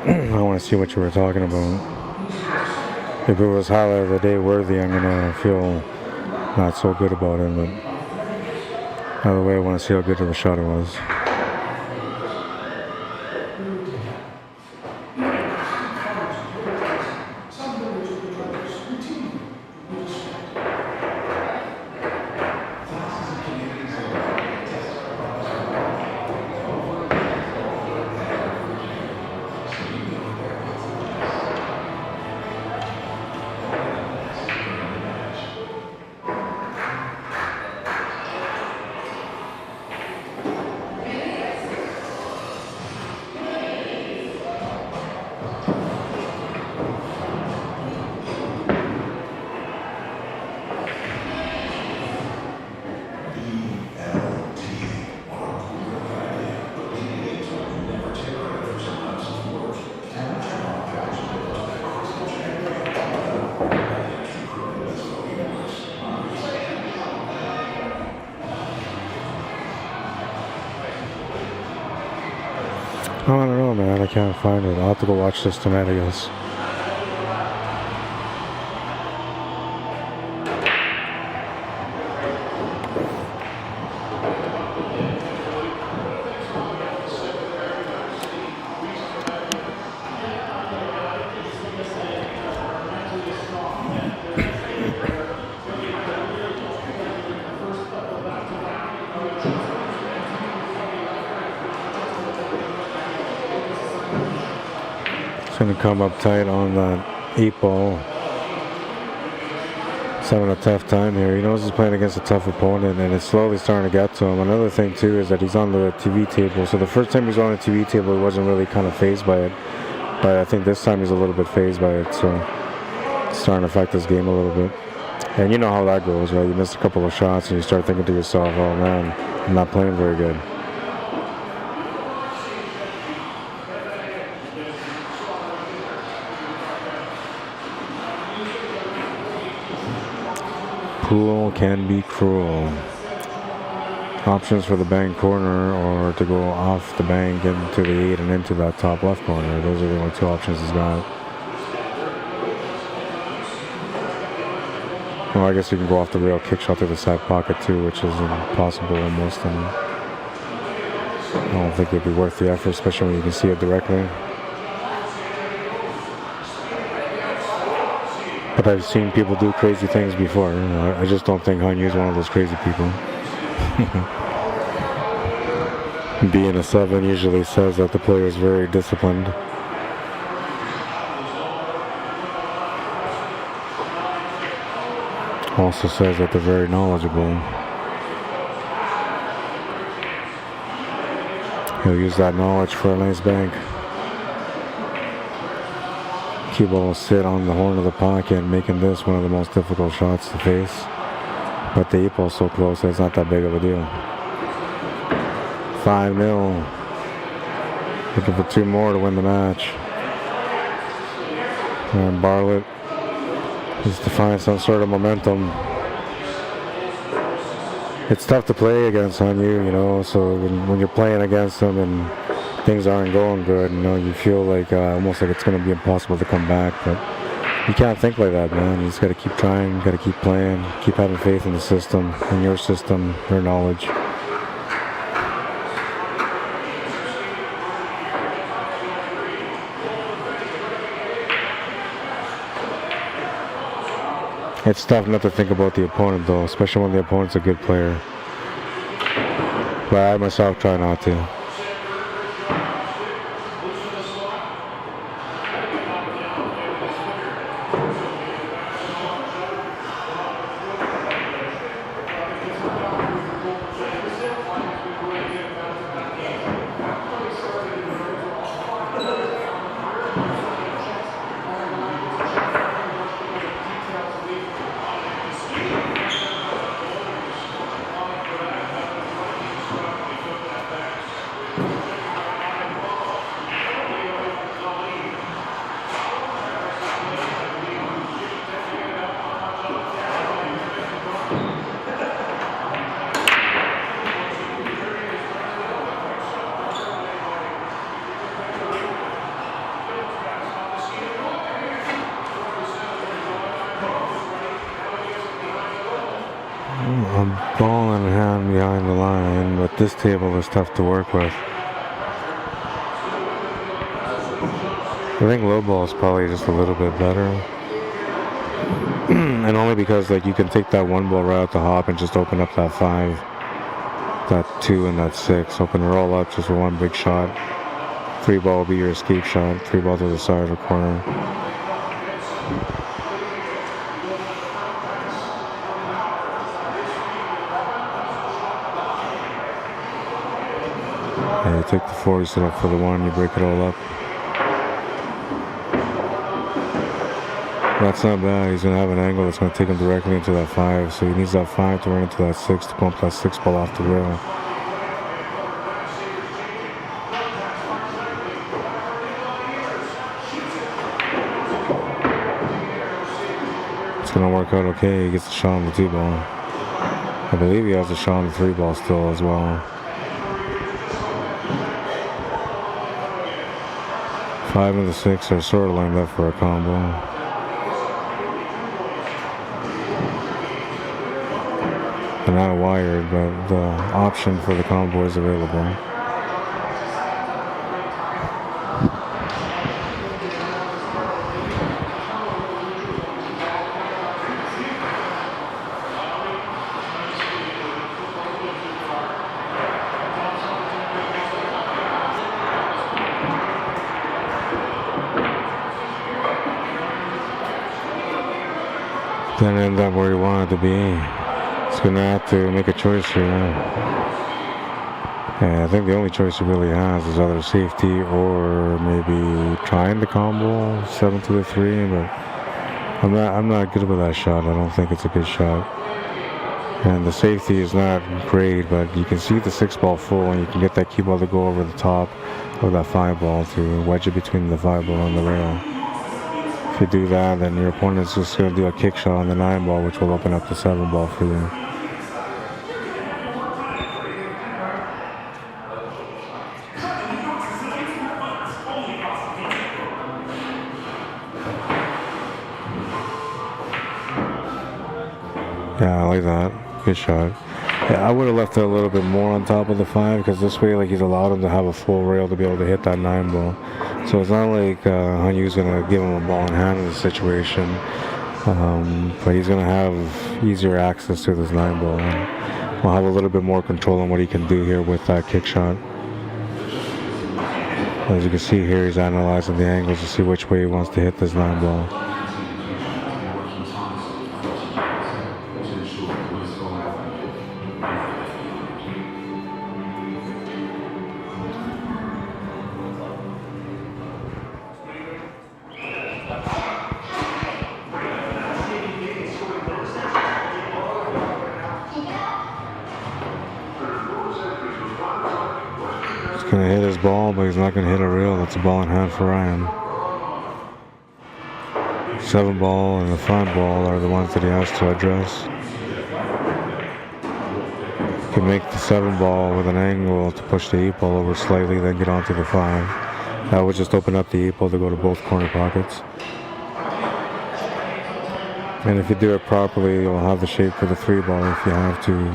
I want to see what you were talking about. If it was highlight of the day worthy, I'm gonna feel not so good about it, but either way, I want to see how good of a shot it was. Oh, I don't know, man. I can't find it. I'll have to go watch this tonight, I guess. It's going to come up tight on that 8 ball. He's having a tough time here. He knows he's playing against a tough opponent, and it's slowly starting to get to him. Another thing, too, is that he's on the TV table. So the first time he was on the TV table, he wasn't really kind of fazed by it. But I think this time he's a little bit fazed by it. So it's starting to affect his game a little bit. And you know how that goes, right? You miss a couple of shots, and you start thinking to yourself, oh, man, I'm not playing very good. Pool can be cruel. Options for the bank corner or to go off the bank into the 8 and into that top left corner. Those are the only 2 options he's got. Well, I guess you can go off the rail kick shot to the side pocket too, which is impossible almost. And I don't think it'd be worth the effort, especially when you can see it directly. But I've seen people do crazy things before. I just don't think Hanyu is one of those crazy people. Being a 7 usually says that the player is very disciplined. Also says that they're very knowledgeable. He'll use that knowledge for a nice bank. Cue ball will sit on the horn of the pocket, making this one of the most difficult shots to face. But the 8 ball's so close that it's not that big of a deal. 5-0. Looking for 2 more to win the match. And Bartlett needs to find some sort of momentum. It's tough to play against Hanyu, you know, so when you're playing against them and things aren't going good, you know, you feel like almost like it's going to be impossible to come back, but you can't think like that, man. You just got to keep trying, you got to keep playing, keep having faith in the system, in your system, your knowledge. It's tough not to think about the opponent, though, especially when the opponent's a good player. But I myself try not to. behind the line, but this table is tough to work with. I think low ball is probably just a little bit better. And only because like you can take that one ball right out the hop and just open up that 5, that 2, and that 6. Open the roll up just for one big shot. 3 ball will be your escape shot. 3 ball to the side of the corner. Yeah, you take the 4, you set up for the 1, you break it all up. That's not bad. He's going to have an angle that's going to take him directly into that 5. So he needs that 5 to run into that 6 to bump that 6 ball off the rail. It's going to work out okay. He gets a shot on the 2 ball. I believe he has a shot on the 3 ball still as well. 5 and the 6 are sort of lined up for a combo. They're not wired, but the option for the combo is available. Didn't end up where he wanted to be. He's gonna have to make a choice here. And I think the only choice he really has is either safety or maybe trying the combo 7 to the 3. But I'm not good with that shot. I don't think it's a good shot. And the safety is not great, but you can see the 6 ball full, and you can get that cue ball to go over the top of that 5 ball to wedge it between the 5 ball and the rail. If you do that, then your opponent's just going to do a kick shot on the 9 ball, which will open up the 7 ball for you. Yeah, I like that. Good shot. Yeah, I would have left it a little bit more on top of the 5, because this way, like, he's allowed him to have a full rail to be able to hit that 9 ball. So it's not like Hanyu's going to give him a ball in hand in this situation, but he's going to have easier access to this 9 ball. And we'll have a little bit more control on what he can do here with that kick shot. As you can see here, he's analyzing the angles to see which way he wants to hit this 9 ball. Gonna hit his ball, but he's not gonna hit a reel. That's a ball in hand for Ryan. 7 ball and the 5 ball are the ones that he has to address. He can make the 7 ball with an angle to push the 8 ball over slightly, then get onto the 5. That would just open up the 8 ball to go to both corner pockets. And if you do it properly, you'll have the shape for the 3 ball if you have to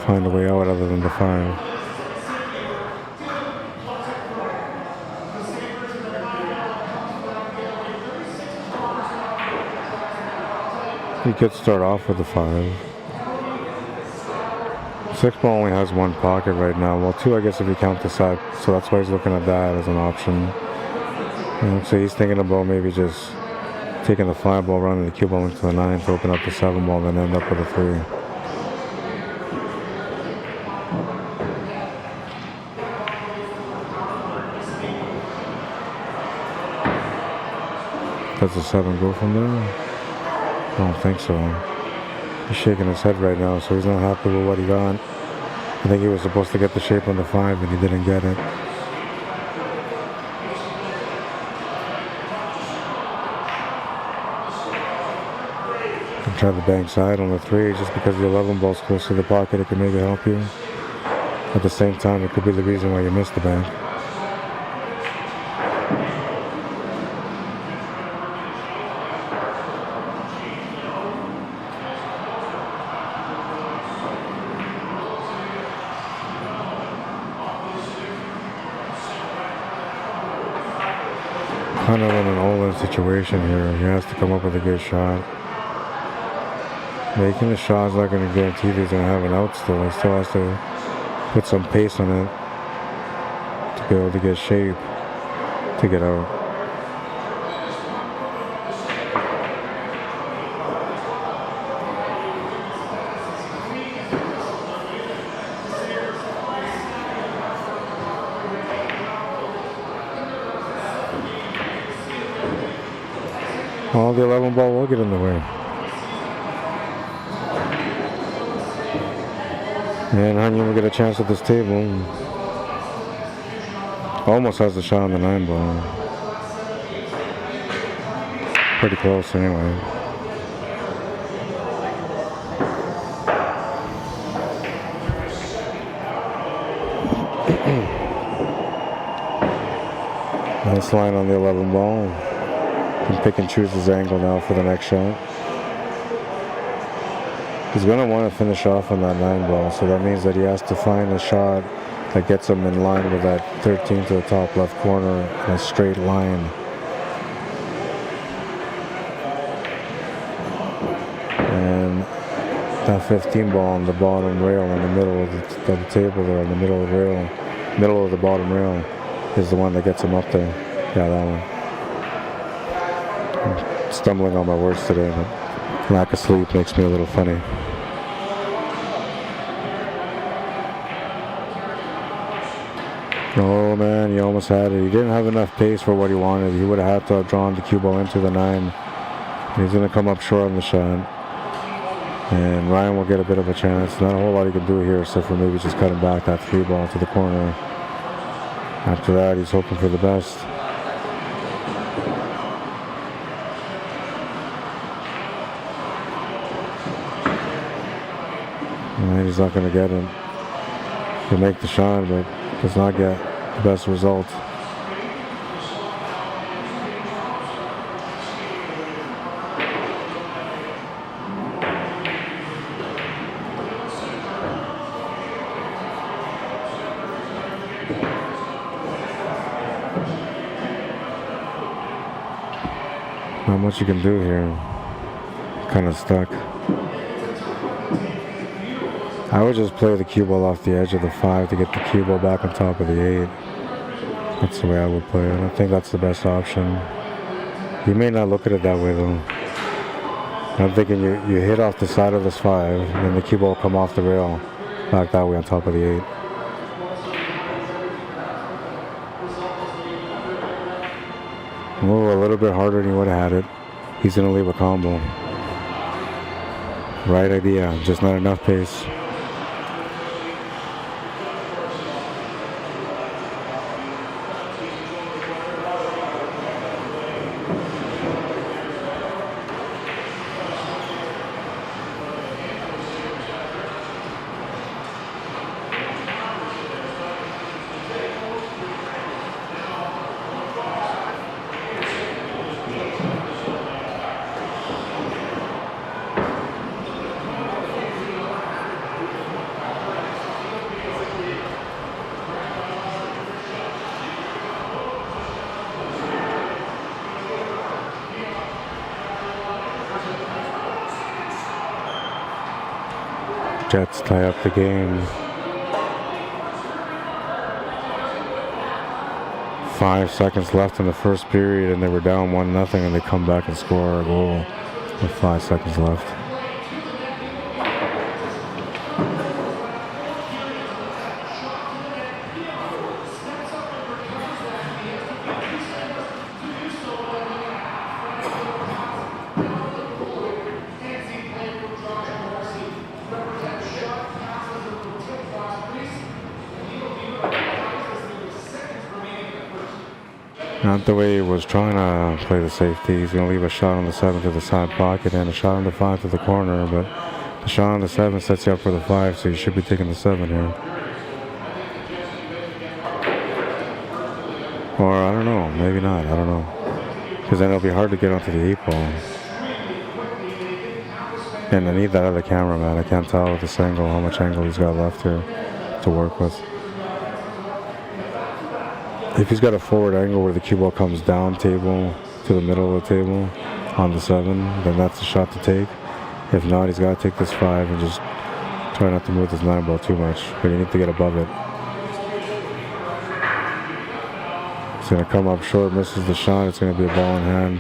find a way out other than the 5. He could start off with the 5. 6 ball only has 1 pocket right now. Well, 2, I guess, if you count the side. So that's why he's looking at that as an option. And so he's thinking about maybe just taking the 5 ball, running the cue ball into the 9 to open up the 7 ball, then end up with a 3. Does the 7 go from there? I don't think so. He's shaking his head right now, so he's not happy with what he got. I think he was supposed to get the shape on the 5, and he didn't get it. And try the bank side on the 3, just because the 11 ball's close to the pocket, it can maybe help you. At the same time, it could be the reason why you missed the bank. kind of in an all-in situation here. He has to come up with a good shot. Making the shot's not going to guarantee that he's going to have an out still. He still has to put some pace on it to be able to get shape to get out. Oh, the 11 ball will get in the way. And Hanyan will get a chance at this table. Almost has the shot on the 9 ball. Pretty close anyway. Nice line on the 11 ball. Can pick and choose his angle now for the next shot. He's going to want to finish off on that 9 ball, so that means that he has to find a shot that gets him in line with that 13 to the top left corner in a straight line. And that 15 ball on the bottom rail in the middle of the table there, in the middle of the rail, middle of the bottom rail, is the one that gets him up there. Yeah, that one. I'm stumbling on my words today, but lack of sleep makes me a little funny. Oh man, he almost had it. He didn't have enough pace for what he wanted. He would have had to have drawn the cue ball into the 9. He's going to come up short on the shot. And Ryan will get a bit of a chance. Not a whole lot he can do here except for maybe just cutting back that 3 ball to the corner. After that, he's hoping for the best. And he's not going to get it. He'll make the shot, but does not get the best result. Not much you can do here. Kind of stuck. I would just play the cue ball off the edge of the 5 to get the cue ball back on top of the 8. That's the way I would play it. I think that's the best option. You may not look at it that way though. I'm thinking you hit off the side of this 5 and then the cue ball will come off the rail back that way on top of the 8. Oh, a little bit harder than he would have had it. He's going to leave a combo. Right idea, just not enough pace. Jets tie up the game. 5 seconds left in the first period and they were down 1-0 and they come back and score a goal with 5 seconds left. Not the way he was trying to play the safety. He's going to leave a shot on the 7 to the side pocket and a shot on the 5 to the corner, but the shot on the 7 sets you up for the 5, so you should be taking the 7 here. Or I don't know, maybe not, I don't know. Because then it'll be hard to get onto the 8 ball. And I need that other cameraman. I can't tell with this angle how much angle he's got left here to work with. if he's got a forward angle where the cue ball comes down table to the middle of the table on the 7, then that's the shot to take. If not, he's got to take this 5 and just try not to move this 9 ball too much, but you need to get above it. It's going to come up short, misses the shot, it's going to be a ball in hand.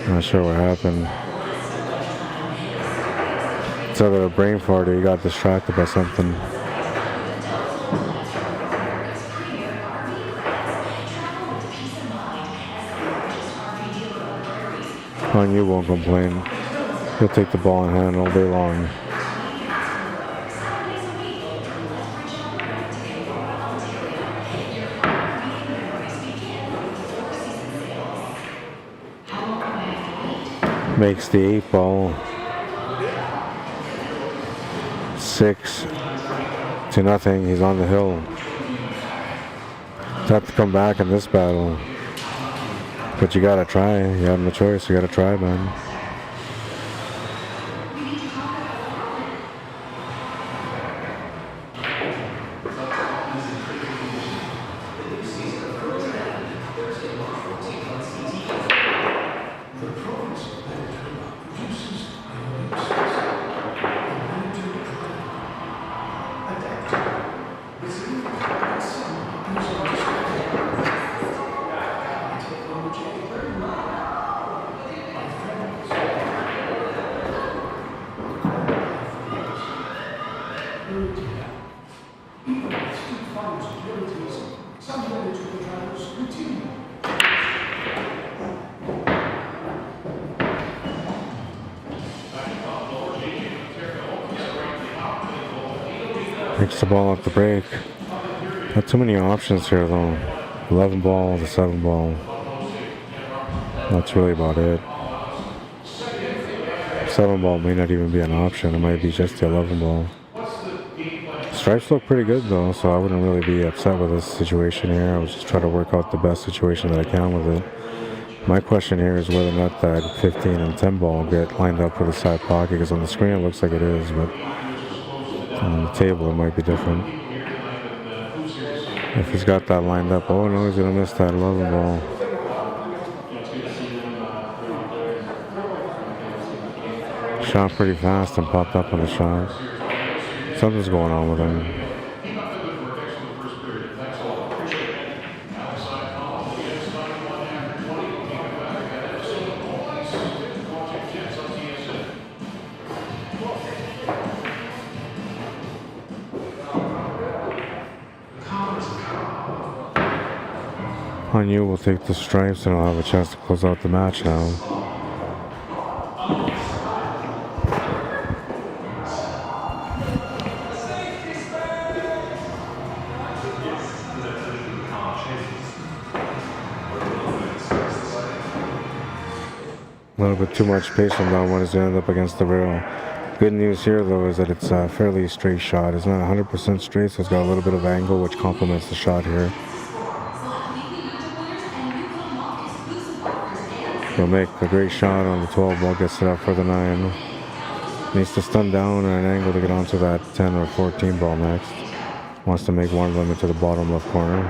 Not sure what happened. It's either a brain fart or he got distracted by something. On you won't complain. He'll take the ball in hand all day long. Makes the 8 ball 6-0. He's on the hill. He's have to come back in this battle. But you gotta try. You have no choice. You gotta try, man. Takes the ball off the break. Not too many options here though. 11 ball to 7 ball. That's really about it. 7 ball may not even be an option. It might be just the 11 ball. Stripes look pretty good though, so I wouldn't really be upset with this situation here. I was just trying to work out the best situation that I can with it. My question here is whether or not that 15 and 10 ball get lined up for the side pocket, because on the screen it looks like it is, but on the table it might be different. If he's got that lined up, oh no, he's going to miss that 11 ball. Shot pretty fast and popped up on the shot. Something's going on with him. On you will take the stripes and I'll have a chance to close out the match now. A little bit too much pace on that one as they end up against the rail. Good news here though is that it's a fairly straight shot. It's not 100% straight, so it's got a little bit of angle which complements the shot here. He'll make a great shot on the 12 ball, gets it up for the 9. Needs to stun down at an angle to get onto that 10 or 14 ball next. Wants to make one of them into the bottom left corner.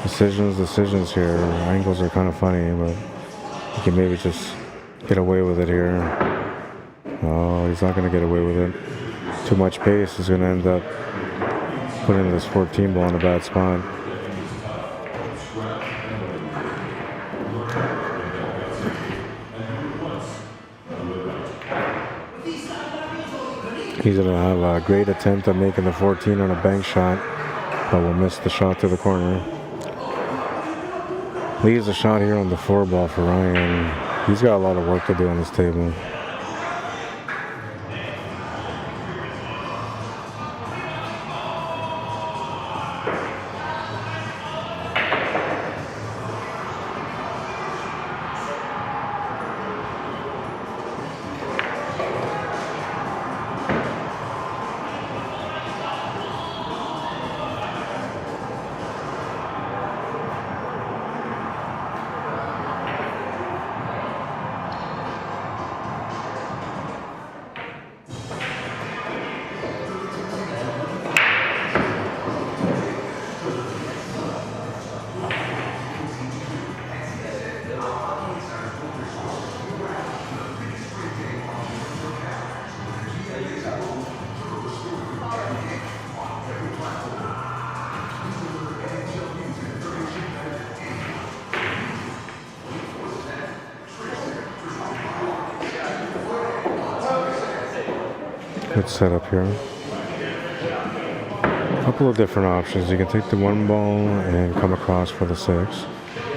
Decisions here. Angles are kind of funny, but he can maybe just get away with it here. Oh, he's not going to get away with it. Too much pace is going to end up putting this 14 ball in a bad spot. He's going to have a great attempt at making the 14 on a bank shot, but will miss the shot to the corner. Leaves a shot here on the 4 ball for Ryan. He's got a lot of work to do on this table. Good setup here. A couple of different options. You can take the 1 ball and come across for the 6.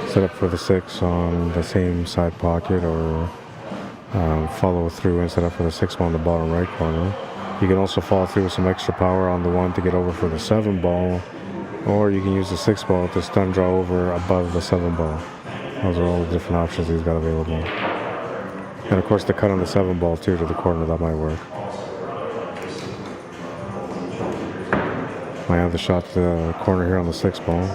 Set up for the 6 on the same side pocket, or follow through and set up for the 6 ball in the bottom right corner. You can also follow through with some extra power on the 1 to get over for the 7 ball, or you can use the 6 ball to stun draw over above the 7 ball. Those are all the different options he's got available. And of course the cut on the 7 ball too to the corner, that might work. Might have the shot to the corner here on the 6 ball.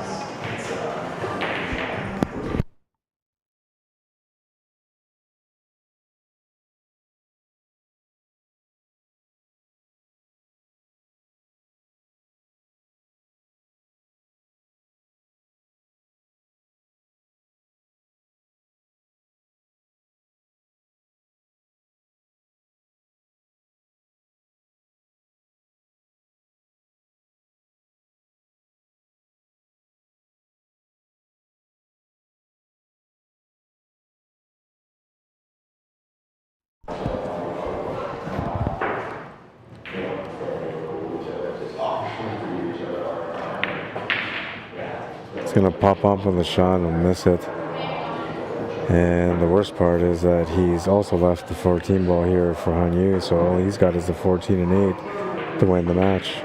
It's gonna pop up on the shot and miss it. And the worst part is that he's also left the 14 ball here for Hanyu, so all he's got is the 14 and 8 to win the match.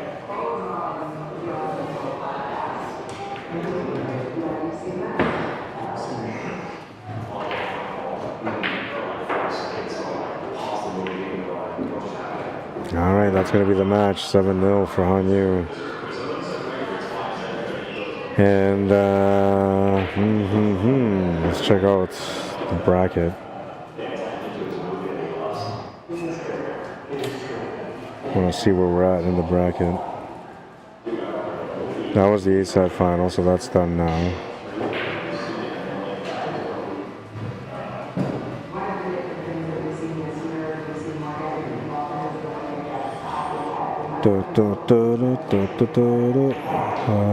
All right, that's going to be the match, 7-0 for Hanyu. And let's check out the bracket. I want to see where we're at in the bracket. That was the A-side final, so that's done now.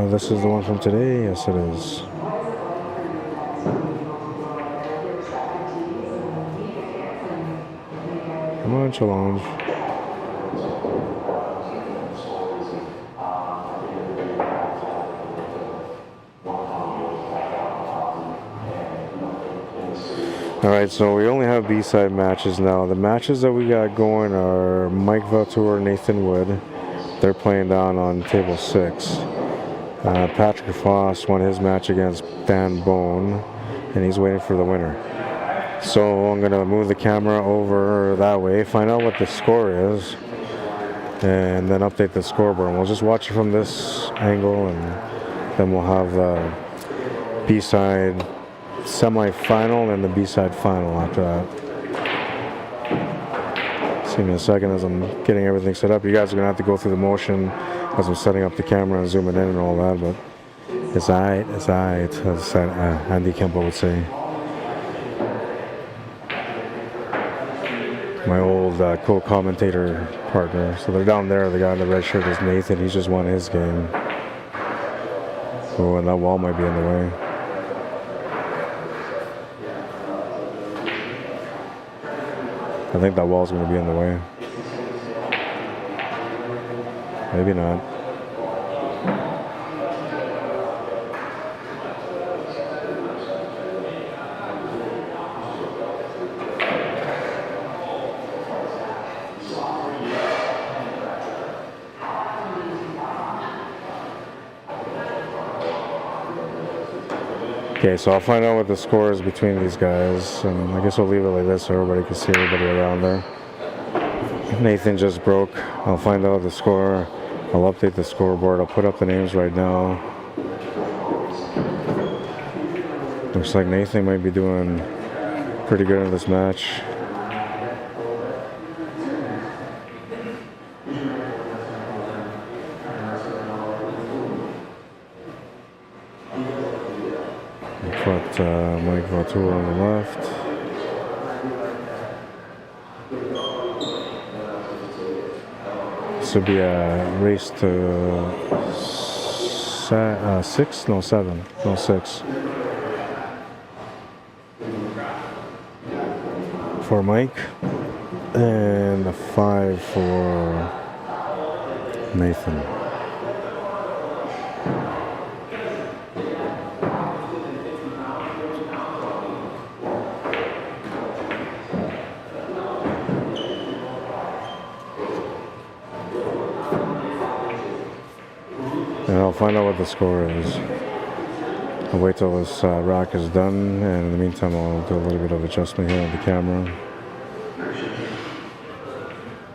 This is the one from today. Yes, it is. Come on, challenge. Alright, so we only have B-side matches now. The matches that we got going are Mike Valtour, Nathan Wood. They're playing down on table 6. Patrick Foss won his match against Dan Bone, and he's waiting for the winner. So I'm going to move the camera over that way, find out what the score is, and then update the scoreboard. And we'll just watch it from this angle, and then we'll have the B-side semi-final and the B-side final after that. See me in a second as I'm getting everything set up. You guys are going to have to go through the motion as I'm setting up the camera and zooming in and all that, but it's alright, as handicapped would say. My old co-commentator partner. So they're down there. The guy in the red shirt is Nathan. He's just won his game. Oh, and that wall might be in the way. I think that wall's going to be in the way. Maybe not. Okay, so I'll find out what the score is between these guys, and I guess I'll leave it like this so everybody can see everybody around there. Nathan just broke. I'll find out the score. I'll update the scoreboard. I'll put up the names right now. Looks like Nathan might be doing pretty good in this match. Put Mike Valtour on the left. This would be a race to 6? No, 7. No, 6. For Mike. And a 5 for Nathan. And I'll find out what the score is. I'll wait till this rack is done, and in the meantime I'll do a little bit of adjustment here on the camera.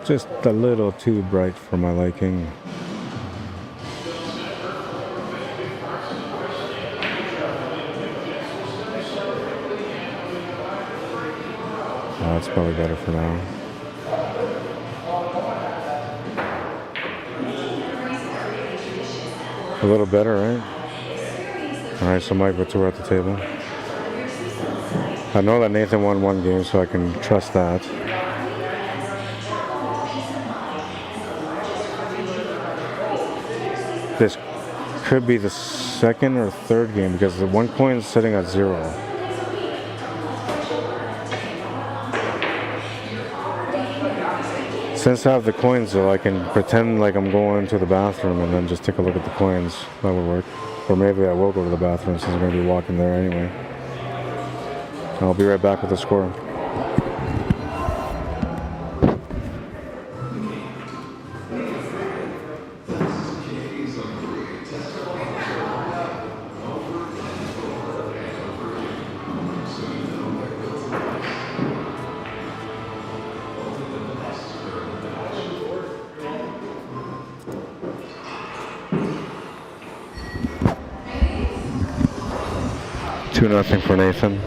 Just a little too bright for my liking. That's probably better for now. A little better, right? Alright, so Mike Vautour at the table. I know that Nathan won one game, so I can trust that. This could be the second or third game because the one coin is sitting at 0. Since I have the coins though, I can pretend like I'm going to the bathroom and then just take a look at the coins. That would work. Or maybe I will go to the bathroom since I'm going to be walking there anyway. I'll be right back with the score. Nothing for Nathan.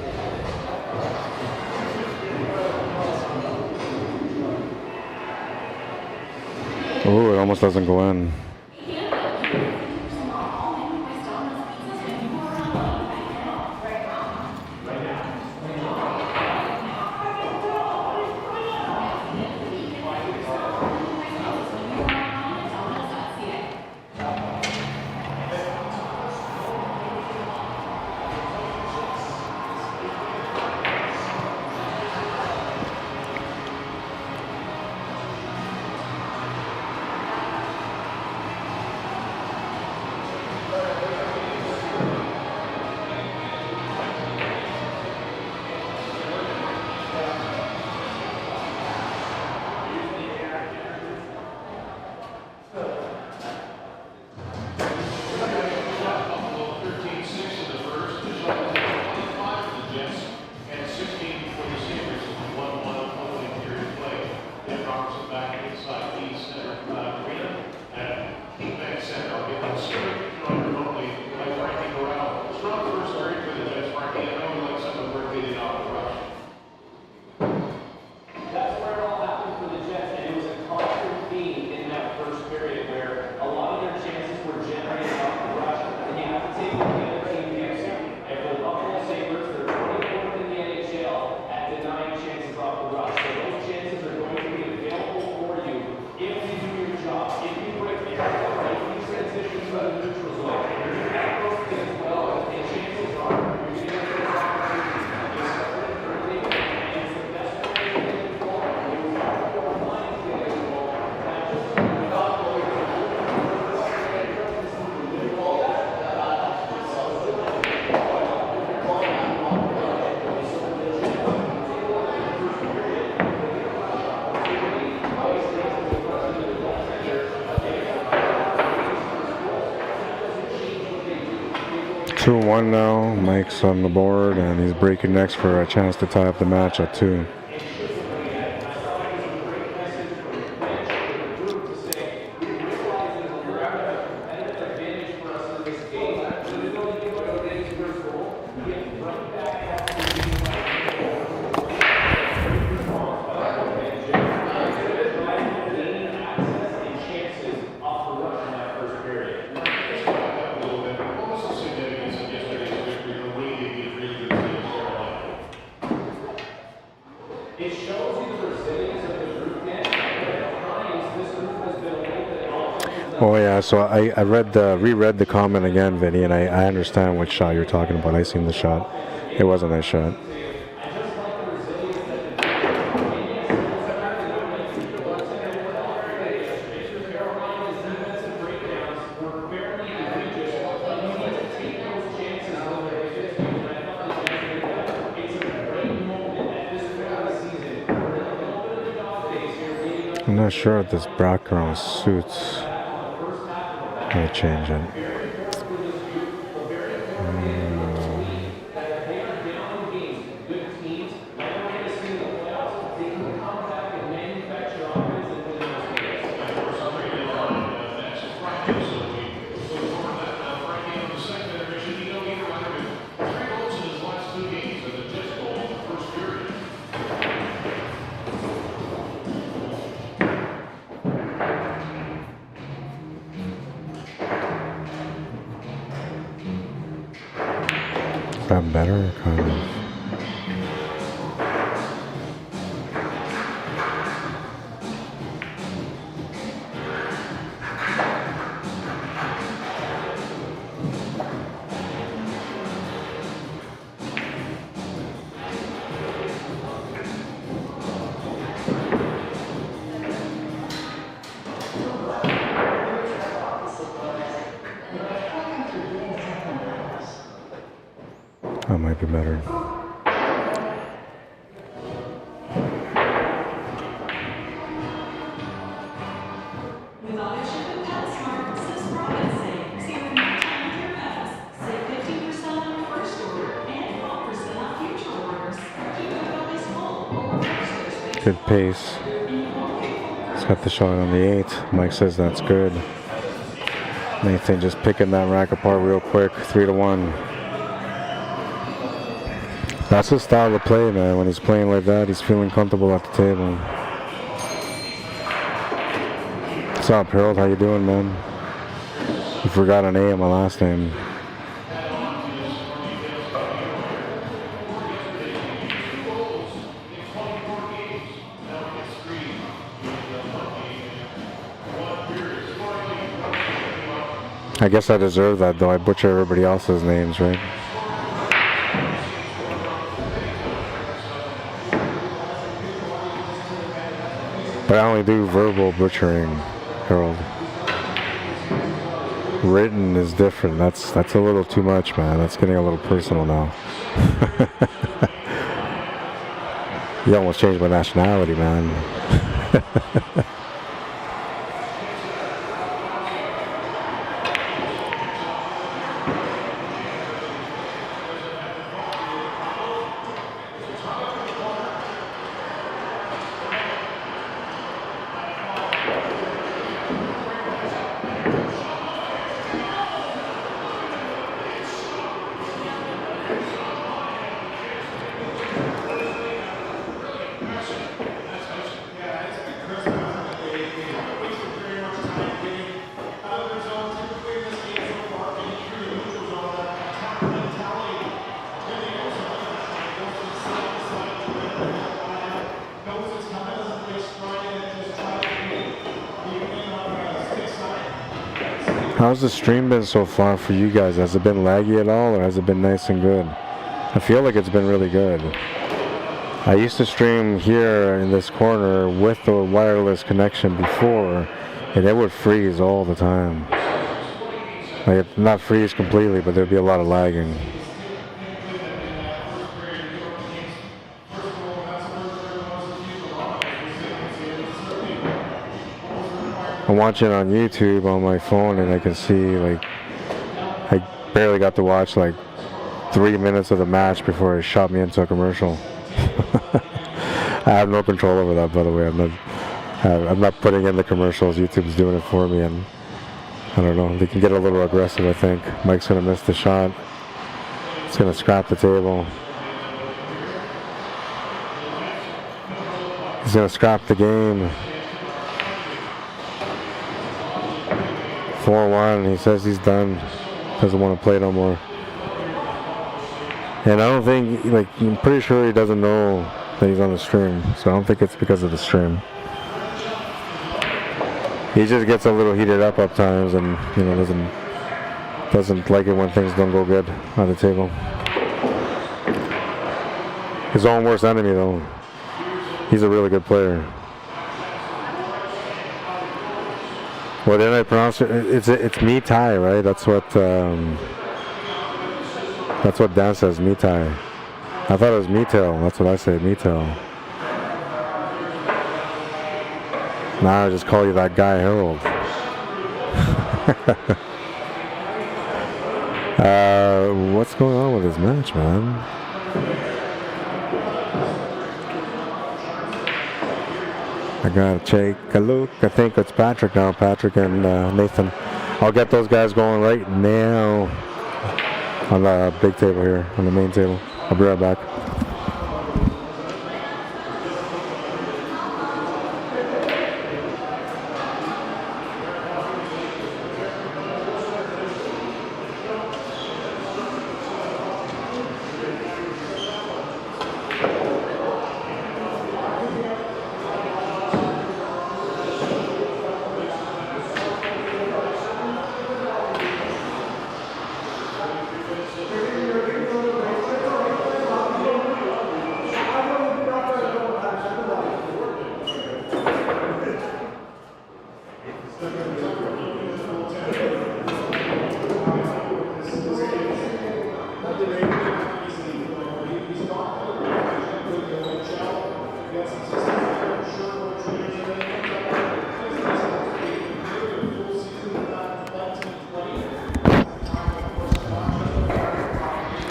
Oh, it almost doesn't go in. Two 1 now. Mike's on the board and he's breaking next for a chance to tie up the match at 2. Oh yeah, so I reread the comment again, Vinny, and I understand what shot you're talking about. I seen the shot. It was a nice shot. I'm not sure if this background suits. Let me change it. Is that better? Kind of. That might be better. With ownership of PetSmart, Swiss Province save with more time with your pets. Save 15% on first order and 12% on future orders. Keep your bellies full or refresh Good pace. He's got the shot on the 8. Mike says that's good. Nathan just picking that rack apart real quick. 3-1. That's his style of play, man. When he's playing like that, he's feeling comfortable at the table. What's up, Harold? How you doing, man? You forgot an A on my last name. I guess I deserve that, though. I butcher everybody else's names, right? But I only do verbal butchering, Harold. Written is different. That's a little too much, man. That's getting a little personal now. You almost changed my nationality, man. How's the stream been so far for you guys? Has it been laggy at all, or has it been nice and good? I feel like it's been really good. I used to stream here in this corner with the wireless connection before, and it would freeze all the time. Like, not freeze completely, but there'd be a lot of lagging. I'm watching on YouTube on my phone, and I can see, like, I barely got to watch like 3 minutes of the match before it shot me into a commercial. I have no control over that, by the way. I'm not putting in the commercials. YouTube's doing it for me, and I don't know. They can get a little aggressive, I think. Mike's gonna miss the shot. It's gonna scrap the table. He's gonna scrap the game. 4-1. He says he's done. Doesn't want to play no more. And I don't think, like, I'm pretty sure he doesn't know that he's on the stream. So I don't think it's because of the stream. He just gets a little heated up times, and, you know, doesn't like it when things don't go good on the table. His own worst enemy, though. He's a really good player. Well, did I pronounce it? It's me tie, right? That's what Dan says, me tie. I thought it was me tail. That's what I said, me tail. Now I just call you that guy, Harold. What's going on with this match, man? I gotta take a look. I think it's Patrick now. Patrick and Nathan. I'll get those guys going right now on the big table here, on the main table. I'll be right back.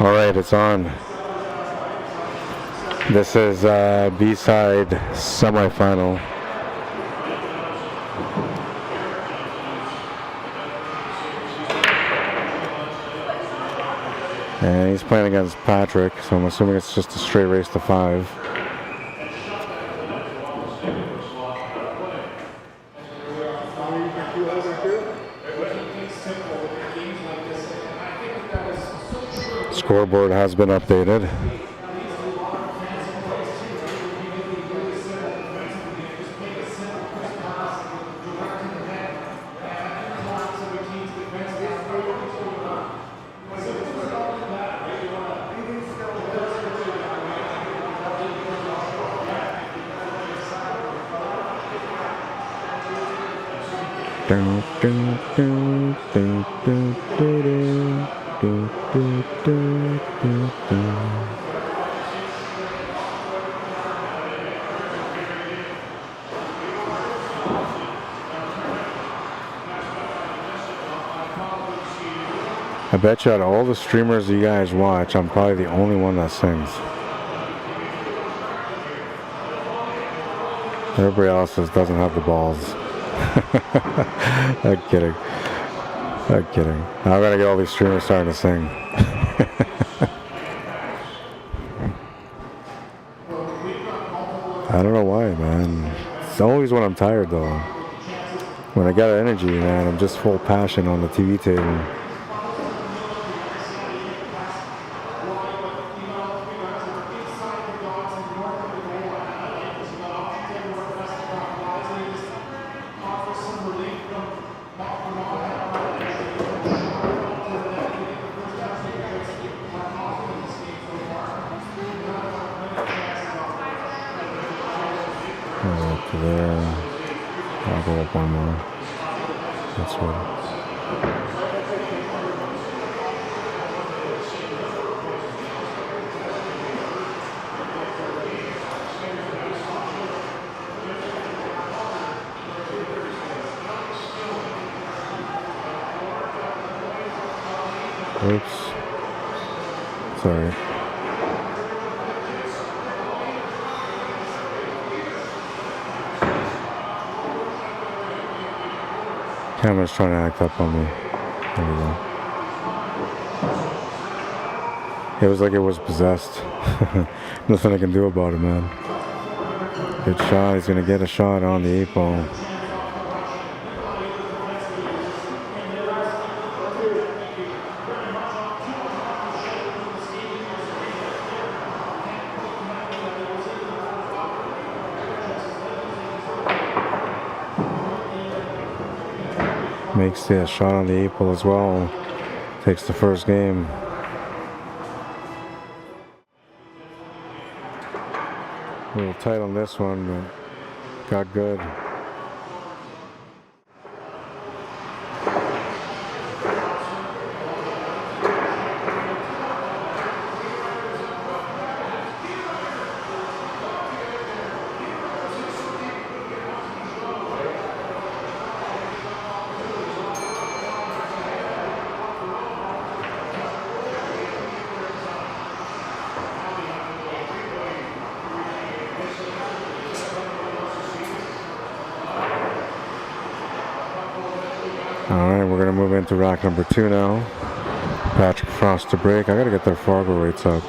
All right, it's on. This is B-side semifinal. And he's playing against Patrick, so I'm assuming it's just a straight race to 5. Scoreboard has been updated. I bet you out of all the streamers you guys watch, I'm probably the only one that sings. Everybody else just doesn't have the balls. I'm kidding. I'm kidding. I'm gonna get all these streamers starting to sing. I don't know why, man. It's always when I'm tired, though. When I got energy, man, I'm just full passion on the TV table. Oops. Sorry. Camera's trying to act up on me. There we go. It was like it was possessed. Nothing I can do about it, man. Good shot. He's going to get a shot on the 8 ball. Makes the shot on the 8 ball as well. Takes the first game. A little tight on this one, but got good. Alright, we're gonna move into rack number 2 now. Patrick Frost to break. I gotta get their Fargo rates up.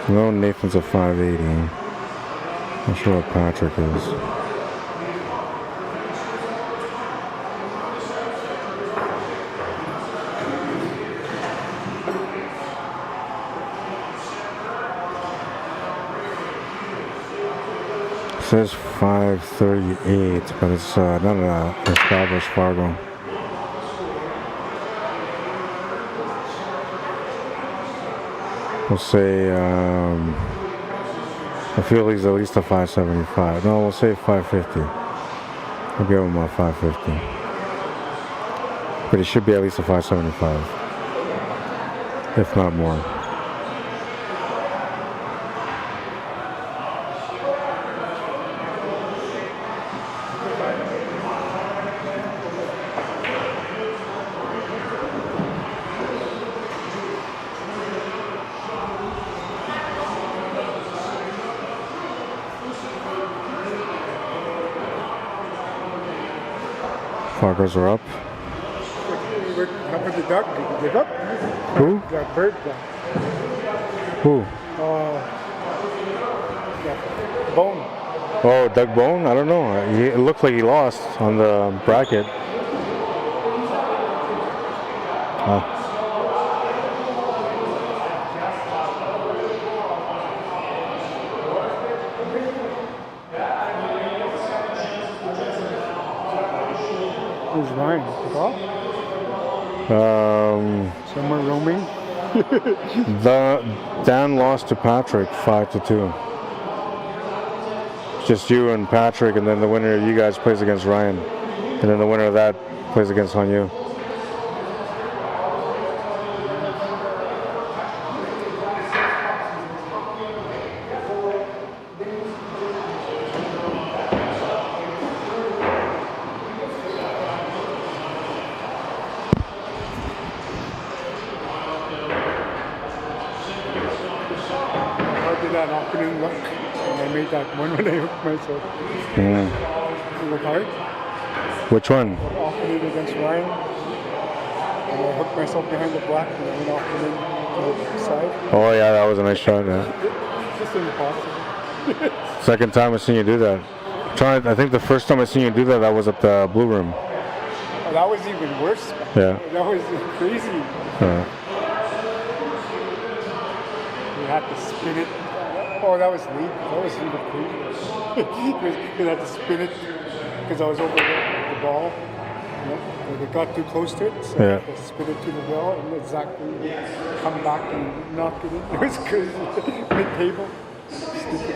No, Nathan's a 580. Not sure what Patrick is. It says 538, but it's not an established Fargo. We'll say, I feel he's at least a 575. No, we'll say 550. We'll give him a 550. But he should be at least a 575. If not more. Fargos are up. How about the duck? The duck? Who? That bird duck. Who? That bone. Oh, Doug Bone? I don't know. It looked like he lost on the bracket. Who's Ryan? Somewhere roaming. Dan lost to Patrick 5-2. Just you and Patrick, and then the winner of you guys plays against Ryan, and then the winner of that plays against Hanyu. How did that afternoon look? And I made that one when I hooked myself. It looked hard. Which one? Afternoon against Ryan. And I hooked myself behind the black and I went off and in to the side. Oh yeah, that was a nice shot. Yeah. Just impossible. Second time I seen you do that. I think the first time I seen you do that, that was at the Blue Room. Oh, that was even worse. Yeah. That was crazy. You had to spin it. Oh, that was neat. That was even crazy. You had to spin it because I was over the ball. Like it got too close to it, so I had to spin it to the ball and exactly come back and knock it in. It was crazy. Mid-table. Stupid.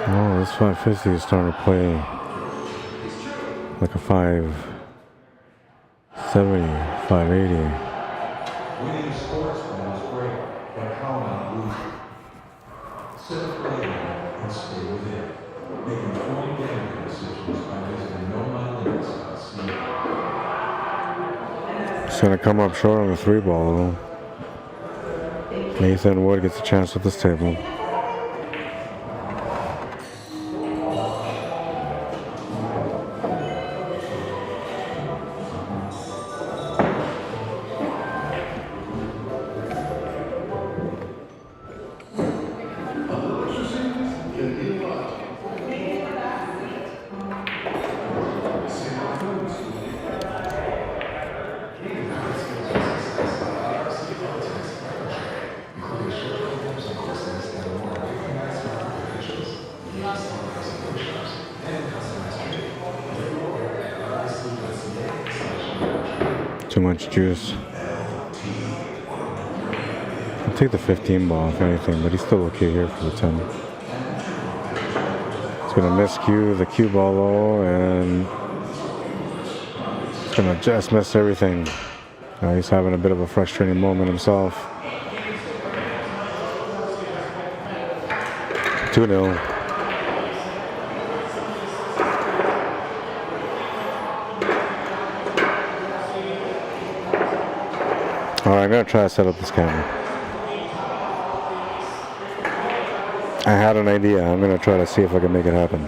Oh, this 550 is starting to play like a 570, 580. Winning sportsman is great, but how not losing? Sit up late and stay within. Making 20 gambling decisions by visiting nomylimits.ca. It's going to come up short on the 3-ball though. Nathan Wood gets a chance at this table. Too much juice. I'll take the 15 ball if anything, but he's still okay here for the 10. He's gonna miscue the cue ball low, and it's gonna just miss everything. He's having a bit of a frustrating moment himself. 2-0. Alright, I'm gonna try to set up this camera. I had an idea. I'm gonna try to see if I can make it happen.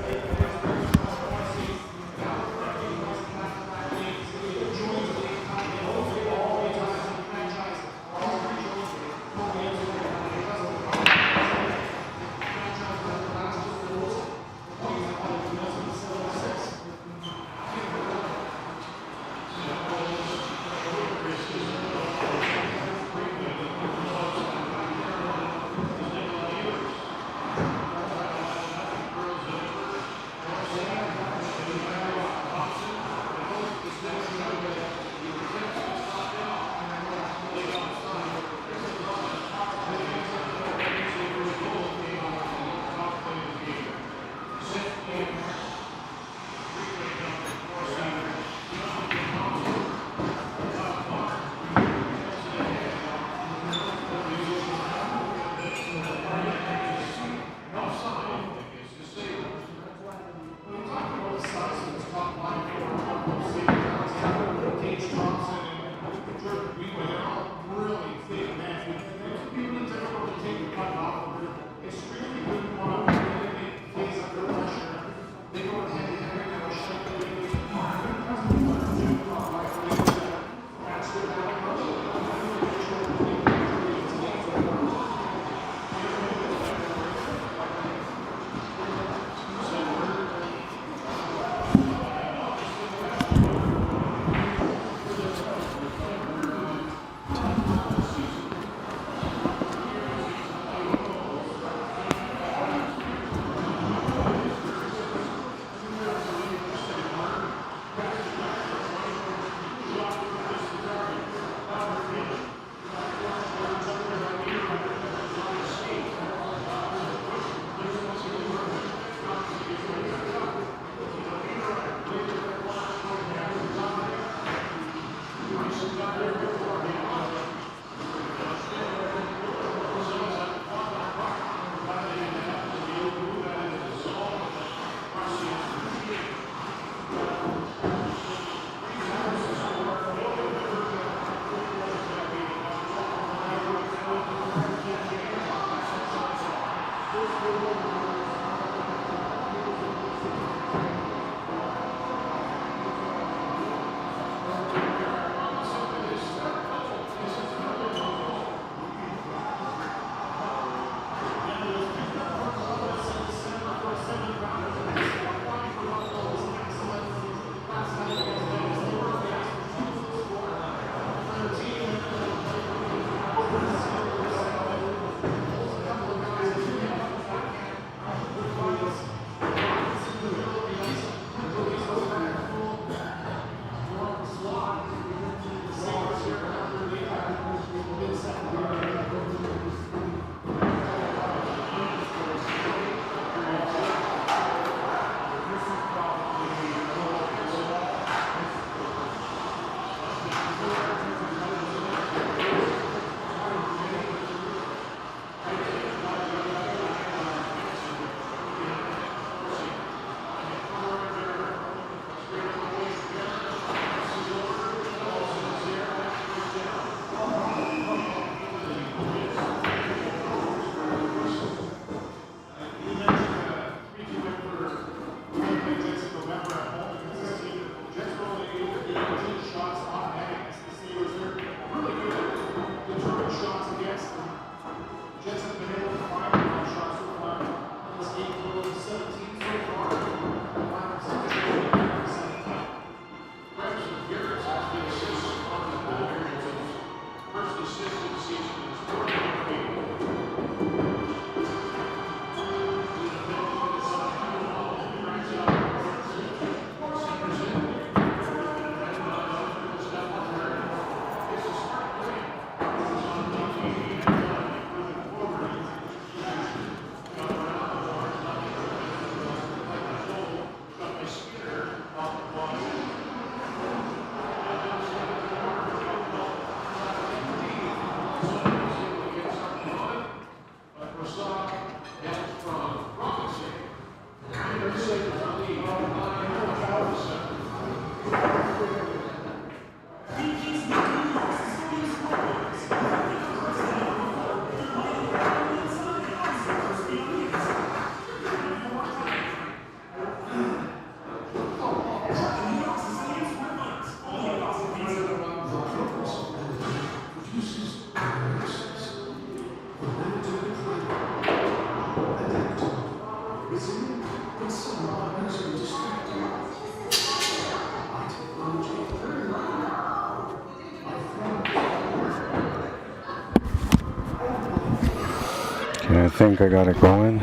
think I got it going.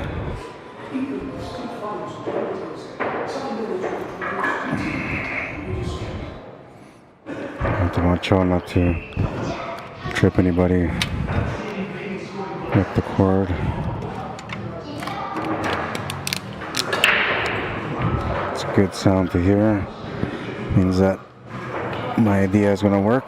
Have to watch out not to trip anybody with the cord. It's a good sound to hear. Means that my idea is going to work.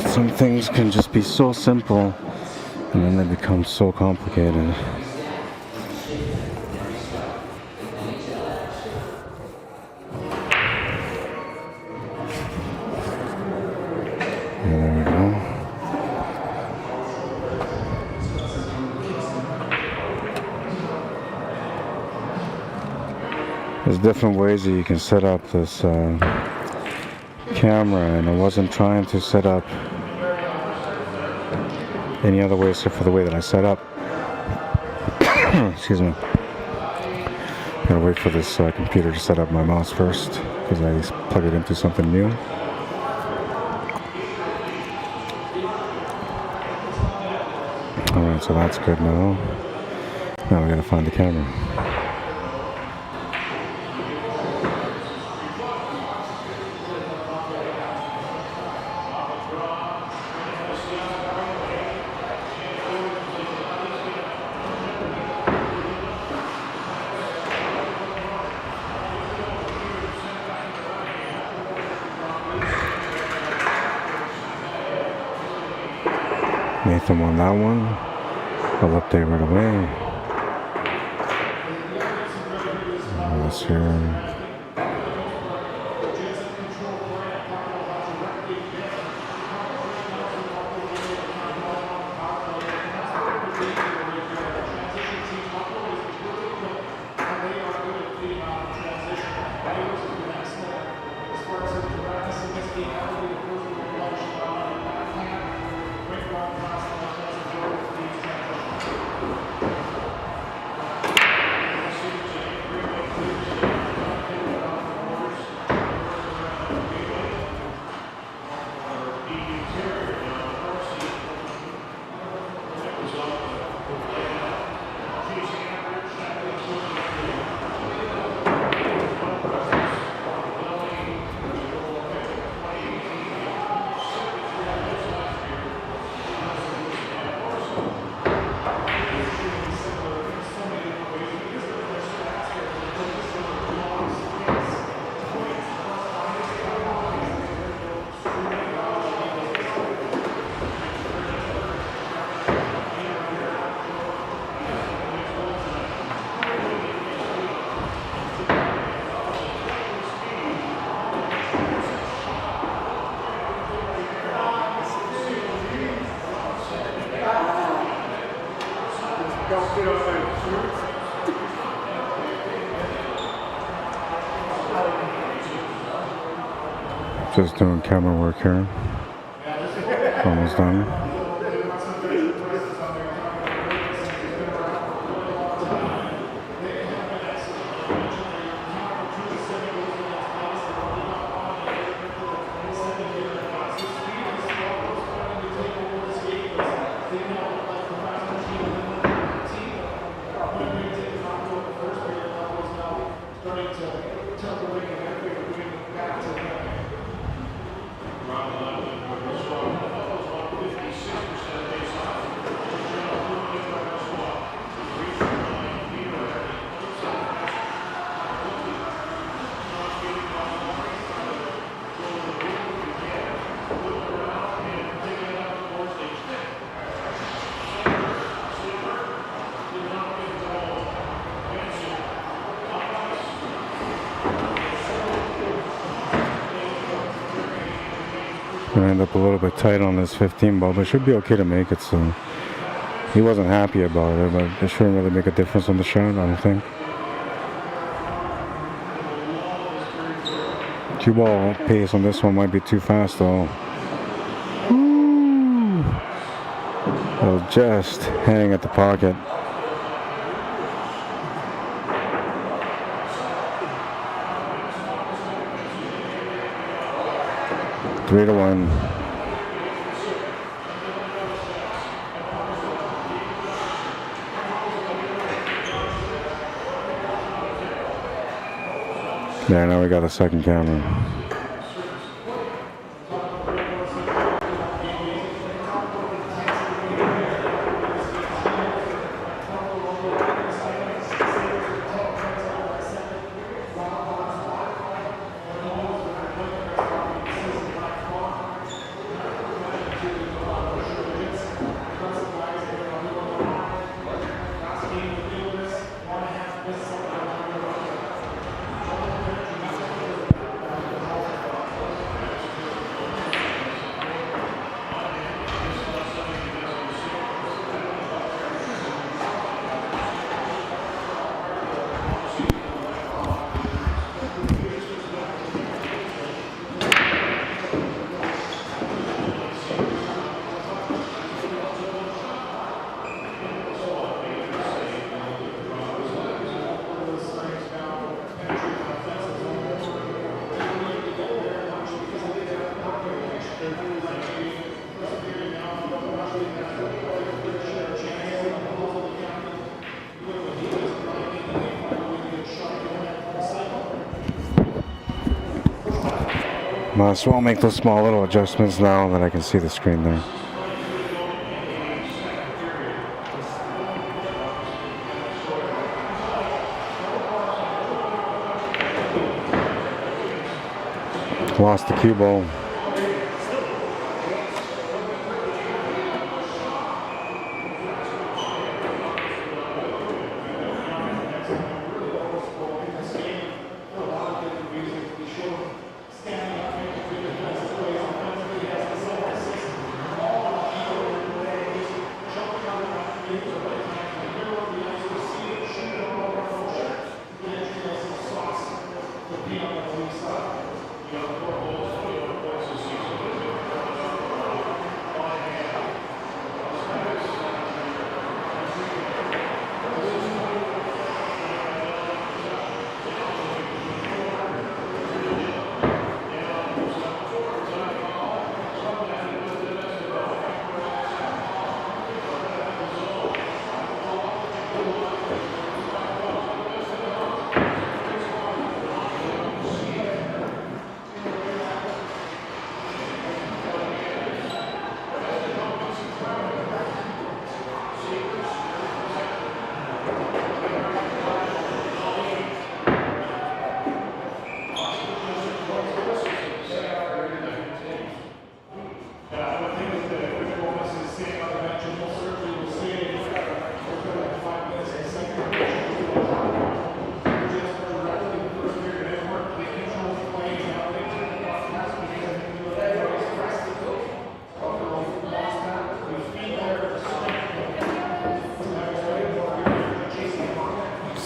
Some things can just be so simple and then they become so complicated. Yeah, there we go. There's different ways that you can set up this camera, and I wasn't trying to set up any other way except for the way that I set up. Excuse me. Gotta wait for this computer to set up my mouse first because I plug it into something new. Alright, so that's good now. Now we gotta find the camera. Nathan won that one. I'll update right away. This here. Just doing camera work here. Almost done. Gonna end up a little bit tight on this 15 ball, but it should be okay to make it. So he wasn't happy about it, but it shouldn't really make a difference on the shot, I don't think. 2-ball pace on this one might be too fast though. It'll just hang at the pocket. Three to one. There, now we got a second camera. Might as well make those small little adjustments now that I can see the screen there. Lost the cue ball.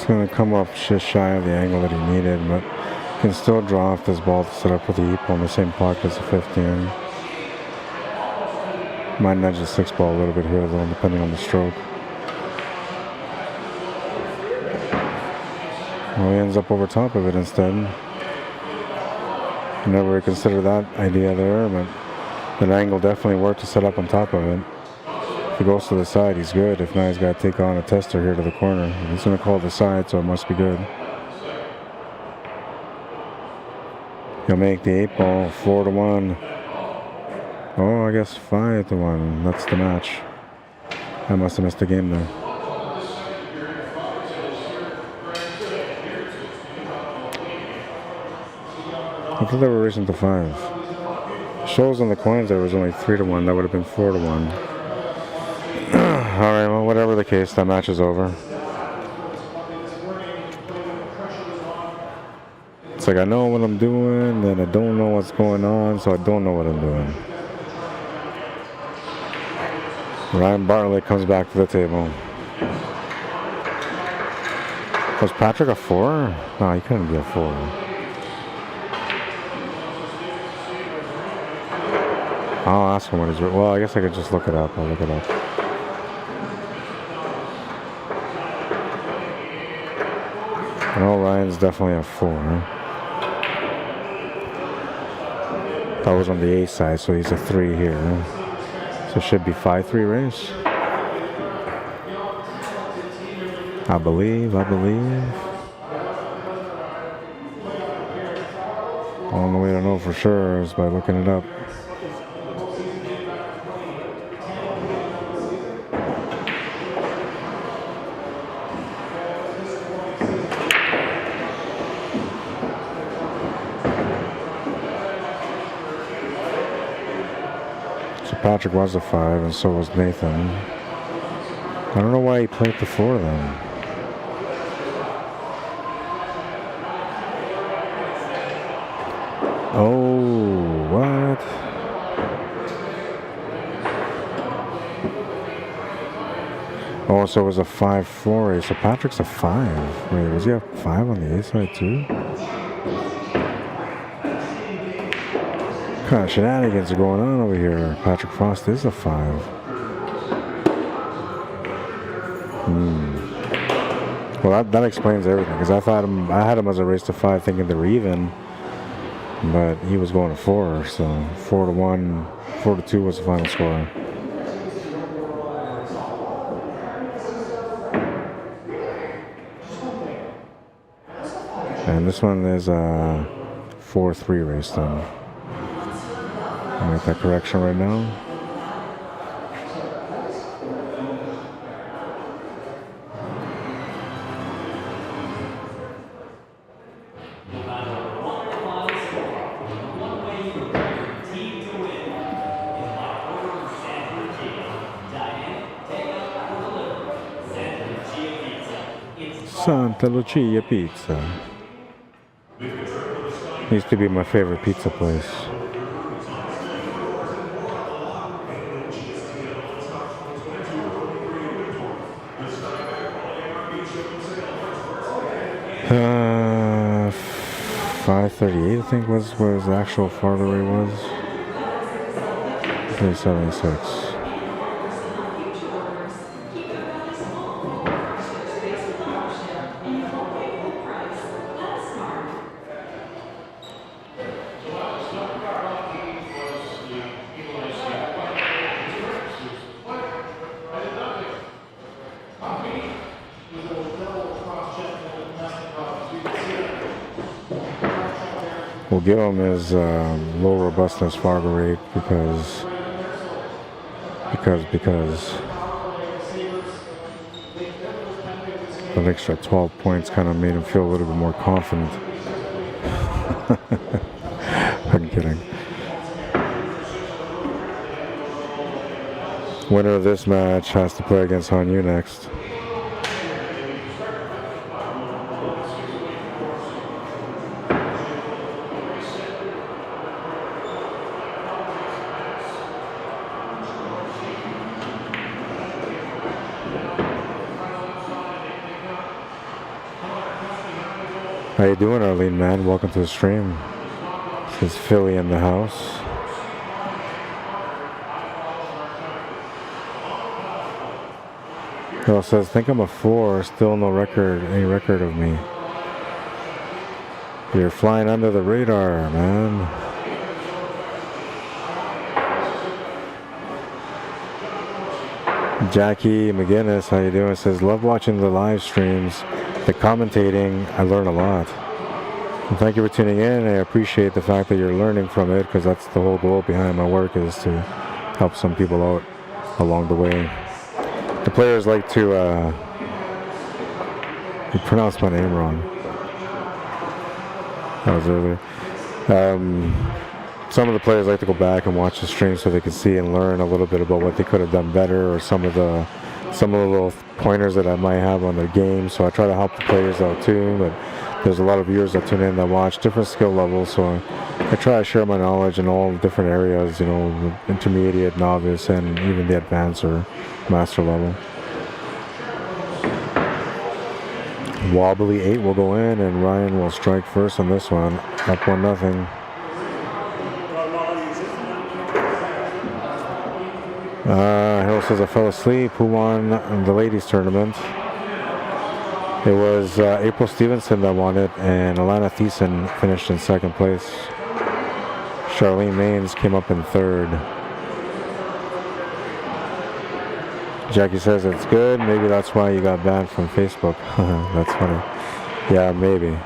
Going to come up just shy of the angle that he needed, but can still draw off this ball to set up with the equal in the same pocket as the 15. Might nudge the 6 ball a little bit here though, depending on the stroke. Well, he ends up over top of it instead. Never really considered that idea there, but that angle definitely worked to set up on top of it. If he goes to the side, he's good. If not, he's got to take on a tester here to the corner. He's going to call the side, so it must be good. He'll make the 8 ball 4 to 1. Oh, I guess 5 to 1. That's the match. I must have missed the game there. I thought they were racing to 5. Shows on the coins there was only 3 to 1. That would have been 4 to 1. Alright, well, whatever the case, that match is over. It's like I know what I'm doing, then I don't know what's going on, so I don't know what I'm doing. Ryan Bartlett comes back to the table. Was Patrick a 4? No, he couldn't be a 4. I'll ask him what he's... Well, I guess I could just look it up. I'll look it up. No, Ryan's definitely a 4. That was on the A side, so he's a 3 here. So it should be 5-3 race. I believe. Only way to know for sure is by looking it up. So Patrick was a 5 and so was Nathan. I don't know why he played the 4 then. Oh, what? Oh, so it was a 5-4 race. So Patrick's a 5. Wait, was he a 5 on the A side too? What kind of shenanigans are going on over here? Patrick Frost is a 5. Well, that explains everything, because I had him as a race to 5 thinking they were even, but he was going to 4, so 4-1, 4-2 was the final score. And this one is a 4-3 race then. I'll make that correction right now. Santa Lucia Pizza. Used to be my favorite pizza place. Uh, 538 I think was where his actual FargoRate was. 376. We'll give him his low robustness FargoRate because an extra 12 points kind of made him feel a little bit more confident. I'm kidding. Winner of this match has to play against Hanyu next. How you doing, Arlene, man? Welcome to the stream. This is Philly in the house. Girl says, think I'm a 4, still no record, any record of me. You're flying under the radar, man. Jackie McGinnis, how you doing? Says, love watching the live streams. The commentating, I learn a lot. And thank you for tuning in. I appreciate the fact that you're learning from it, because that's the whole goal behind my work, is to help some people out along the way. The players like to, you pronounced my name wrong. That was earlier. Some of the players like to go back and watch the stream so they can see and learn a little bit about what they could have done better, or some of the little pointers that I might have on their game. So I try to help the players out too, but there's a lot of viewers that tune in that watch different skill levels, so I try to share my knowledge in all different areas, you know, intermediate, novice, and even the advanced or master level. Wobbly 8 will go in, and Ryan will strike first on this one, up 1-0. Harold says, I fell asleep. Who won the ladies tournament? It was April Stevenson that won it, and Alana Thiessen finished in second place. Charlene Maines came up in third. Jackie says it's good. Maybe that's why you got banned from Facebook. That's funny. Yeah, maybe.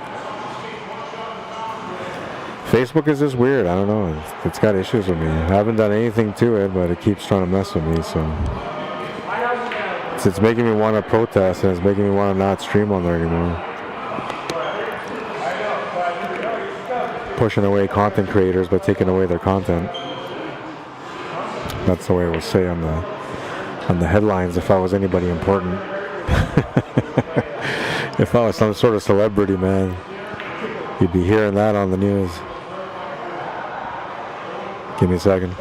Facebook is just weird. I don't know. It's got issues with me. I haven't done anything to it, but it keeps trying to mess with me. So it's making me want to protest, and it's making me want to not stream on there anymore. Pushing away content creators by taking away their content. That's the way it would say on the headlines if I was anybody important. If I was some sort of celebrity, man, you'd be hearing that on the news. Give me a second.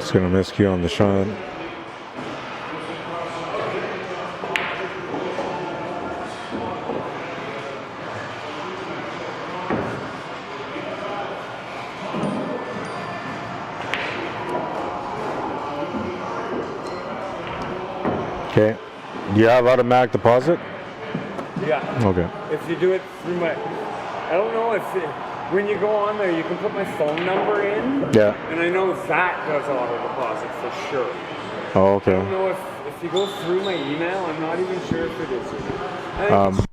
Just gonna miscue on the shot. Okay. Do you have automatic deposit? Yeah. Okay. If you do it through my, I don't know if when you go on there, you can put my phone number in. Yeah. And I know that does auto deposit for sure. Oh, okay. I don't know if you go through my email, I'm not even sure if it is. I think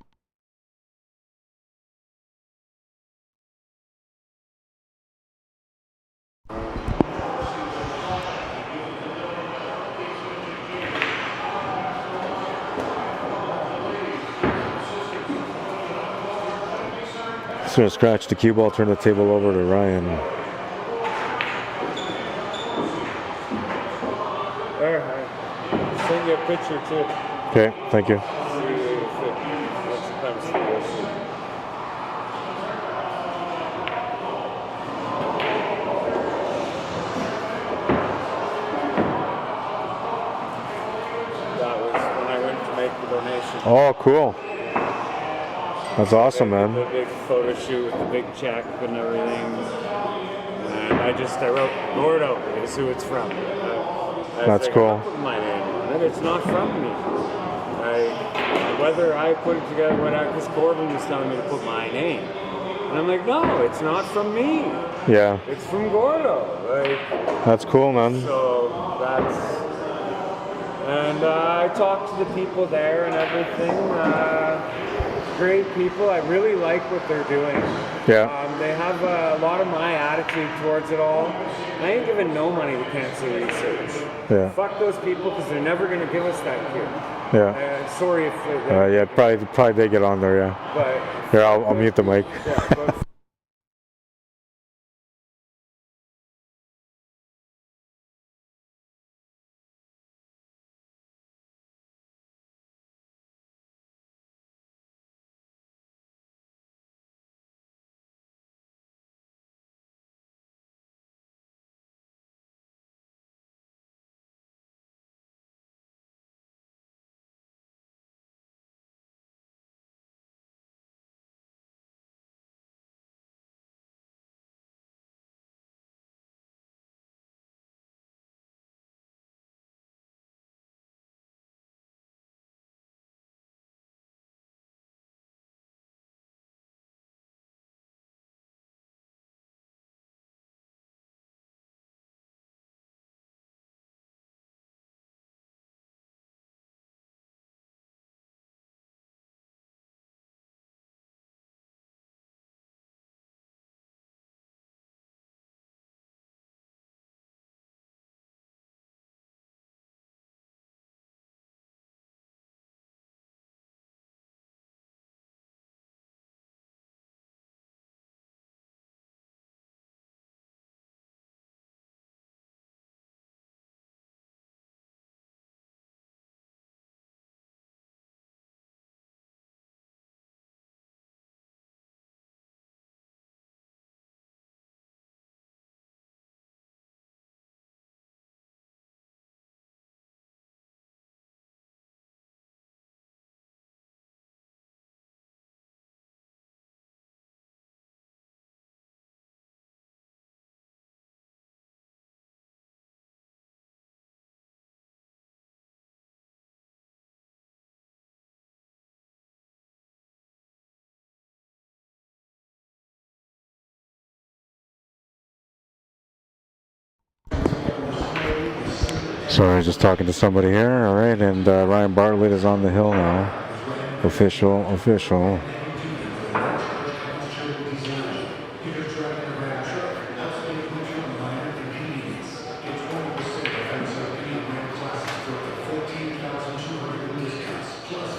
Just gonna scratch the cue ball, turn the table over to Ryan. there, I send you a picture too. Okay, thank you. See if it comes to this. That was when I went to make the donation. Oh, cool. That's awesome, man. The big photo shoot with the big check and everything. And I wrote Gordo is who it's from. That's cool. I put my name on it. It's not from me. Whether I put it together, because Corbin was telling me to put my name. And I'm like, no, it's not from me. Yeah. It's from Gordo. That's cool, man. So that's, and I talked to the people there and everything. Great people. I really like what they're doing. Yeah. They have a lot of my attitude towards it all. I ain't giving no money to cancer research. Yeah. Fuck those people because they're never going to give us that cure. Yeah. Sorry if they Yeah, probably they get on there, yeah. but Here, I'll mute the mic. yeah, but Sorry, just talking to somebody here. All right, and Ryan Bartlett is on the hill now. Official.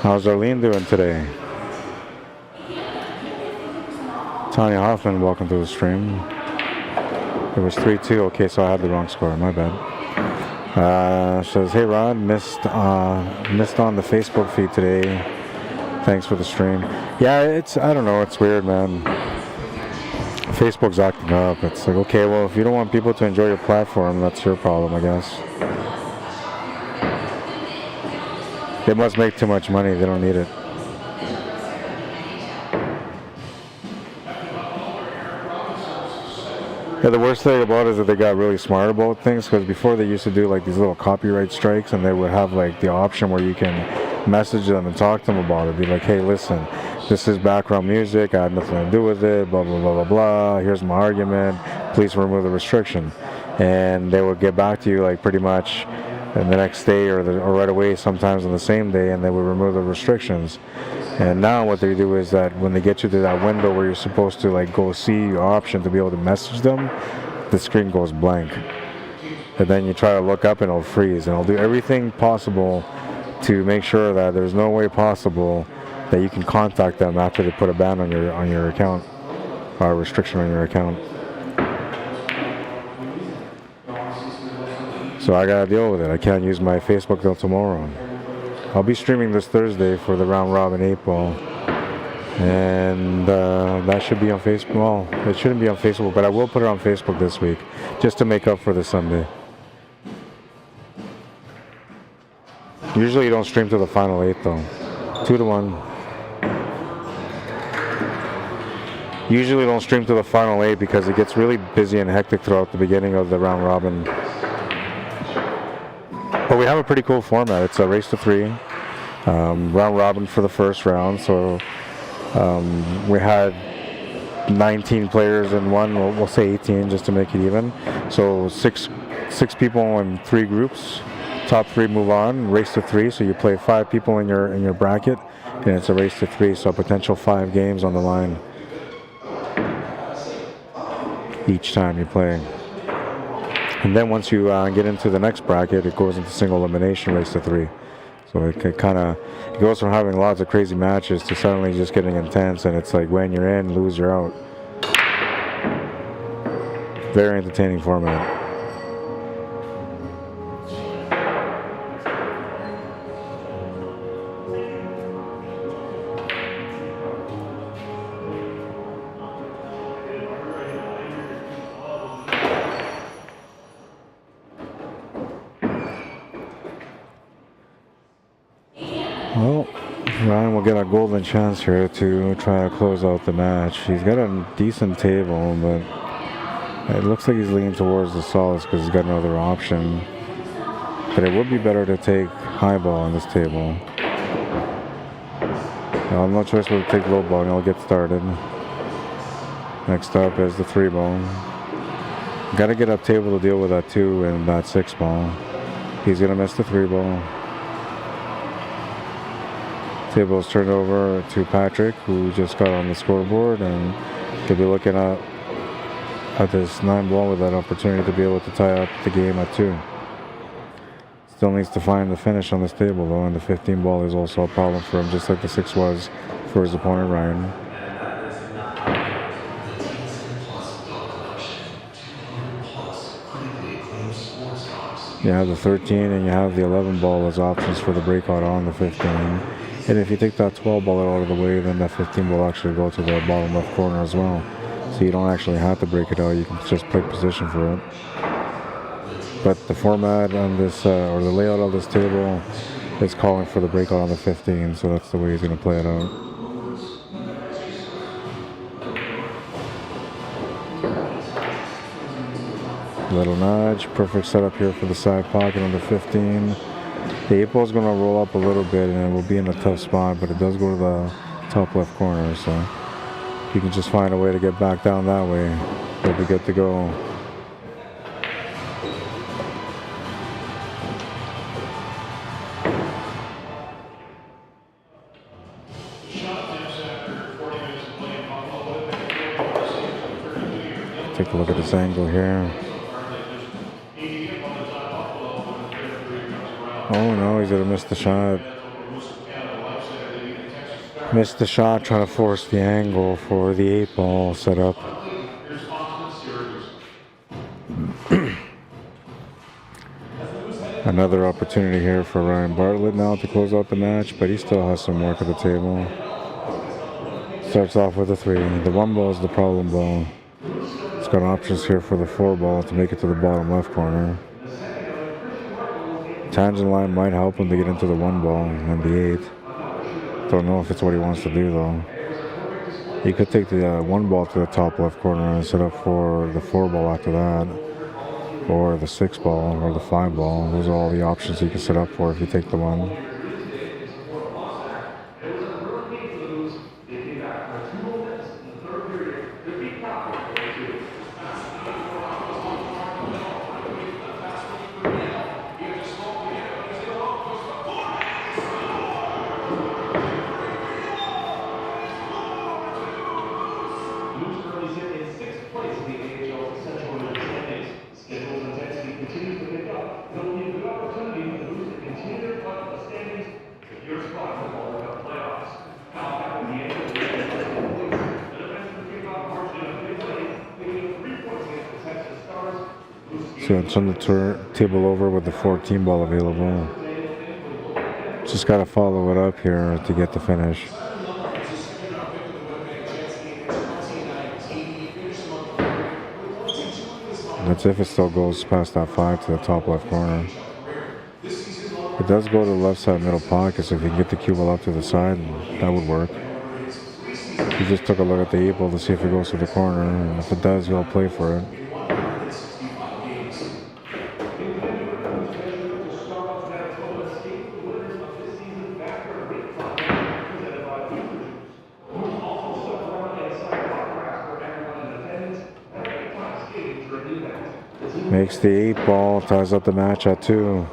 How's Arlene doing today? Tanya Hoffman, welcome to the stream. It was 3-2. Okay, so I had the wrong score. My bad. Says, hey Rod, missed on the Facebook feed today. Thanks for the stream. Yeah, I don't know, it's weird, man. Facebook's acting up. It's like, okay, well, if you don't want people to enjoy your platform, that's your problem, I guess. They must make too much money. They don't need it. Yeah, the worst thing about it is that they got really smart about things, because before they used to do like these little copyright strikes, and they would have like the option where you can message them and talk to them about it. Be like, hey, listen, this is background music. I had nothing to do with it. Blah, blah, blah, blah, blah. Here's my argument. Please remove the restriction. And they would get back to you like pretty much the next day or right away, sometimes on the same day, and they would remove the restrictions. And now what they do is that when they get you to that window where you're supposed to like go see your option to be able to message them, the screen goes blank. And then you try to look up and it'll freeze. And it'll do everything possible to make sure that there's no way possible that you can contact them after they put a ban on your account, or a restriction on your account. So I gotta deal with it. I can't use my Facebook till tomorrow. I'll be streaming this Thursday for the round robin 8-ball, and that should be on Facebook. Well, it shouldn't be on Facebook, but I will put it on Facebook this week just to make up for the Sunday. Usually you don't stream to the final 8 though. 2-1. Usually don't stream to the final 8 because it gets really busy and hectic throughout the beginning of the round robin. But we have a pretty cool format. It's a race to 3, round robin for the first round. So we had 19 players in one. We'll say 18 just to make it even. So six people in 3 groups. Top 3 move on. Race to 3. So you play 5 people in your bracket, and it's a race to 3. So potential 5 games on the line each time you play. And then once you get into the next bracket, it goes into single elimination, race to 3. So it goes from having lots of crazy matches to suddenly just getting intense, and it's like when you're in, lose, you're out. Very entertaining format. Well, Ryan will get a golden chance here to try to close out the match. He's got a decent table, but it looks like he's leaning towards the solids because he's got another option. But it would be better to take high ball on this table. I'll have no choice but to take low ball, and I'll get started. Next up is the 3 ball. Got to get up table to deal with that 2 and that 6 ball. He's going to miss the 3 ball. Table is turned over to Patrick, who just got on the scoreboard, and he'll be looking at this 9 ball with that opportunity to be able to tie up the game at 2. Still needs to find the finish on this table though, and the 15 ball is also a problem for him, just like the 6 was for his opponent Ryan. You have the 13 and you have the 11 ball as options for the breakout on the 15. And if you take that 12 ball out of the way, then that 15 will actually go to the bottom left corner as well. So you don't actually have to break it out, you can just play position for it. But the format on this, or the layout of this table, is calling for the breakout on the 15, so that's the way he's going to play it out. Little nudge, perfect setup here for the side pocket on the 15. The 8 ball is going to roll up a little bit and it will be in a tough spot, but it does go to the top left corner, so if you can just find a way to get back down that way, you'll be good to go. take a look at this angle here. Oh no, he's gonna miss the shot. Missed the shot, trying to force the angle for the 8-ball setup. Another opportunity here for Ryan Bartlett now to close out the match, but he still has some work at the table. Starts off with a 3. The 1-ball is the problem ball. It's got options here for the 4-ball to make it to the bottom left corner. Tangent line might help him to get into the 1-ball and the 8. Don't know if it's what he wants to do though. He could take the 1-ball to the top left corner and set up for the 4-ball after that. Or the 6-ball or the 5-ball. Those are all the options you can set up for if you take the 1. So it's on the table over with the 14-ball available. Just got to follow it up here to get the finish. That's if it still goes past that 5 to the top left corner. It does go to the left side middle pocket, so if you can get the cue ball up to the side, that would work. He just took a look at the 8-ball to see if it goes to the corner, and if it does, he'll play for it. Makes the 8-ball, ties up the match at 2.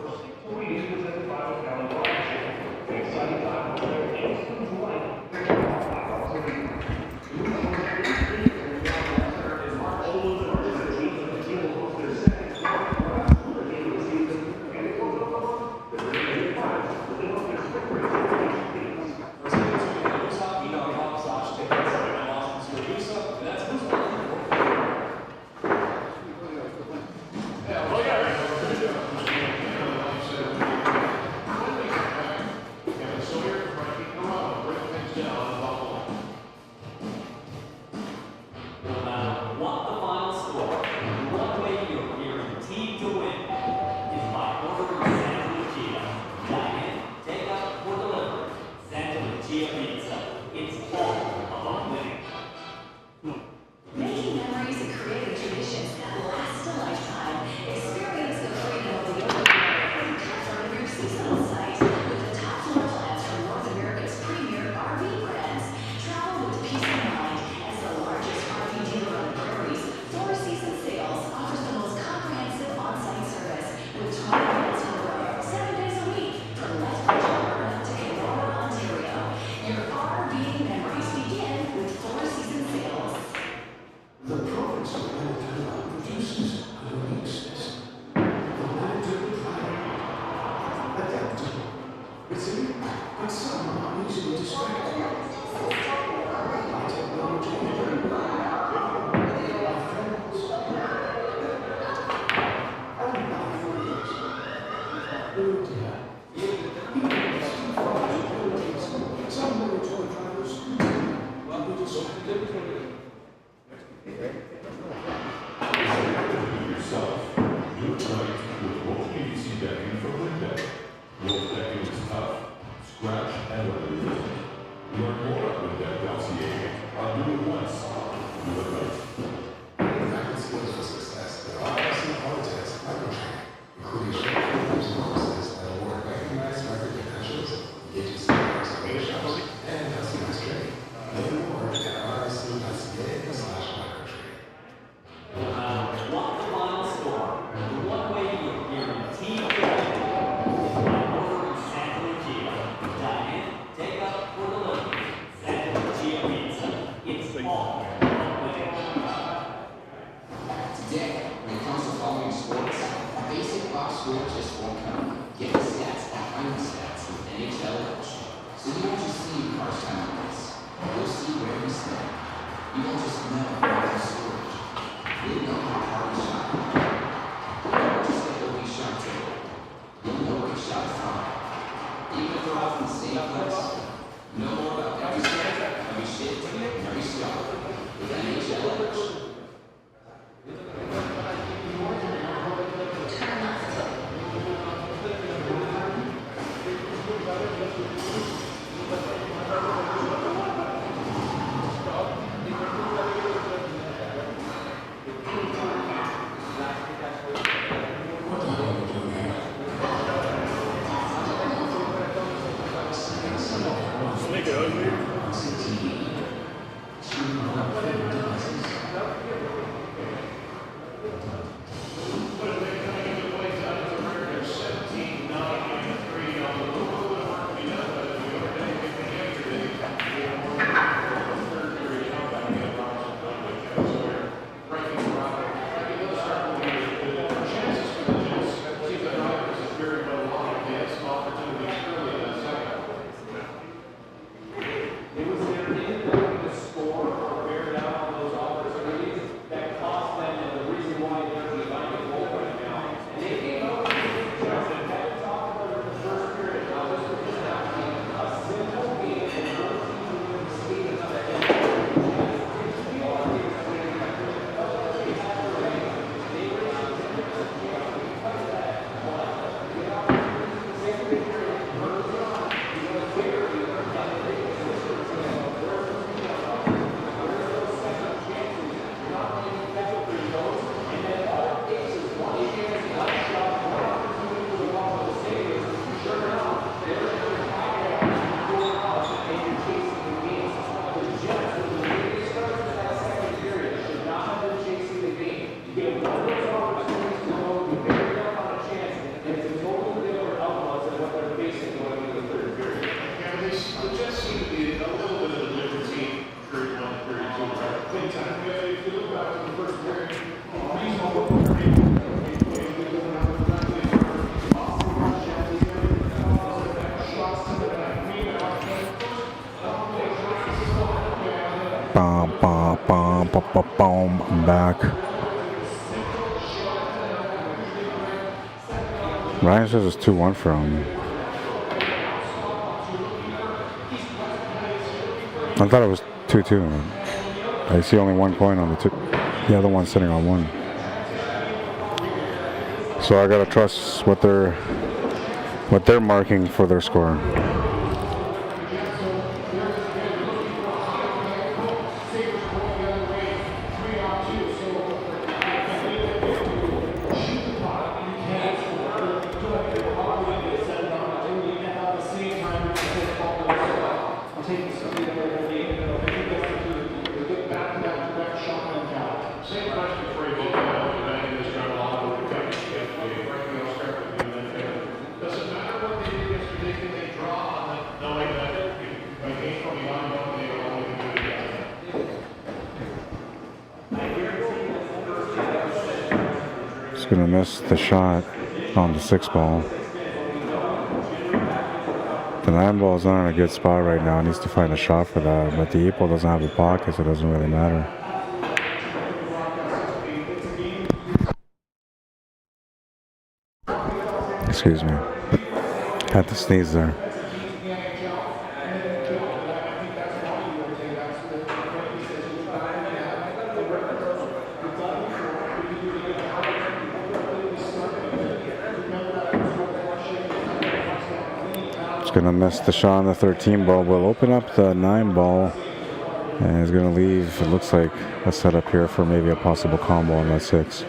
I'm back. Ryan says it's 2-1 for him. I thought it was 2-2. I see only one coin on the two. The other one's sitting on one. So I gotta trust what they're marking for their score. Gonna miss the shot on the 6 ball. The 9 ball is not in a good spot right now. It needs to find a shot for that, but the 8 ball doesn't have a pocket, so it doesn't really matter. Excuse me. Had to sneeze there. Gonna miss the shot on the 13 ball. We'll open up the 9 ball, and he's gonna leave. It looks like a setup here for maybe a possible combo on that 6.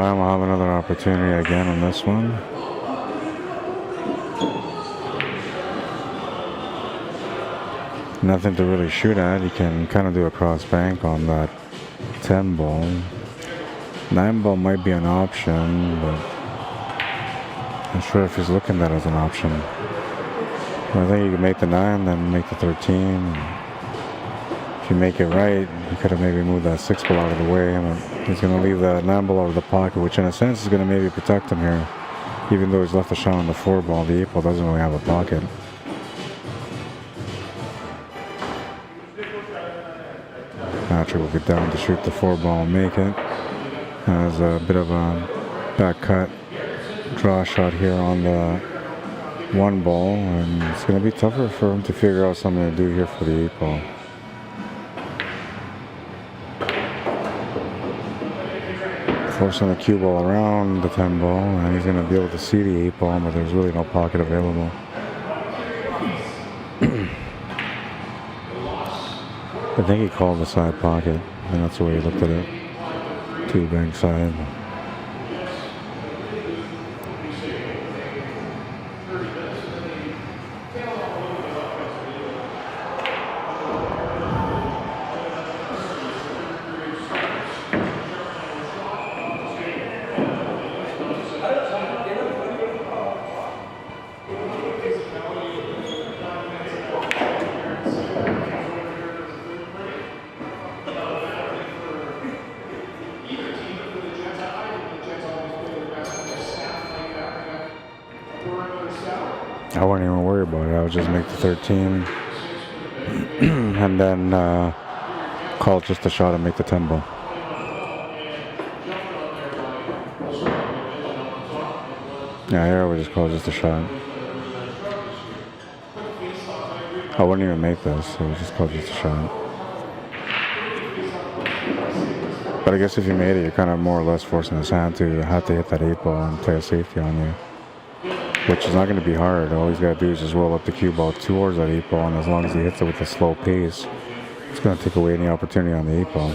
time, we'll have another opportunity again on this one. Nothing to really shoot at. You can kind of do a cross bank on that 10 ball. 9 ball might be an option, but I'm not sure if he's looking at it as an option. I think you can make the 9, then make the 13. If you make it right, you could have maybe moved that 6 ball out of the way. He's going to leave that 9 ball out of the pocket, which in a sense is going to maybe protect him here. Even though he's left a shot on the 4 ball, the 8 ball doesn't really have a pocket. Patrick will get down to shoot the 4 ball and make it. Has a bit of a back cut draw shot here on the 1 ball, and it's going to be tougher for him to figure out something to do here for the 8 ball. Forcing the cue ball around the 10 ball, and he's going to be able to see the 8 ball, but there's really no pocket available. I think he called the side pocket, and that's the way he looked at it. 2 bank side. I wouldn't even worry about it. I would just make the 13 and then call just a shot and make the 10 ball. Yeah, here I would just call just a shot. I wouldn't even make this. I would just call just a shot. But I guess if you made it, you're kind of more or less forcing his hand to have to hit that 8 ball and play a safety on you. Which is not going to be hard. All he's got to do is just roll up the cue ball towards that 8 ball, and as long as he hits it with a slow pace, it's going to take away any opportunity on the 8 ball.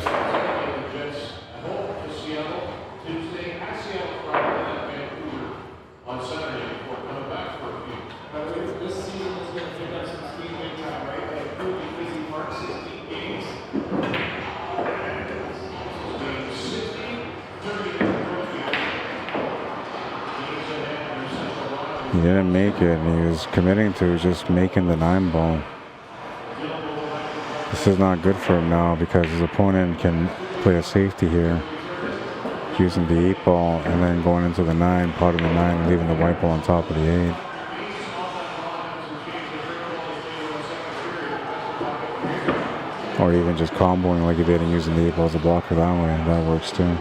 He didn't make it, and he was committing to just making the 9 ball. This is not good for him now because his opponent can play a safety here using the 8 ball and then going into the 9, potting the 9 and leaving the white ball on top of the 8. Or even just comboing like he did and using the 8 ball as a blocker that way. That works too.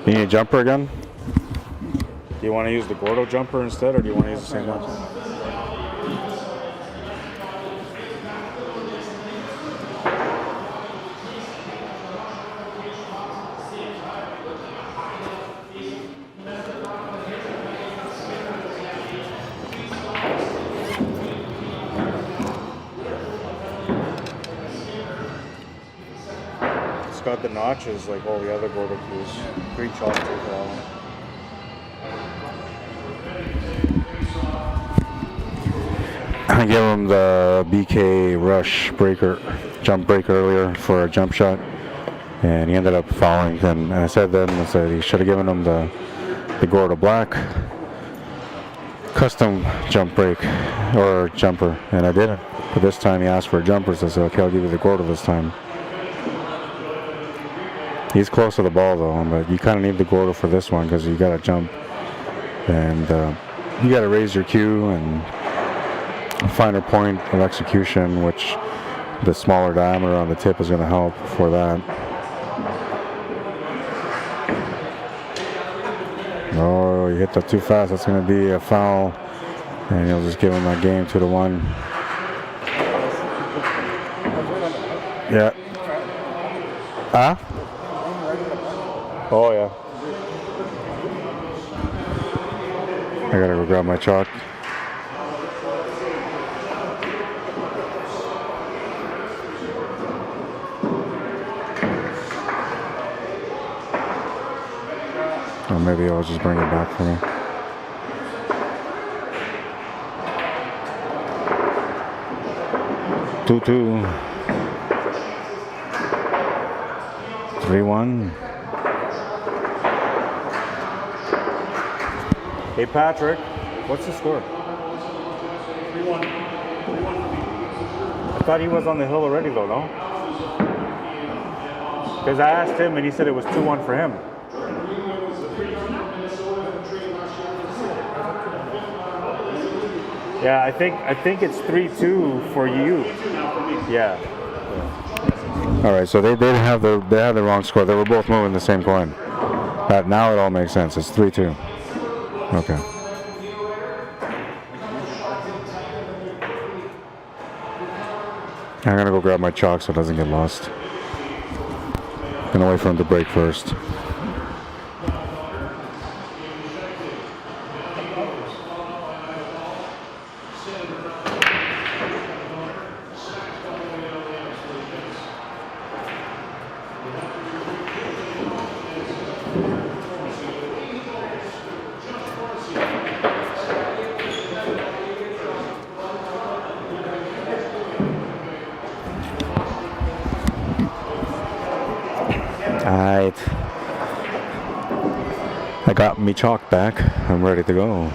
You need a jumper again? Do you want to use the Gordo jumper instead, or do you want to use the same one? It's got the notches like all the other Gordo cues. Great chalk tape for that one. I gave him the BK rush breaker, jump break earlier for a jump shot, and he ended up fouling. And I said then, I said he should have given him the Gordo Black custom jump break or jumper, and I didn't. But this time he asked for a jumper, so I said, okay, I'll give you the Gordo this time. He's close to the ball though, but you kind of need the Gordo for this one because you got to jump and you got to raise your cue and a finer point of execution, which the smaller diameter on the tip is going to help for that. he hit that too fast. That's going to be a foul. And he'll just give him that game 2-1. Yeah. Huh? Oh, yeah. I gotta go grab my chalk. Or maybe I'll just bring it back for me. Two. 3-1. Hey Patrick, what's the score? 3-1. I thought he was on the hill already though, no? Because I asked him and he said it was 2-1 for him. Yeah, I think it's 3-2 for you. Yeah. All right, so they have the wrong score. They were both moving the same coin. Now it all makes sense. It's 3-2. Okay. I'm gonna go grab my chalk so it doesn't get lost. Gonna wait for him to break first. Alright. I got me chalk back. I'm ready to go.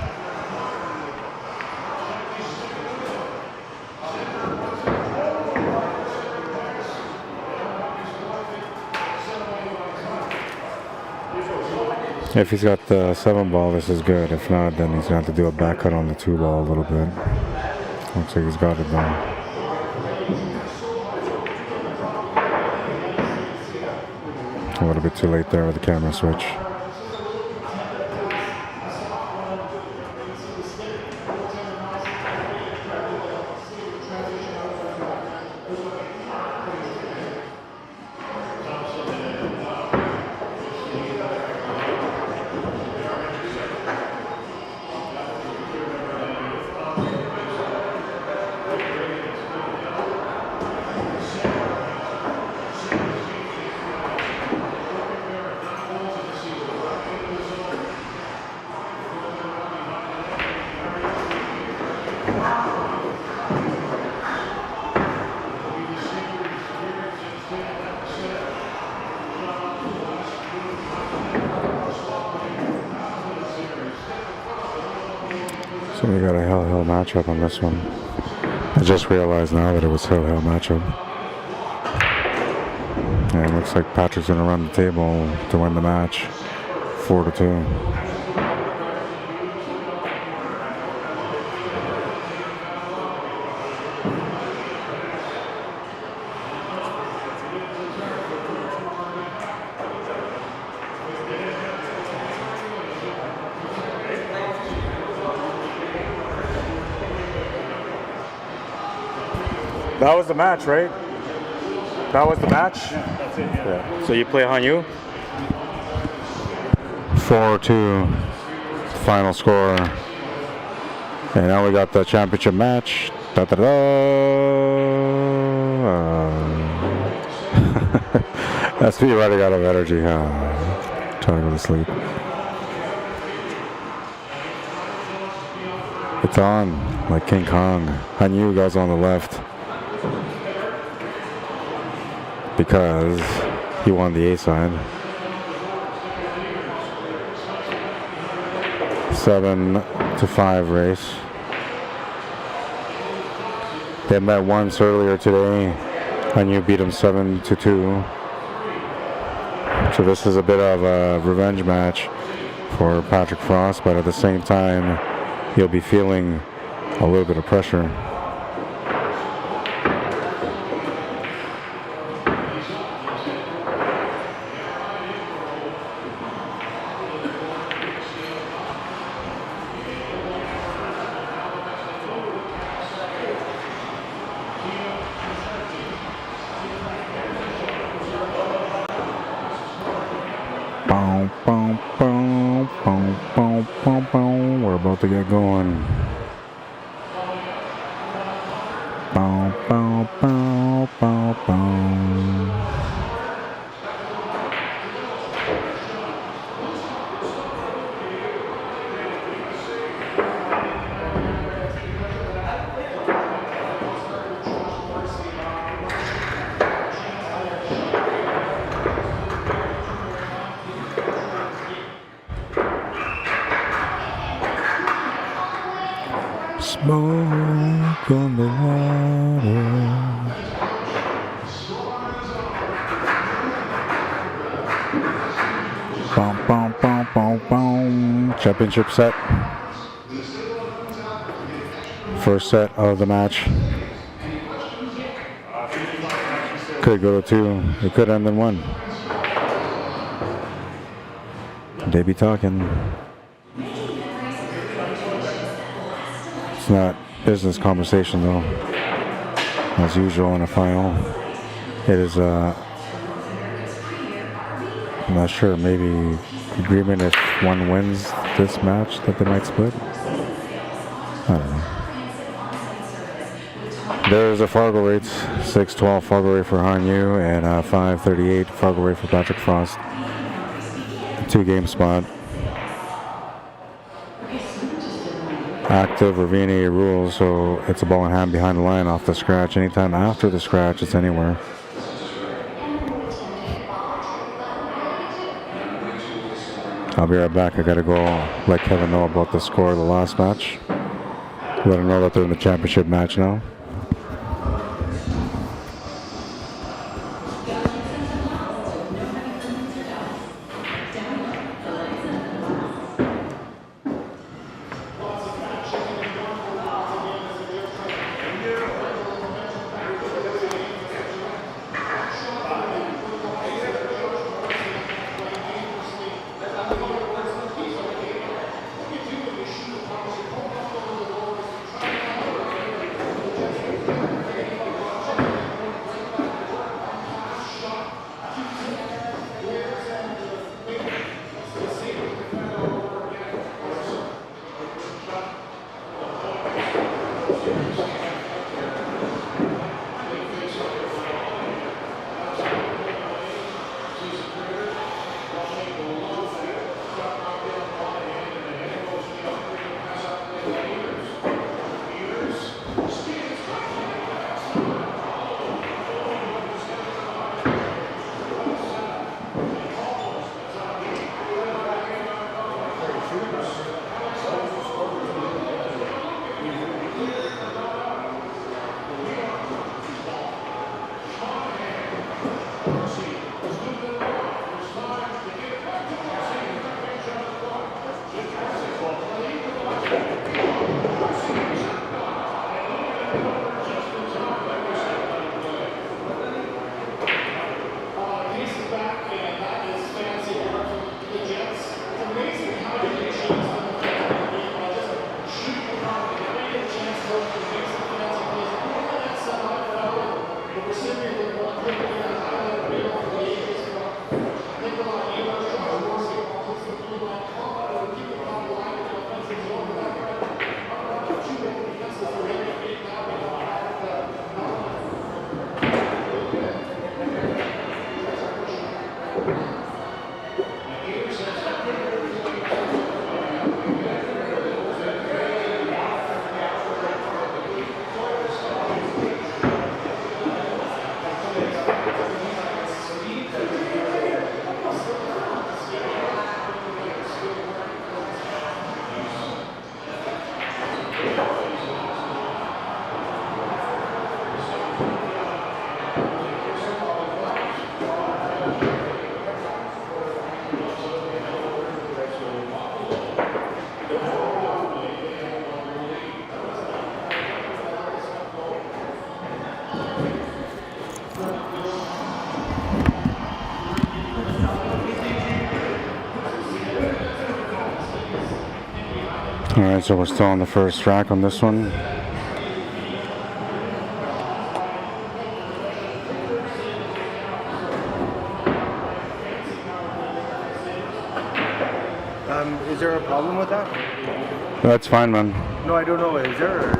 If he's got the 7 ball, this is good. If not, then he's going to have to do a back cut on the 2 ball a little bit. Looks like he's got it done. A little bit too late there with the camera switch. So we got a hell matchup on this one. I just realized now that it was hell matchup. And it looks like Patrick's gonna run the table to win the match, 4-2. That was the match, right? That was the match? Yeah, that's it, yeah. So you play Hanyu? 4-2 final score. And now we got the championship match. Da-da-da. That's me running out of energy. Trying to go to sleep. It's on like King Kong. Hanyu goes on the left because he won the A side. 7-5 race. They met once earlier today. Hanyu beat him 7-2. So this is a bit of a revenge match for Patrick Frost, but at the same time, he'll be feeling a little bit of pressure. We're about to get going. Bow, bow, bow, bow, bow. Smoke on the water. Bum, bum, bum, bum, bum. Championship set. First set of the match. Could go to 2. It could end in 1. They be talking. It's not business conversation though, as usual in a final. It is I'm not sure, maybe agreement if one wins this match that they might split. I don't know. There's a FargoRate, 6-12 FargoRate for Han Yu and 5-38 FargoRate for Patrick Frost. 2-game spot. Active or VNEA Rules, so it's a ball in hand behind the line off the scratch. Anytime after the scratch, it's anywhere. I'll be right back. I gotta go let Kevin know about the score of the last match. Let him know that they're in the championship match now. Alright, so we're still on the first track on this one. Is there a problem with that? That's fine, man. No, I don't know. Is there?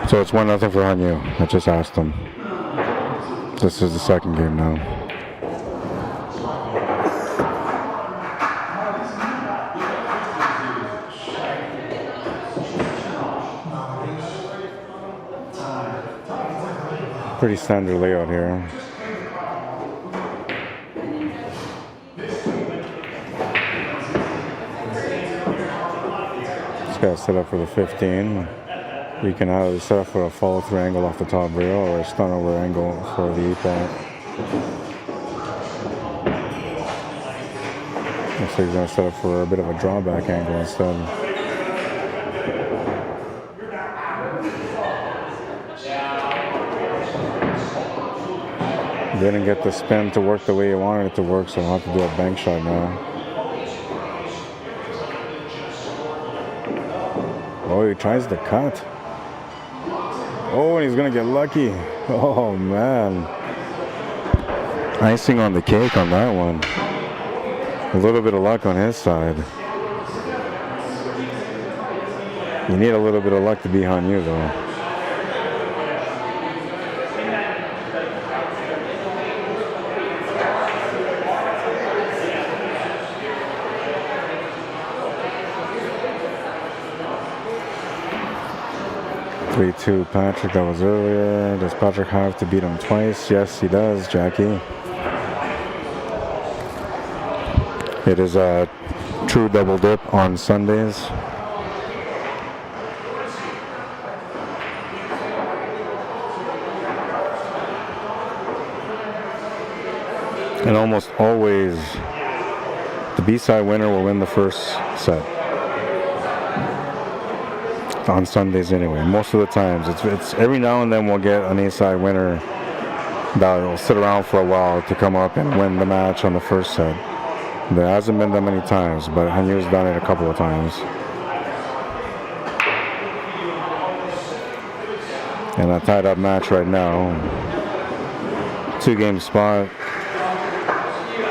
So it's 1-0 for Hanyu. I just asked him. This is the second game now. Pretty standard layout here. This guy's set up for the 15. We can either set up for a follow-through angle off the top rail or a stun over angle for the E-pot. Looks like he's going to set up for a bit of a drawback angle instead. Didn't get the spin to work the way he wanted it to work, so I'll have to do a bank shot now. Oh, he tries to cut. Oh, and he's gonna get lucky. Oh man. Icing on the cake on that one. A little bit of luck on his side. You need a little bit of luck to be Hanyu though. 3-2 Patrick, that was earlier. Does Patrick have to beat him twice? Yes, he does, Jackie. It is a true double dip on Sundays. And almost always, the B-side winner will win the first set. On Sundays anyway, most of the times. It's every now and then we'll get an A-side winner that will sit around for a while to come up and win the match on the first set. There hasn't been that many times, but Hanyu's done it a couple of times. And a tied up match right now. 2-game spot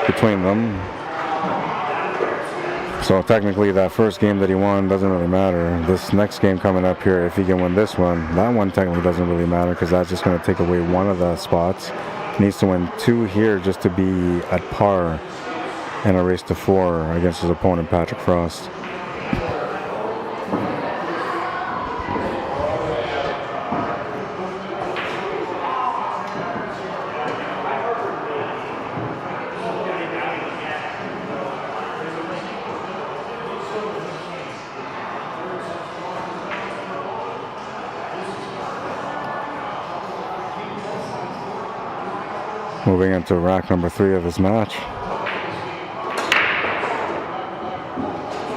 between them. So technically that first game that he won doesn't really matter. This next game coming up here, if he can win this one, that one technically doesn't really matter because that's just going to take away one of the spots. He needs to win 2 here just to be at par in a race to 4 against his opponent, Patrick Frost. Moving into rack number 3 of this match.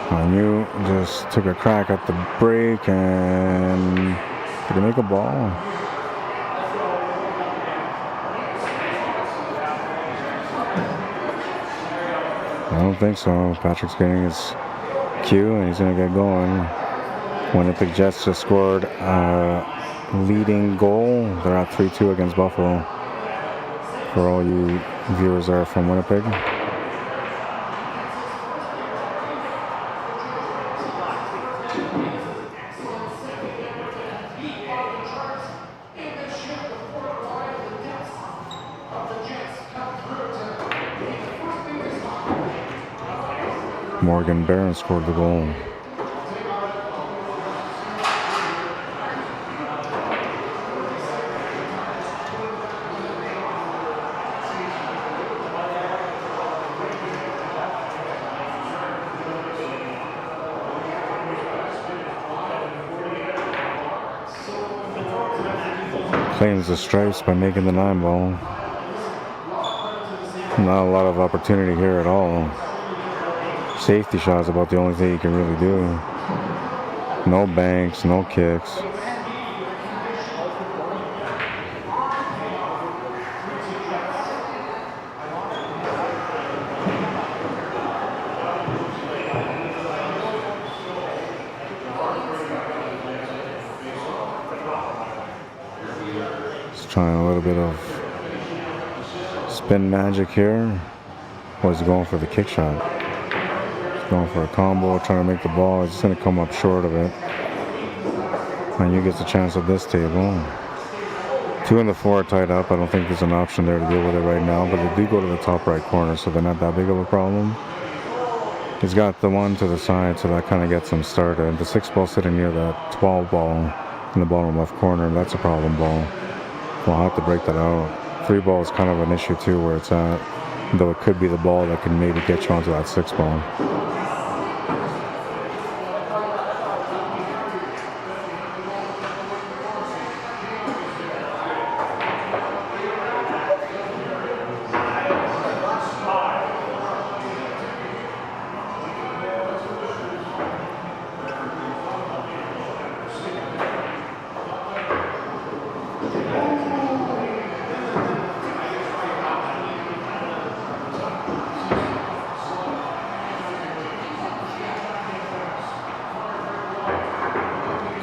Hanyu just took a crack at the break and did he make a ball? I don't think so. Patrick's getting his cue and he's going to get going. Winnipeg Jets just scored a leading goal. They're at 3-2 against Buffalo. For all you viewers that are from Winnipeg. Morgan Barron scored the goal. Claims the stripes by making the 9 ball. Not a lot of opportunity here at all. Safety shot is about the only thing you can really do. No banks, no kicks. Trying a little bit of spin magic here. Or is he going for the kick shot? He's going for a combo, trying to make the ball. It's just going to come up short of it. And you gets a chance at this table. 2 and the 4 are tied up. I don't think there's an option there to deal with it right now, but they do go to the top right corner, so they're not that big of a problem. He's got the 1 to the side, so that kind of gets him started. The 6 ball sitting near that 12 ball in the bottom left corner, that's a problem ball. We'll have to break that out. 3 ball is kind of an issue too, where it's at, though it could be the ball that can maybe get you onto that 6 ball.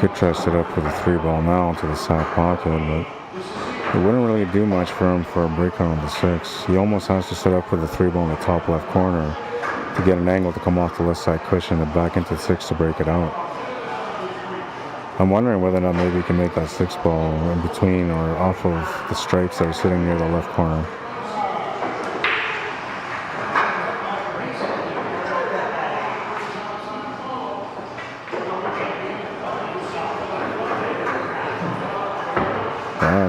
Could try to set up with a 3 ball now to the side pocket, but it wouldn't really do much for him for a breakout on the 6. He almost has to set up with a 3 ball in the top left corner to get an angle to come off the left side cushion and back into the 6 to break it out. I'm wondering whether or not maybe he can make that 6 ball in between or off of the stripes that are sitting near the left corner.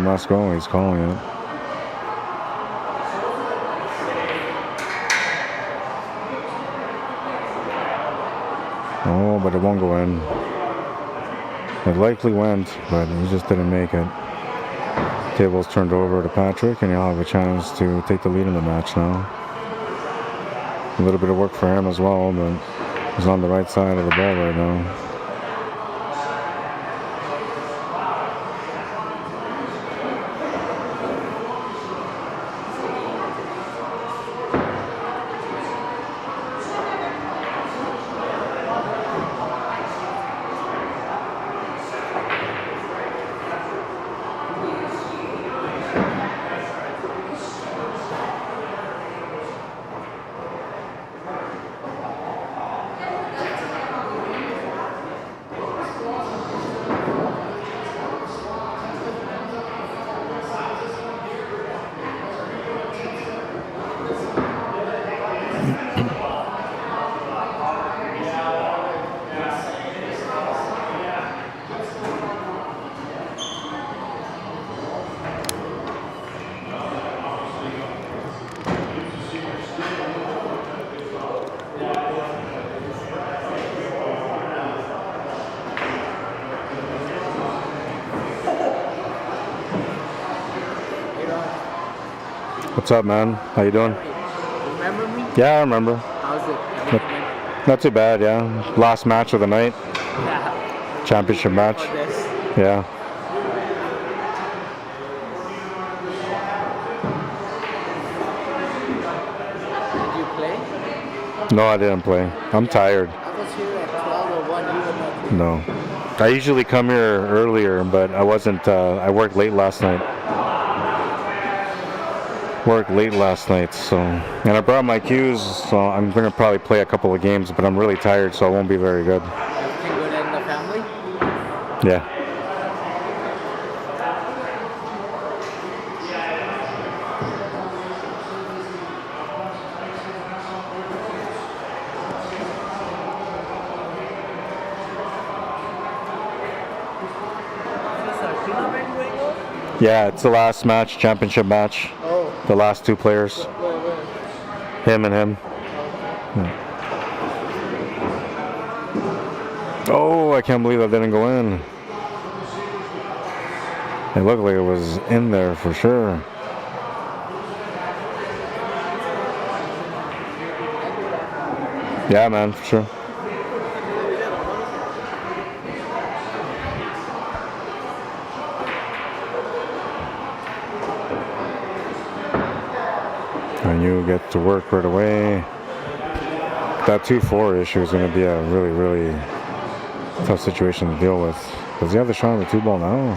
Must go, he's calling it. Oh, but it won't go in. It likely went, but he just didn't make it. Table's turned over to Patrick, and he'll have a chance to take the lead in the match now. A little bit of work for him as well, but he's on the right side of the ball right now. What's up, man? How you doing? Remember me? Yeah, I remember. How's it? Not too bad, yeah. Last match of the night. Yeah. Championship match. For this. Yeah. Did you play? No, I didn't play. I'm tired. I was here at 12 or 1. You were not here. No. I usually come here earlier, but I wasn't, I worked late last night. So, and I brought my cues, so I'm going to probably play a couple of games, but I'm really tired, so I won't be very good. Everything good in the family? Yeah. Is this a tournament going on? Yeah, it's the last match, championship match. Oh. The last 2 players. Where? Him and him. Yeah. Oh, I can't believe that didn't go in. It looked like it was in there for sure. Yeah, man, for sure. And you get to work right away. That 2-4 issue is going to be a really, really tough situation to deal with. Does he have the shot on the 2 ball now?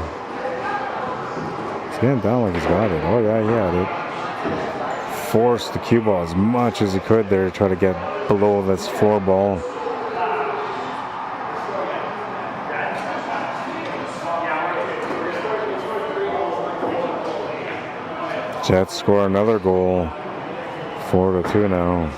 He's getting down like he's got it. Oh yeah, he had it. Forced the cue ball as much as he could there to try to get below this 4 ball. Jets score another goal. 4-2 now.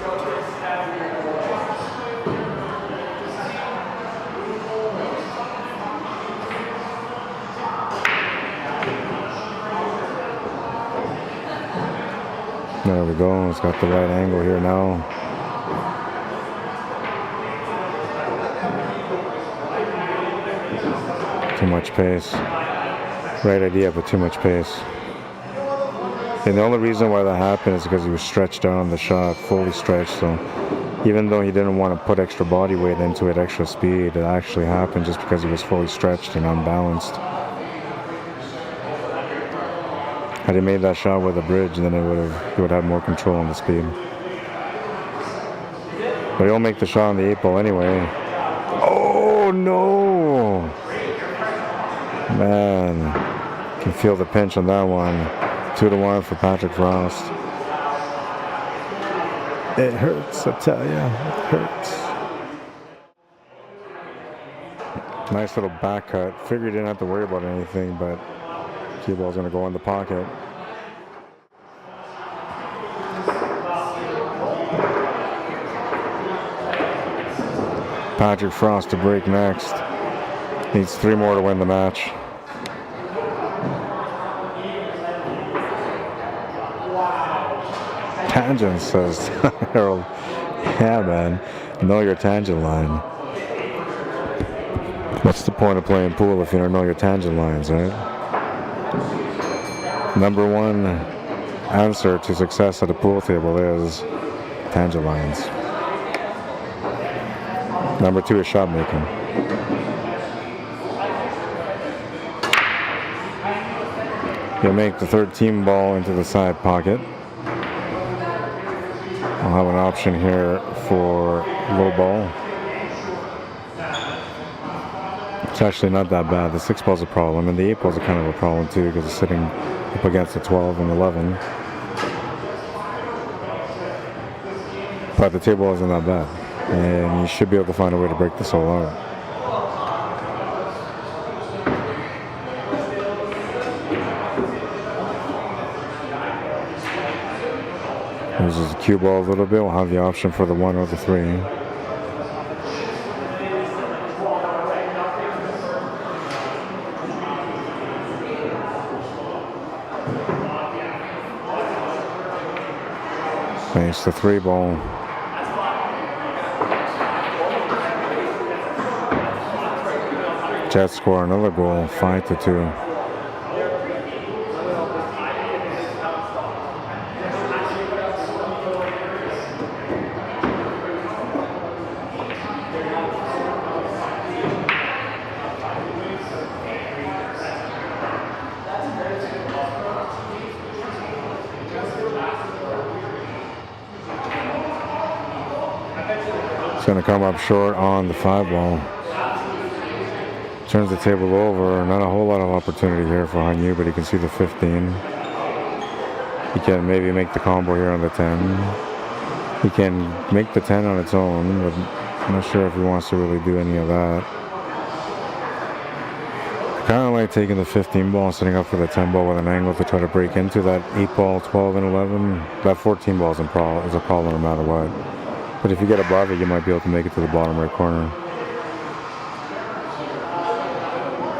There we go. It's got the right angle here now. Too much pace. Right idea, but too much pace. And the only reason why that happened is because he was stretched out on the shot, fully stretched. So even though he didn't want to put extra body weight into it, extra speed, it actually happened just because he was fully stretched and unbalanced. Had he made that shot with a bridge, then he would have more control on the speed. But he'll make the shot on the 8-ball anyway. Oh no! Man, can feel the pinch on that one. 2-1 for Patrick Frost. It hurts, I tell ya, it hurts. Nice little back cut. Figured he didn't have to worry about anything, but cue ball's gonna go in the pocket. Patrick Frost to break next. Needs 3 more to win the match. Tangent, says Harold. Yeah, man. Know your tangent line. What's the point of playing pool if you don't know your tangent lines, right? Number 1 answer to success at a pool table is tangent lines. Number 2 is shot making. You'll make the 3rd team ball into the side pocket. I'll have an option here for low ball. It's actually not that bad. The 6-ball's a problem, and the 8-ball's are kind of a problem too because it's sitting up against the 12 and 11. But the table isn't that bad, and you should be able to find a way to break this all out. Uses the cue ball a little bit. We'll have the option for the 1 or the 3. Face the 3 ball. Jets score another goal, 5-2. Going to come up short on the 5-ball. Turns the table over. Not a whole lot of opportunity here for Hanyu, but he can see the 15. He can maybe make the combo here on the 10. He can make the 10 on its own, but I'm not sure if he wants to really do any of that. I kind of like taking the 15 ball and setting up for the 10 ball with an angle to try to break into that 8 ball, 12 and 11. That 14 ball is a problem no matter what. But if you get above it, you might be able to make it to the bottom right corner.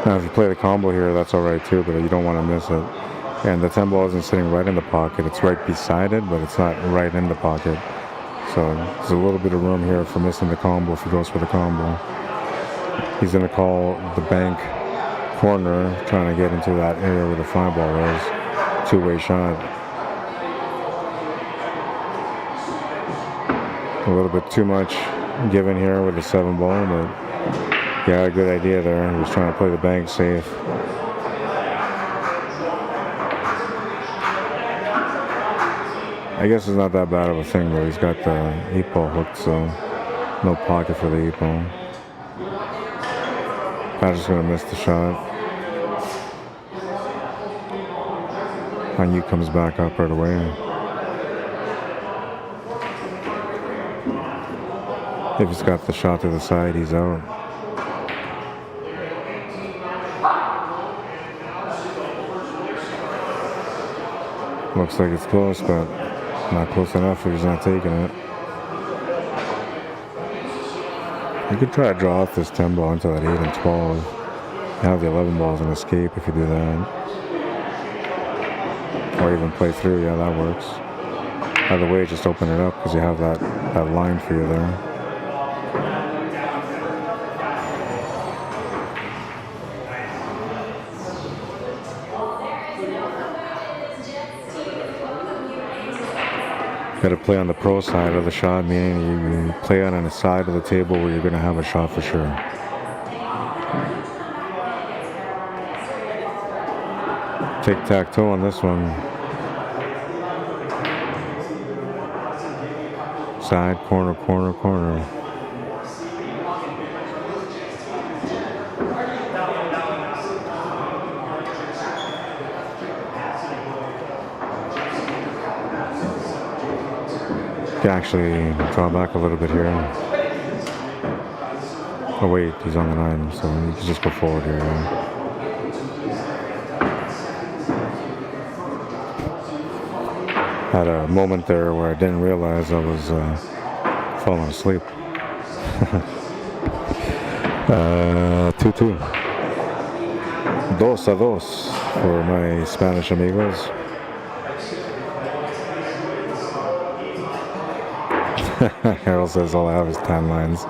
Now, if you play the combo here, that's all right too, but you don't want to miss it. And the 10 ball isn't sitting right in the pocket. It's right beside it, but it's not right in the pocket. So there's a little bit of room here for missing the combo if he goes for the combo. He's going to call the bank corner, trying to get into that area where the 5 ball is. 2-way shot. A little bit too much given here with the 7 ball, but yeah, a good idea there. He was trying to play the bank safe. I guess it's not that bad of a thing though. He's got the 8 ball hooked, so no pocket for the 8 ball. Patrick's gonna miss the shot. Hanyu comes back up right away. If he's got the shot to the side, he's out. Looks like it's close, but not close enough if he's not taking it. You could try to draw off this 10 ball into that 8 and 12. You have the 11 balls and escape if you do that. Or even play through, yeah, that works. Either way, just open it up because you have that line for you there. Got to play on the pro side of the shot, meaning you play on the side of the table where you're going to have a shot for sure. Tic-tac-toe on this one. Side, corner, corner, corner. You can actually draw back a little bit here. Oh wait, he's on the 9, so you can just go forward here. Yeah. Had a moment there where I didn't realize I was falling asleep. 2-2. 2-2 for my Spanish amigos. Harold says all I have is tan lines.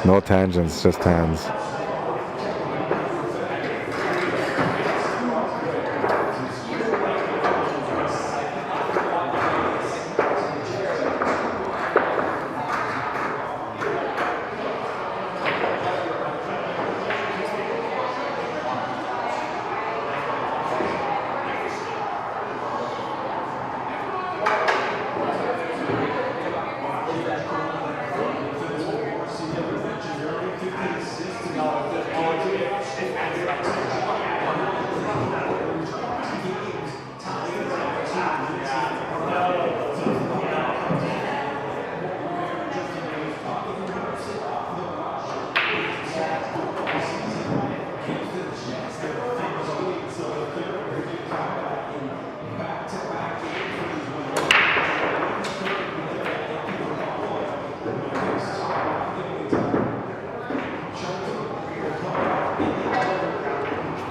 No tangents, just tans.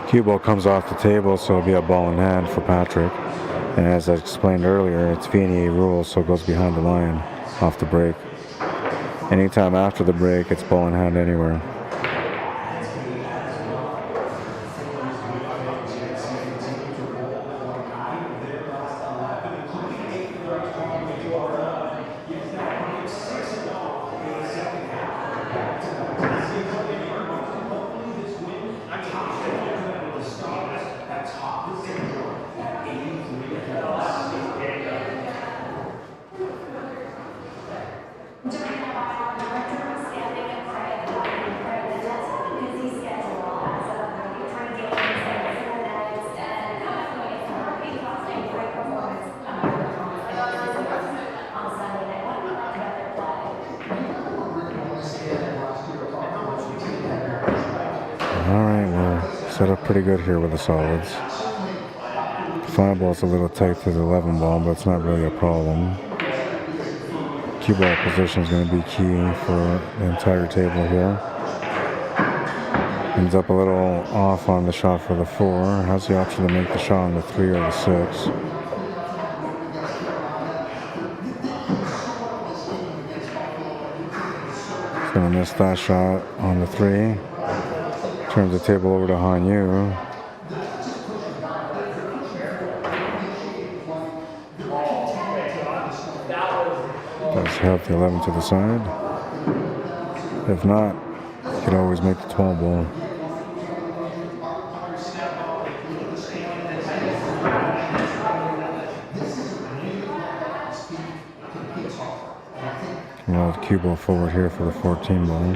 Cue ball comes off the table, so it'll be a ball in hand for Patrick. And as I explained earlier, it's VNEA Rules, so it goes behind the line off the break. Anytime after the break, it's ball in hand anywhere. Set up pretty good here with the solids. 5 ball's a little tight to the 11 ball, but it's not really a problem. Cue ball position is going to be key for the entire table here. Ends up a little off on the shot for the 4. Has the option to make the shot on the 3 or the 6. He's going to miss that shot on the 3. Turns the table over to Hanyu. Does have the 11 to the side. If not, you could always make the 12 ball. Roll the cue ball forward here for the 14 ball.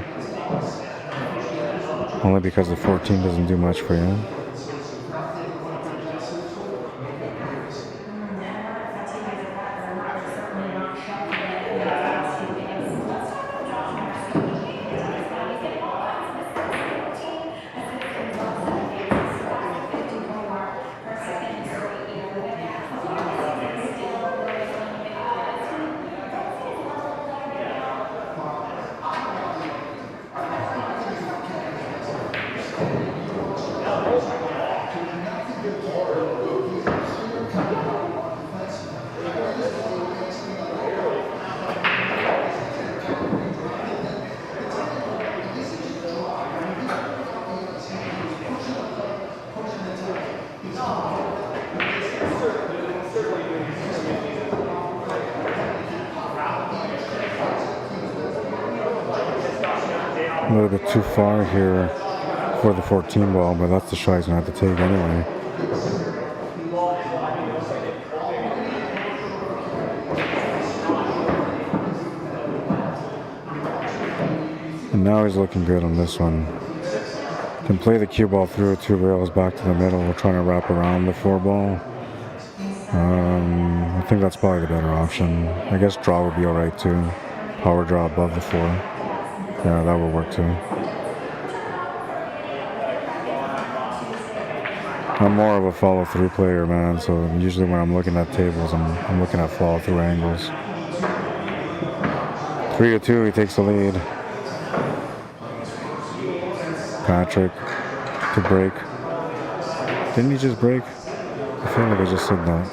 Only because the 14 doesn't do much for you. A little bit too far here for the 14 ball, but that's the shot he's going to have to take anyway. And now he's looking good on this one. Can play the cue ball through 2 rails back to the middle. We're trying to wrap around the 4 ball. I think that's probably the better option. I guess draw would be alright too. Power draw above the 4. Yeah, that would work too. I'm more of a follow-through player, man, so usually when I'm looking at tables, I'm looking at follow-through angles. 3-2, he takes the lead. Patrick to break. Didn't he just break? I feel like I just said that.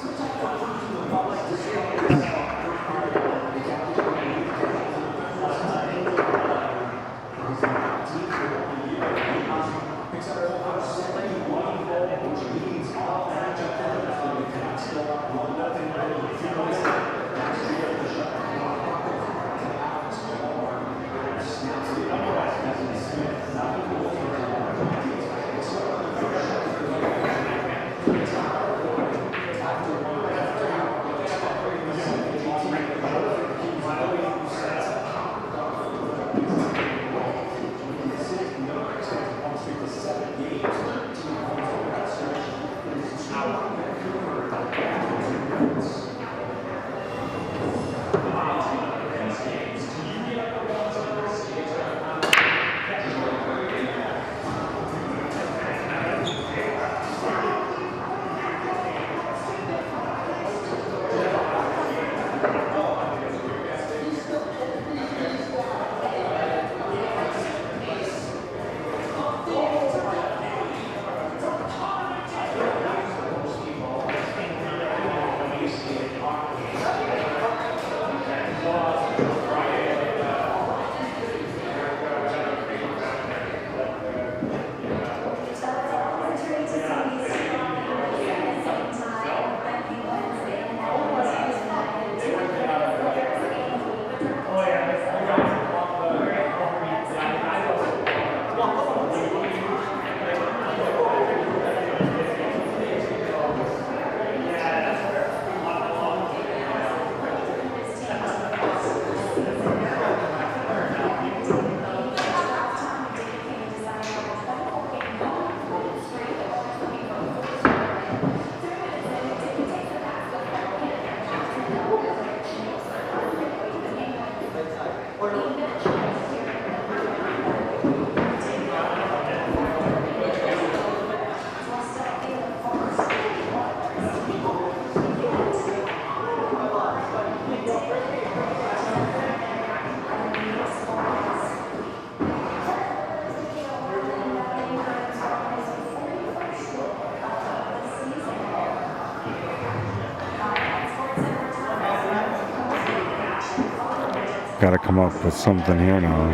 Got to come up with something here now.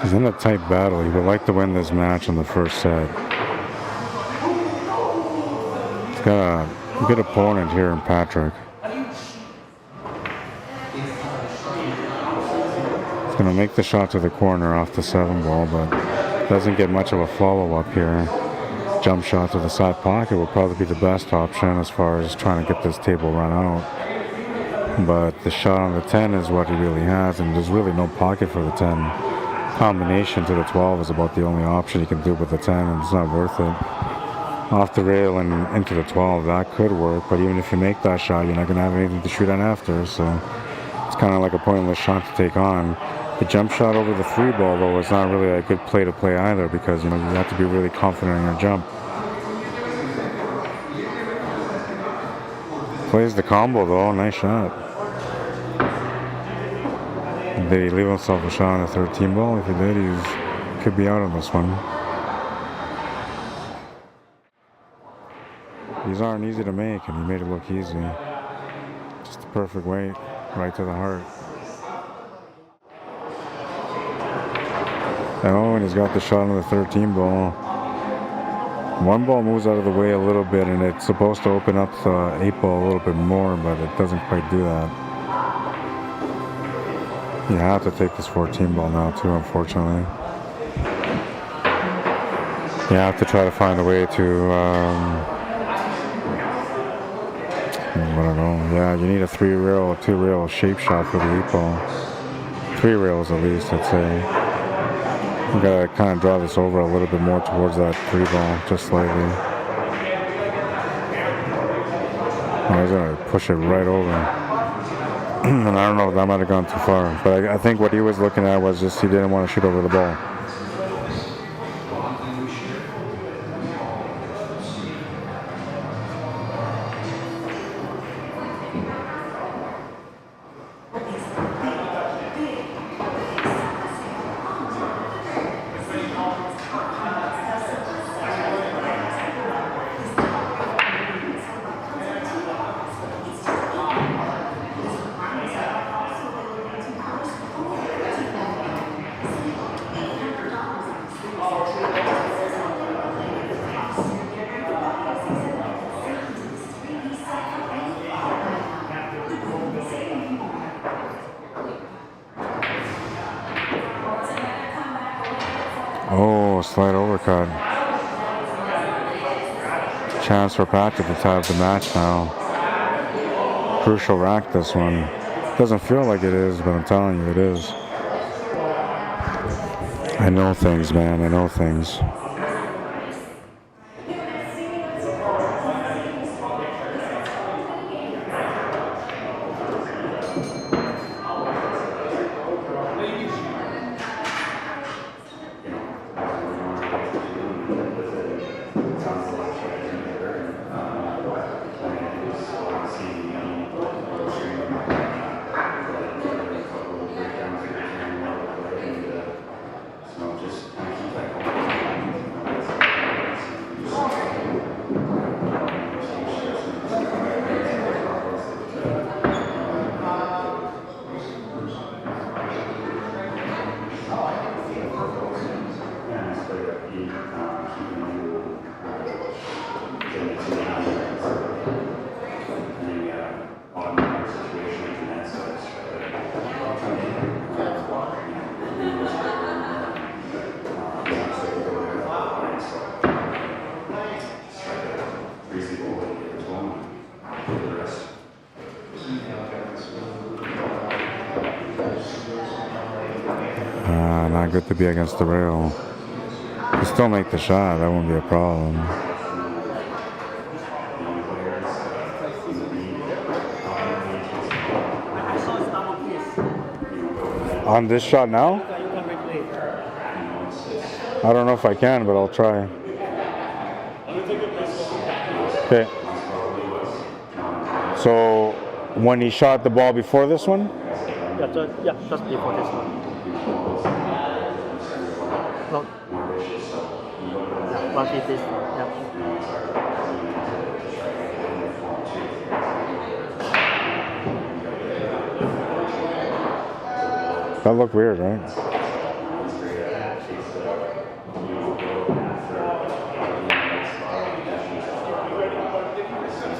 He's in a tight battle. He would like to win this match in the first set. He's got a good opponent here in Patrick. He's going to make the shot to the corner off the 7 ball, but doesn't get much of a follow-up here. Jump shot to the side pocket would probably be the best option as far as trying to get this table run out. But the shot on the 10 is what he really has, and there's really no pocket for the 10. Combination to the 12 is about the only option he can do with the 10, and it's not worth it. Off the rail and into the 12, that could work, but even if you make that shot, you're not going to have anything to shoot on after, so it's kind of like a pointless shot to take on. The jump shot over the 3 ball, though, is not really a good play to play either, because you have to be really confident in your jump. Plays the combo though, nice shot. Did he leave himself a shot on the 13 ball? If he did, he could be out on this one. These aren't easy to make, and he made it look easy. Just the perfect weight, right to the heart. Oh, and he's got the shot on the 13 ball. One ball moves out of the way a little bit, and it's supposed to open up the 8 ball a little bit more, but it doesn't quite do that. You have to take this 14 ball now too, unfortunately. You have to try to find a way to, I don't know, yeah, you need a 3-rail or 2-rail shape shot for the 8 ball. 3 rails at least, I'd say. You gotta kind of draw this over a little bit more towards that 3 ball, just slightly. I was gonna push it right over. And I don't know if that might have gone too far, but I think what he was looking at was just he didn't want to shoot over the ball. Oh, slight overcut. Chance for Patrick to tie up the match now. Crucial rack, this one. Doesn't feel like it is, but I'm telling you, it is. I know things, man. I know things. Not good to be against the rail. You still make the shot, that won't be a problem. On this shot now? I don't know if I can, but I'll try. Okay. So when he shot the ball before this one? Yeah, just before this one. No. Yeah, what is this? Yeah. That looked weird, right?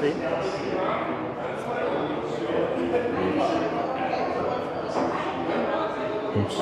See? Oops.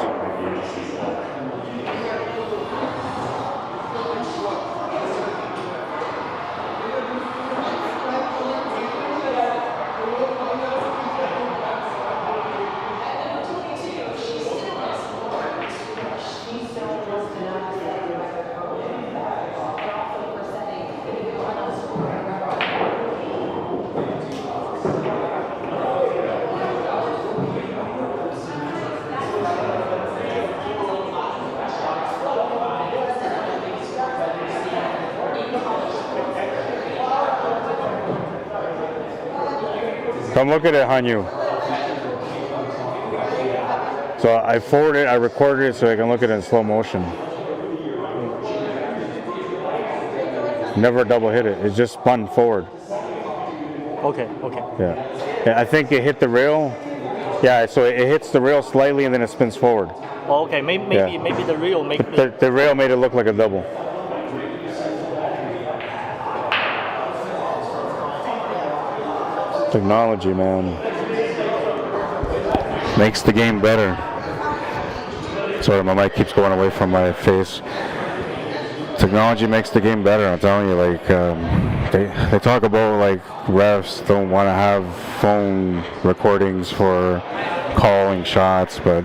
Come look at it, Hanyu. So I forwarded, I recorded it so I can look at it in slow motion. Never double hit it. It just spun forward. Okay. Yeah, I think it hit the rail. Yeah, so it hits the rail slightly and then it spins forward. Okay, maybe the real make The rail made it look like a double. Technology, man, makes the game better. Sorry, my mic keeps going away from my face. Technology makes the game better. I'm telling you, like they talk about like refs don't want to have phone recordings for calling shots, but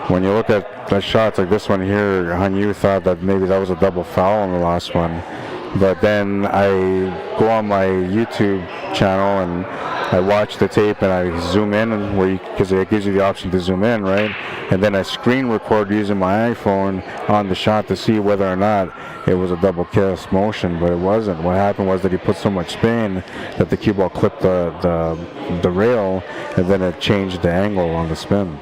when you look at the shots like this one here, Hanyu thought that maybe that was a double foul on the last one. But then I go on my YouTube channel and I watch the tape and I zoom in, and because it gives you the option to zoom in, right? And then I screen record using my iPhone on the shot to see whether or not it was a double kiss motion, but it wasn't. What happened was that he put so much spin that the cue ball clipped the rail, and then it changed the angle on the spin.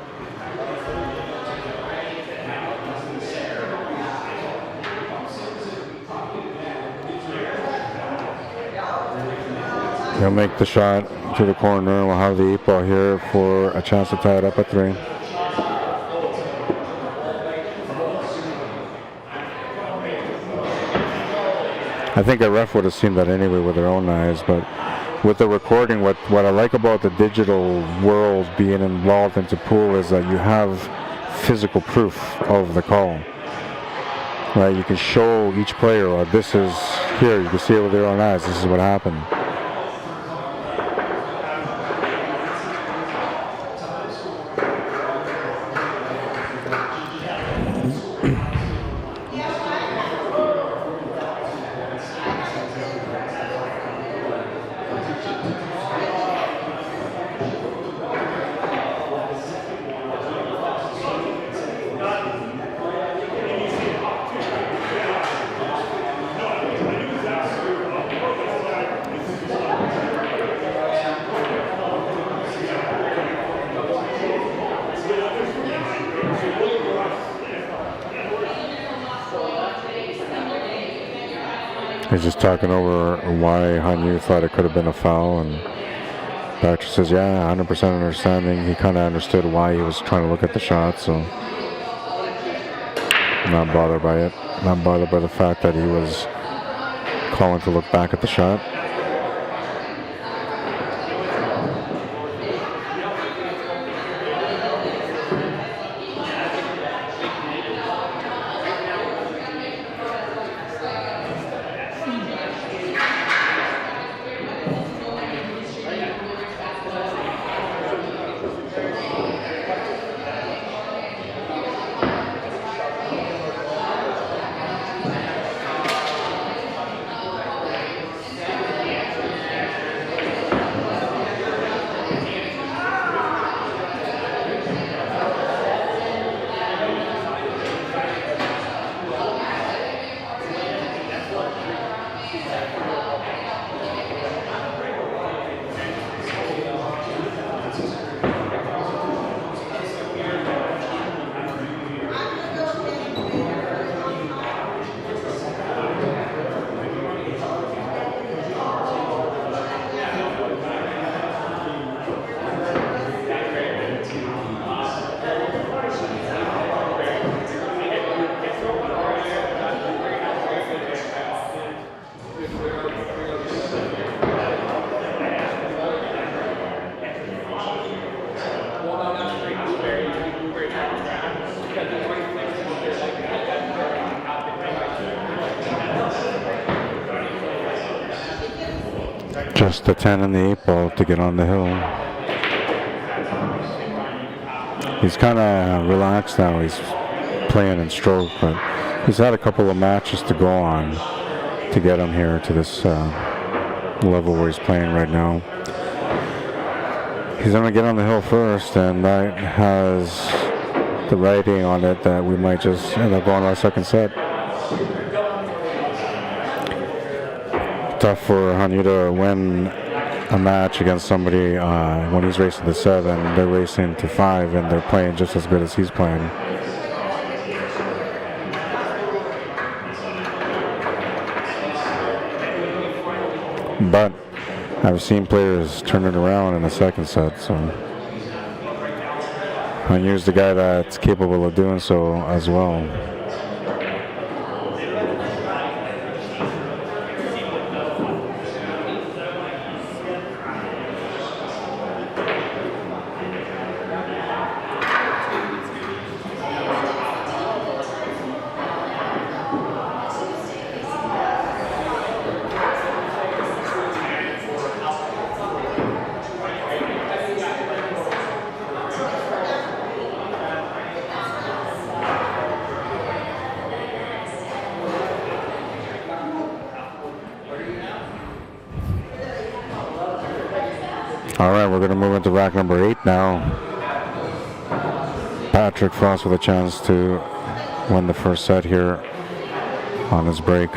He'll make the shot to the corner. We'll have the 8-ball here for a chance to tie it up at 3. I think a ref would have seen that anyway with their own eyes, but with the recording, what I like about the digital world being involved into pool is that you have physical proof of the call. Right? You can show each player, this is here, you can see it with their own eyes, this is what happened. He's just talking over why Hanyu thought it could have been a foul, and the actor says, yeah, 100% understanding. He kind of understood why he was trying to look at the shot, so not bothered by it. Not bothered by the fact that he was calling to look back at the shot. Just the 10 and the 8-ball to get on the hill. He's kind of relaxed now. He's playing in stroke, but he's had a couple of matches to go on to get him here to this level where he's playing right now. He's going to get on the hill first, and that has the writing on it that we might just end up going to our second set. Tough for Hanyu to win a match against somebody when he's racing to 7, they're racing to 5, and they're playing just as good as he's playing. But I've seen players turn it around in the second set, so Hanyu's the guy that's capable of doing so as well. All right, we're going to move into rack number 8 now. Patrick Frost with a chance to win the first set here on his break.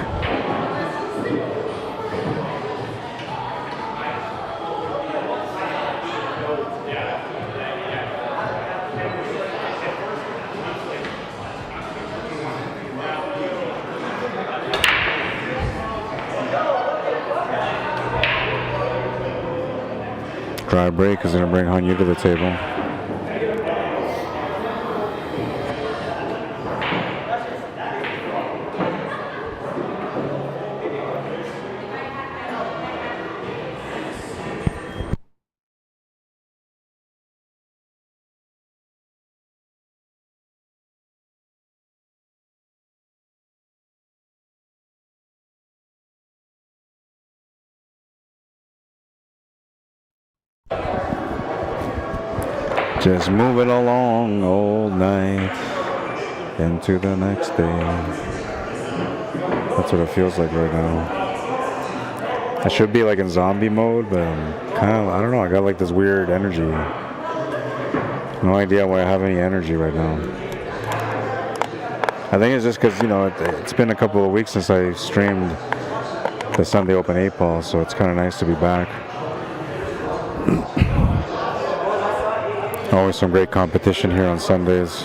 Dry break is going to bring Hanyu to the table. Just move it along all night into the next day. That's what it feels like right now. I should be like in zombie mode, but I'm kind of, I don't know, I got like this weird energy. No idea why I have any energy right now. I think it's just because, you know, it's been a couple of weeks since I streamed the Sunday Open 8-ball, so it's kind of nice to be back. Always some great competition here on Sundays.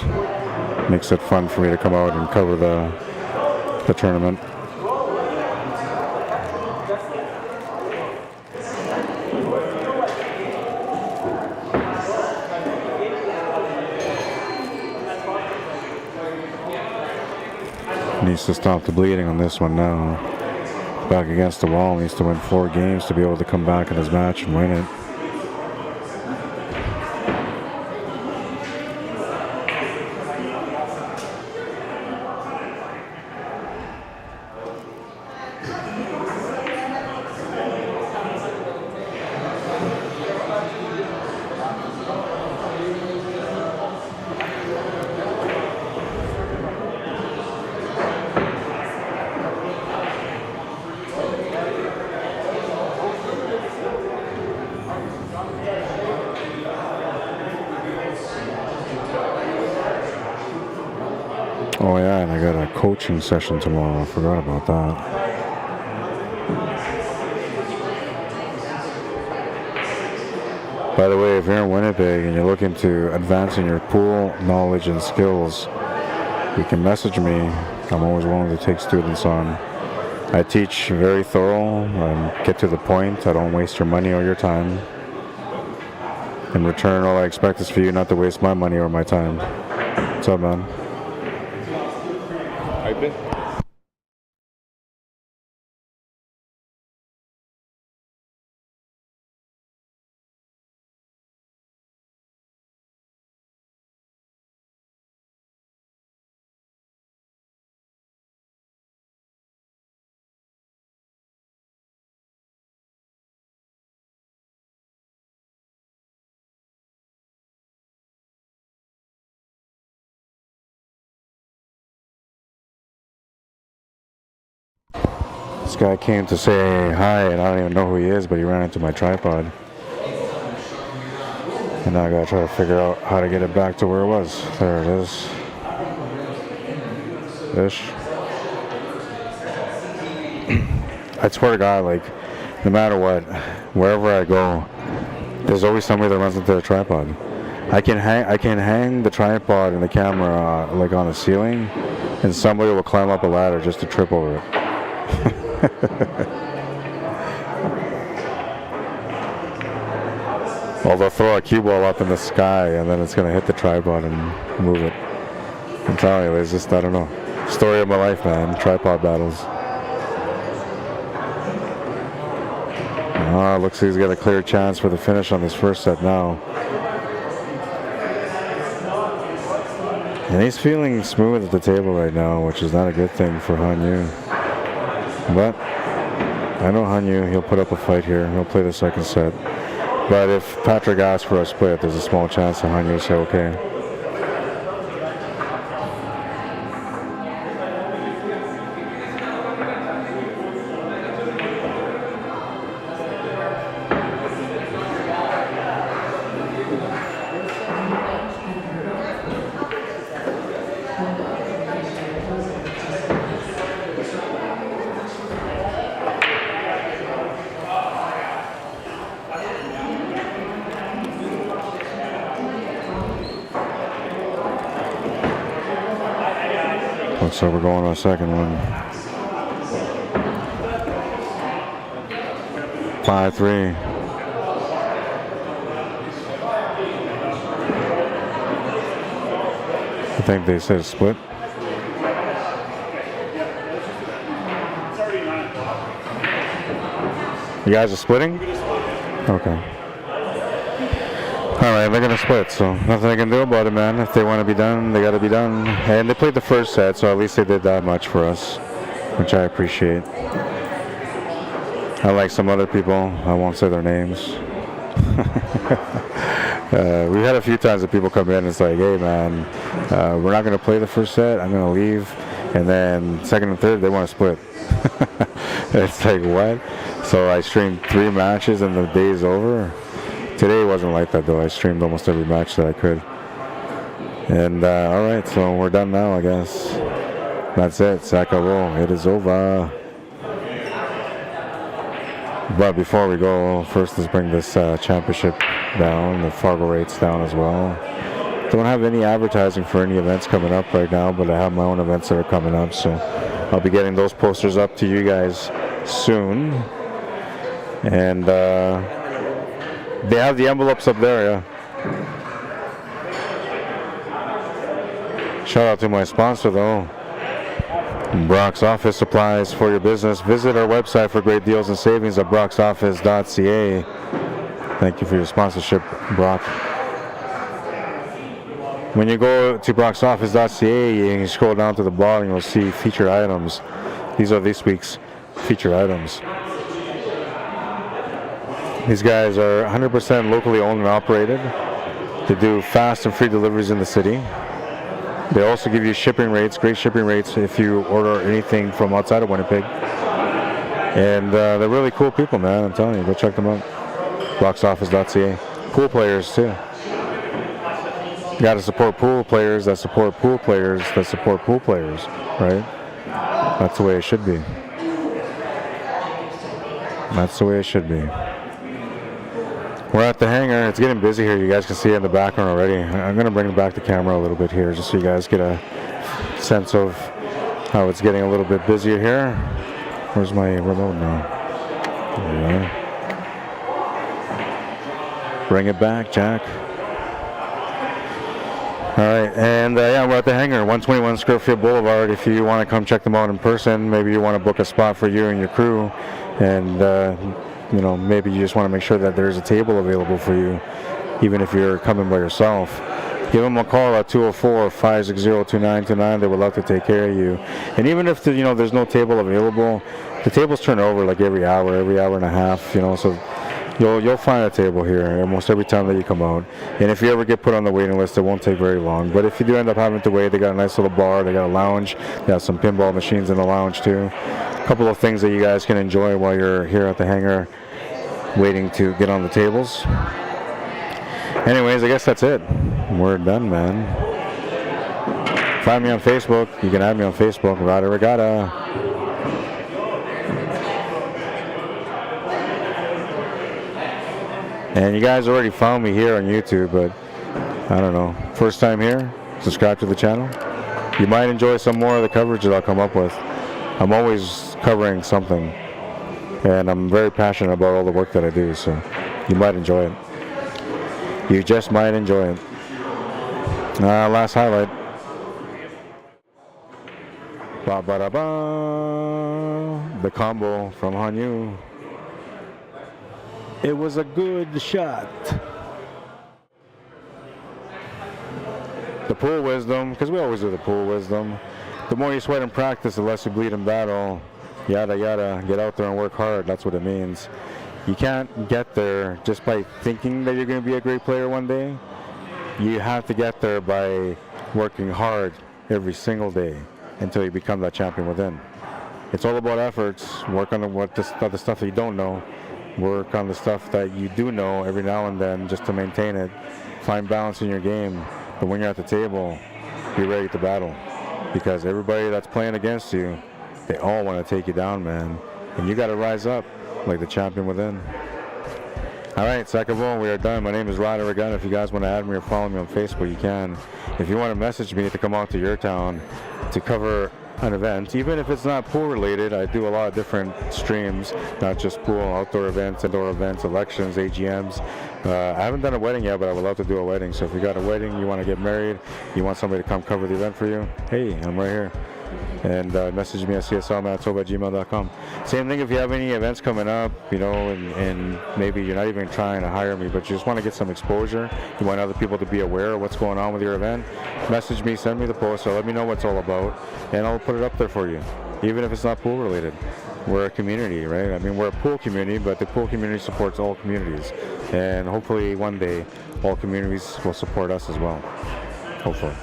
Makes it fun for me to come out and cover the tournament. Needs to stop the bleeding on this one now. Back against the wall, needs to win 4 games to be able to come back in his match and win it. Oh yeah, and I got a coaching session tomorrow. I forgot about that. By the way, if you're in Winnipeg and you're looking to advance in your pool knowledge and skills, you can message me. I'm always willing to take students on. I teach very thorough and get to the point. I don't waste your money or your time. In return, all I expect is for you not to waste my money or my time. What's up, man? This guy came to say hi, and I don't even know who he is, but he ran into my tripod. And now I gotta try to figure out how to get it back to where it was. There it is. Ish. I swear to God, like, no matter what, wherever I go, there's always somebody that runs into the tripod. I can hang the tripod and the camera like on a ceiling, and somebody will climb up a ladder just to trip over it. Well, they'll throw a cue ball up in the sky and then it's going to hit the tripod and move it. I'm telling you, it's just, I don't know. Story of my life, man. Tripod battles. Looks like he's got a clear chance for the finish on this first set now. And he's feeling smooth at the table right now, which is not a good thing for Hanyu. But I know Hanyu, he'll put up a fight here. He'll play the second set. But if Patrick asks for a split, there's a small chance that Hanyu will say okay. Looks like we're going on a second one. 5-3. I think they said split. You guys are splitting? Okay. Alright, they're gonna split, so nothing I can do about it, man. If they want to be done, they gotta be done. And they played the first set, so at least they did that much for us, which I appreciate. I like some other people, I won't say their names. We've had a few times that people come in and it's like, hey man, we're not gonna play the first set, I'm gonna leave. And then second and third, they want to split. It's like, what? So I streamed 3 matches and the day's over. Today wasn't like that though. I streamed almost every match that I could. And alright, so we're done now, I guess. That's it. Sakavo. It is over. But before we go, first let's bring this championship down. The FargoRates down as well. Don't have any advertising for any events coming up right now, but I have my own events that are coming up. So I'll be getting those posters up to you guys soon. And they have the envelopes up there, yeah. Shout out to my sponsor though, Brock's Office Supplies for your business. Visit our website for great deals and savings at brocksoffice.ca. Thank you for your sponsorship, Brock. When you go to brocksoffice.ca, you can scroll down to the bottom and you'll see featured items. These are this week's featured items. These guys are 100% locally owned and operated. They do fast and free deliveries in the city. They also give you shipping rates, great shipping rates if you order anything from outside of Winnipeg. And they're really cool people, man. I'm telling you, go check them out. Brocksoffice.ca. Pool players too. You got to support pool players that support pool players that support pool players, right? That's the way it should be. That's the way it should be. We're at the hangar. It's getting busy here. You guys can see it in the background already. I'm going to bring back the camera a little bit here just so you guys get a sense of how it's getting a little bit busier here. Where's my remote now? There we are. Bring it back, Jack. All right, and yeah, we're at the hangar, 121 Scurfield Blvd. If you want to come check them out in person, maybe you want to book a spot for you and your crew, and you know, maybe you just want to make sure that there's a table available for you, even if you're coming by yourself. Give them a call at 204-560-2929. They would love to take care of you. And even if you know there's no table available, the tables turn over like every hour and a half. You know, so you'll find a table here almost every time that you come out. And if you ever get put on the waiting list, it won't take very long. But if you do end up having to wait, they got a nice little bar, they got a lounge, they got some pinball machines in the lounge too. A couple of things that you guys can enjoy while you're here at the hangar waiting to get on the tables. Anyways, I guess that's it. We're done, man. Find me on Facebook. You can add me on Facebook, Arriagada. And you guys already found me here on YouTube, but I don't know. First time here, subscribe to the channel. You might enjoy some more of the coverage that I'll come up with. I'm always covering something, and I'm very passionate about all the work that I do, so you might enjoy it. You just might enjoy it. Last highlight. Ba-ba-da-ba. The combo from Hanyu. It was a good shot. The pool wisdom, because we always do the pool wisdom. The more you sweat in practice, the less you bleed in battle. Yada yada. Get out there and work hard. That's what it means. You can't get there just by thinking that you're going to be a great player one day. You have to get there by working hard every single day until you become that champion within. It's all about efforts. Work on the stuff that you don't know. Work on the stuff that you do know every now and then just to maintain it. Find balance in your game. But when you're at the table, be ready to battle. Because everybody that's playing against you, they all want to take you down, man. And you got to rise up like the champion within. All right, second one, we are done. My name is Arriagada. If you guys want to add me or follow me on Facebook, you can. If you want to message me to come out to your town to cover an event, even if it's not pool related. I do a lot of different streams, not just pool, outdoor events, indoor events, elections, AGMs. I haven't done a wedding yet, but I would love to do a wedding. So if you got a wedding, you want to get married, you want somebody to come cover the event for you, hey, I'm right here. And message me at CSLMANITOBA@gmail.com. Same thing if you have any events coming up, you know, and maybe you're not even trying to hire me, but you just want to get some exposure. You want other people to be aware of what's going on with your event. Message me, send me the post, or let me know what it's all about, and I'll put it up there for you, even if it's not pool related. We're a community, right? I mean, we're a pool community, but the pool community supports all communities. And hopefully one day, all communities will support us as well. Hopefully.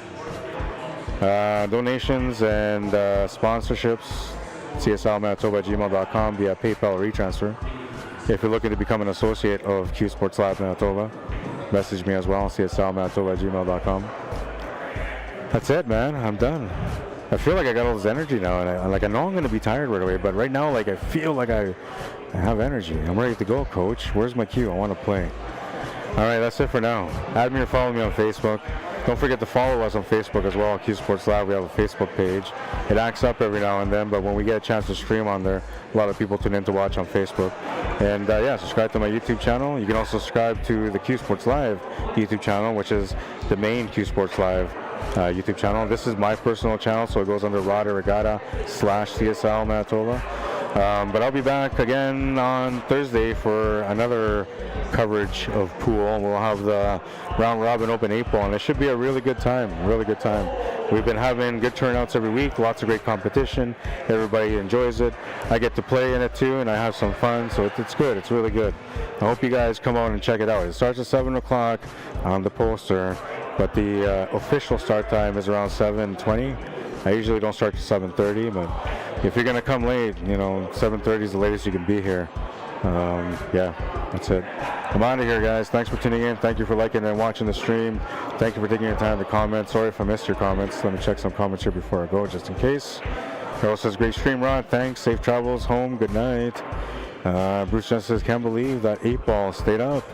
Donations and sponsorships, CSLMANITOBA@gmail.com via PayPal or e-transfer. If you're looking to become an associate of Q Sports Live Manitoba, message me as well, CSLMANITOBA@gmail.com. That's it, man. I'm done. I feel like I got all this energy now, and I know I'm going to be tired right away, but right now, like, I feel like I have energy. I'm ready to go, coach. Where's my cue? I want to play. All right, that's it for now. Add me or follow me on Facebook. Don't forget to follow us on Facebook as well, Q Sports Live. We have a Facebook page. It acts up every now and then, but when we get a chance to stream on there, a lot of people tune in to watch on Facebook. And yeah, subscribe to my YouTube channel. You can also subscribe to the Q Sports Live YouTube channel, which is the main Q Sports Live YouTube channel. This is my personal channel, so it goes under Arriagada /CSL Manitoba. But I'll be back again on Thursday for another coverage of pool. We'll have the round robin open 8-ball, and it should be a really good time, really good time. We've been having good turnouts every week, lots of great competition. Everybody enjoys it. I get to play in it too, and I have some fun, so it's good. It's really good. I hope you guys come out and check it out. It starts at 7 o'clock on the poster, but the official start time is around 7:20. I usually don't start to 7:30, but if you're gonna come late, you know, 7:30 is the latest you can be here. Yeah, that's it. I'm out of here, guys. Thanks for tuning in. Thank you for liking and watching the stream. Thank you for taking your time to comment. Sorry if I missed your comments. Let me check some comments here before I go, just in case. Carol says, great stream, Rod. Thanks. Safe travels home. Good night. Bruce Johnson says, can't believe that 8-ball stayed up.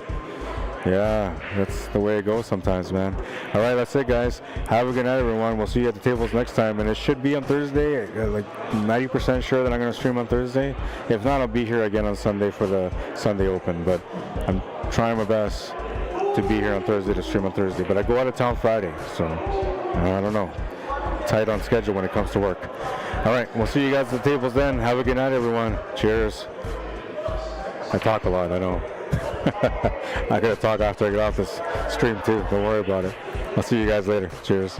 Yeah, that's the way it goes sometimes, man. All right, that's it, guys. Have a good night, everyone. We'll see you at the tables next time, and it should be on Thursday. Like 90% sure that I'm going to stream on Thursday. If not, I'll be here again on Sunday for the Sunday Open, but I'm trying my best to be here on Thursday to stream on Thursday. But I go out of town Friday, so I don't know. Tight on schedule when it comes to work. All right, we'll see you guys at the tables then. Have a good night, everyone. Cheers. I talk a lot, I know. I gotta talk after I get off this stream too. Don't worry about it. I'll see you guys later. Cheers.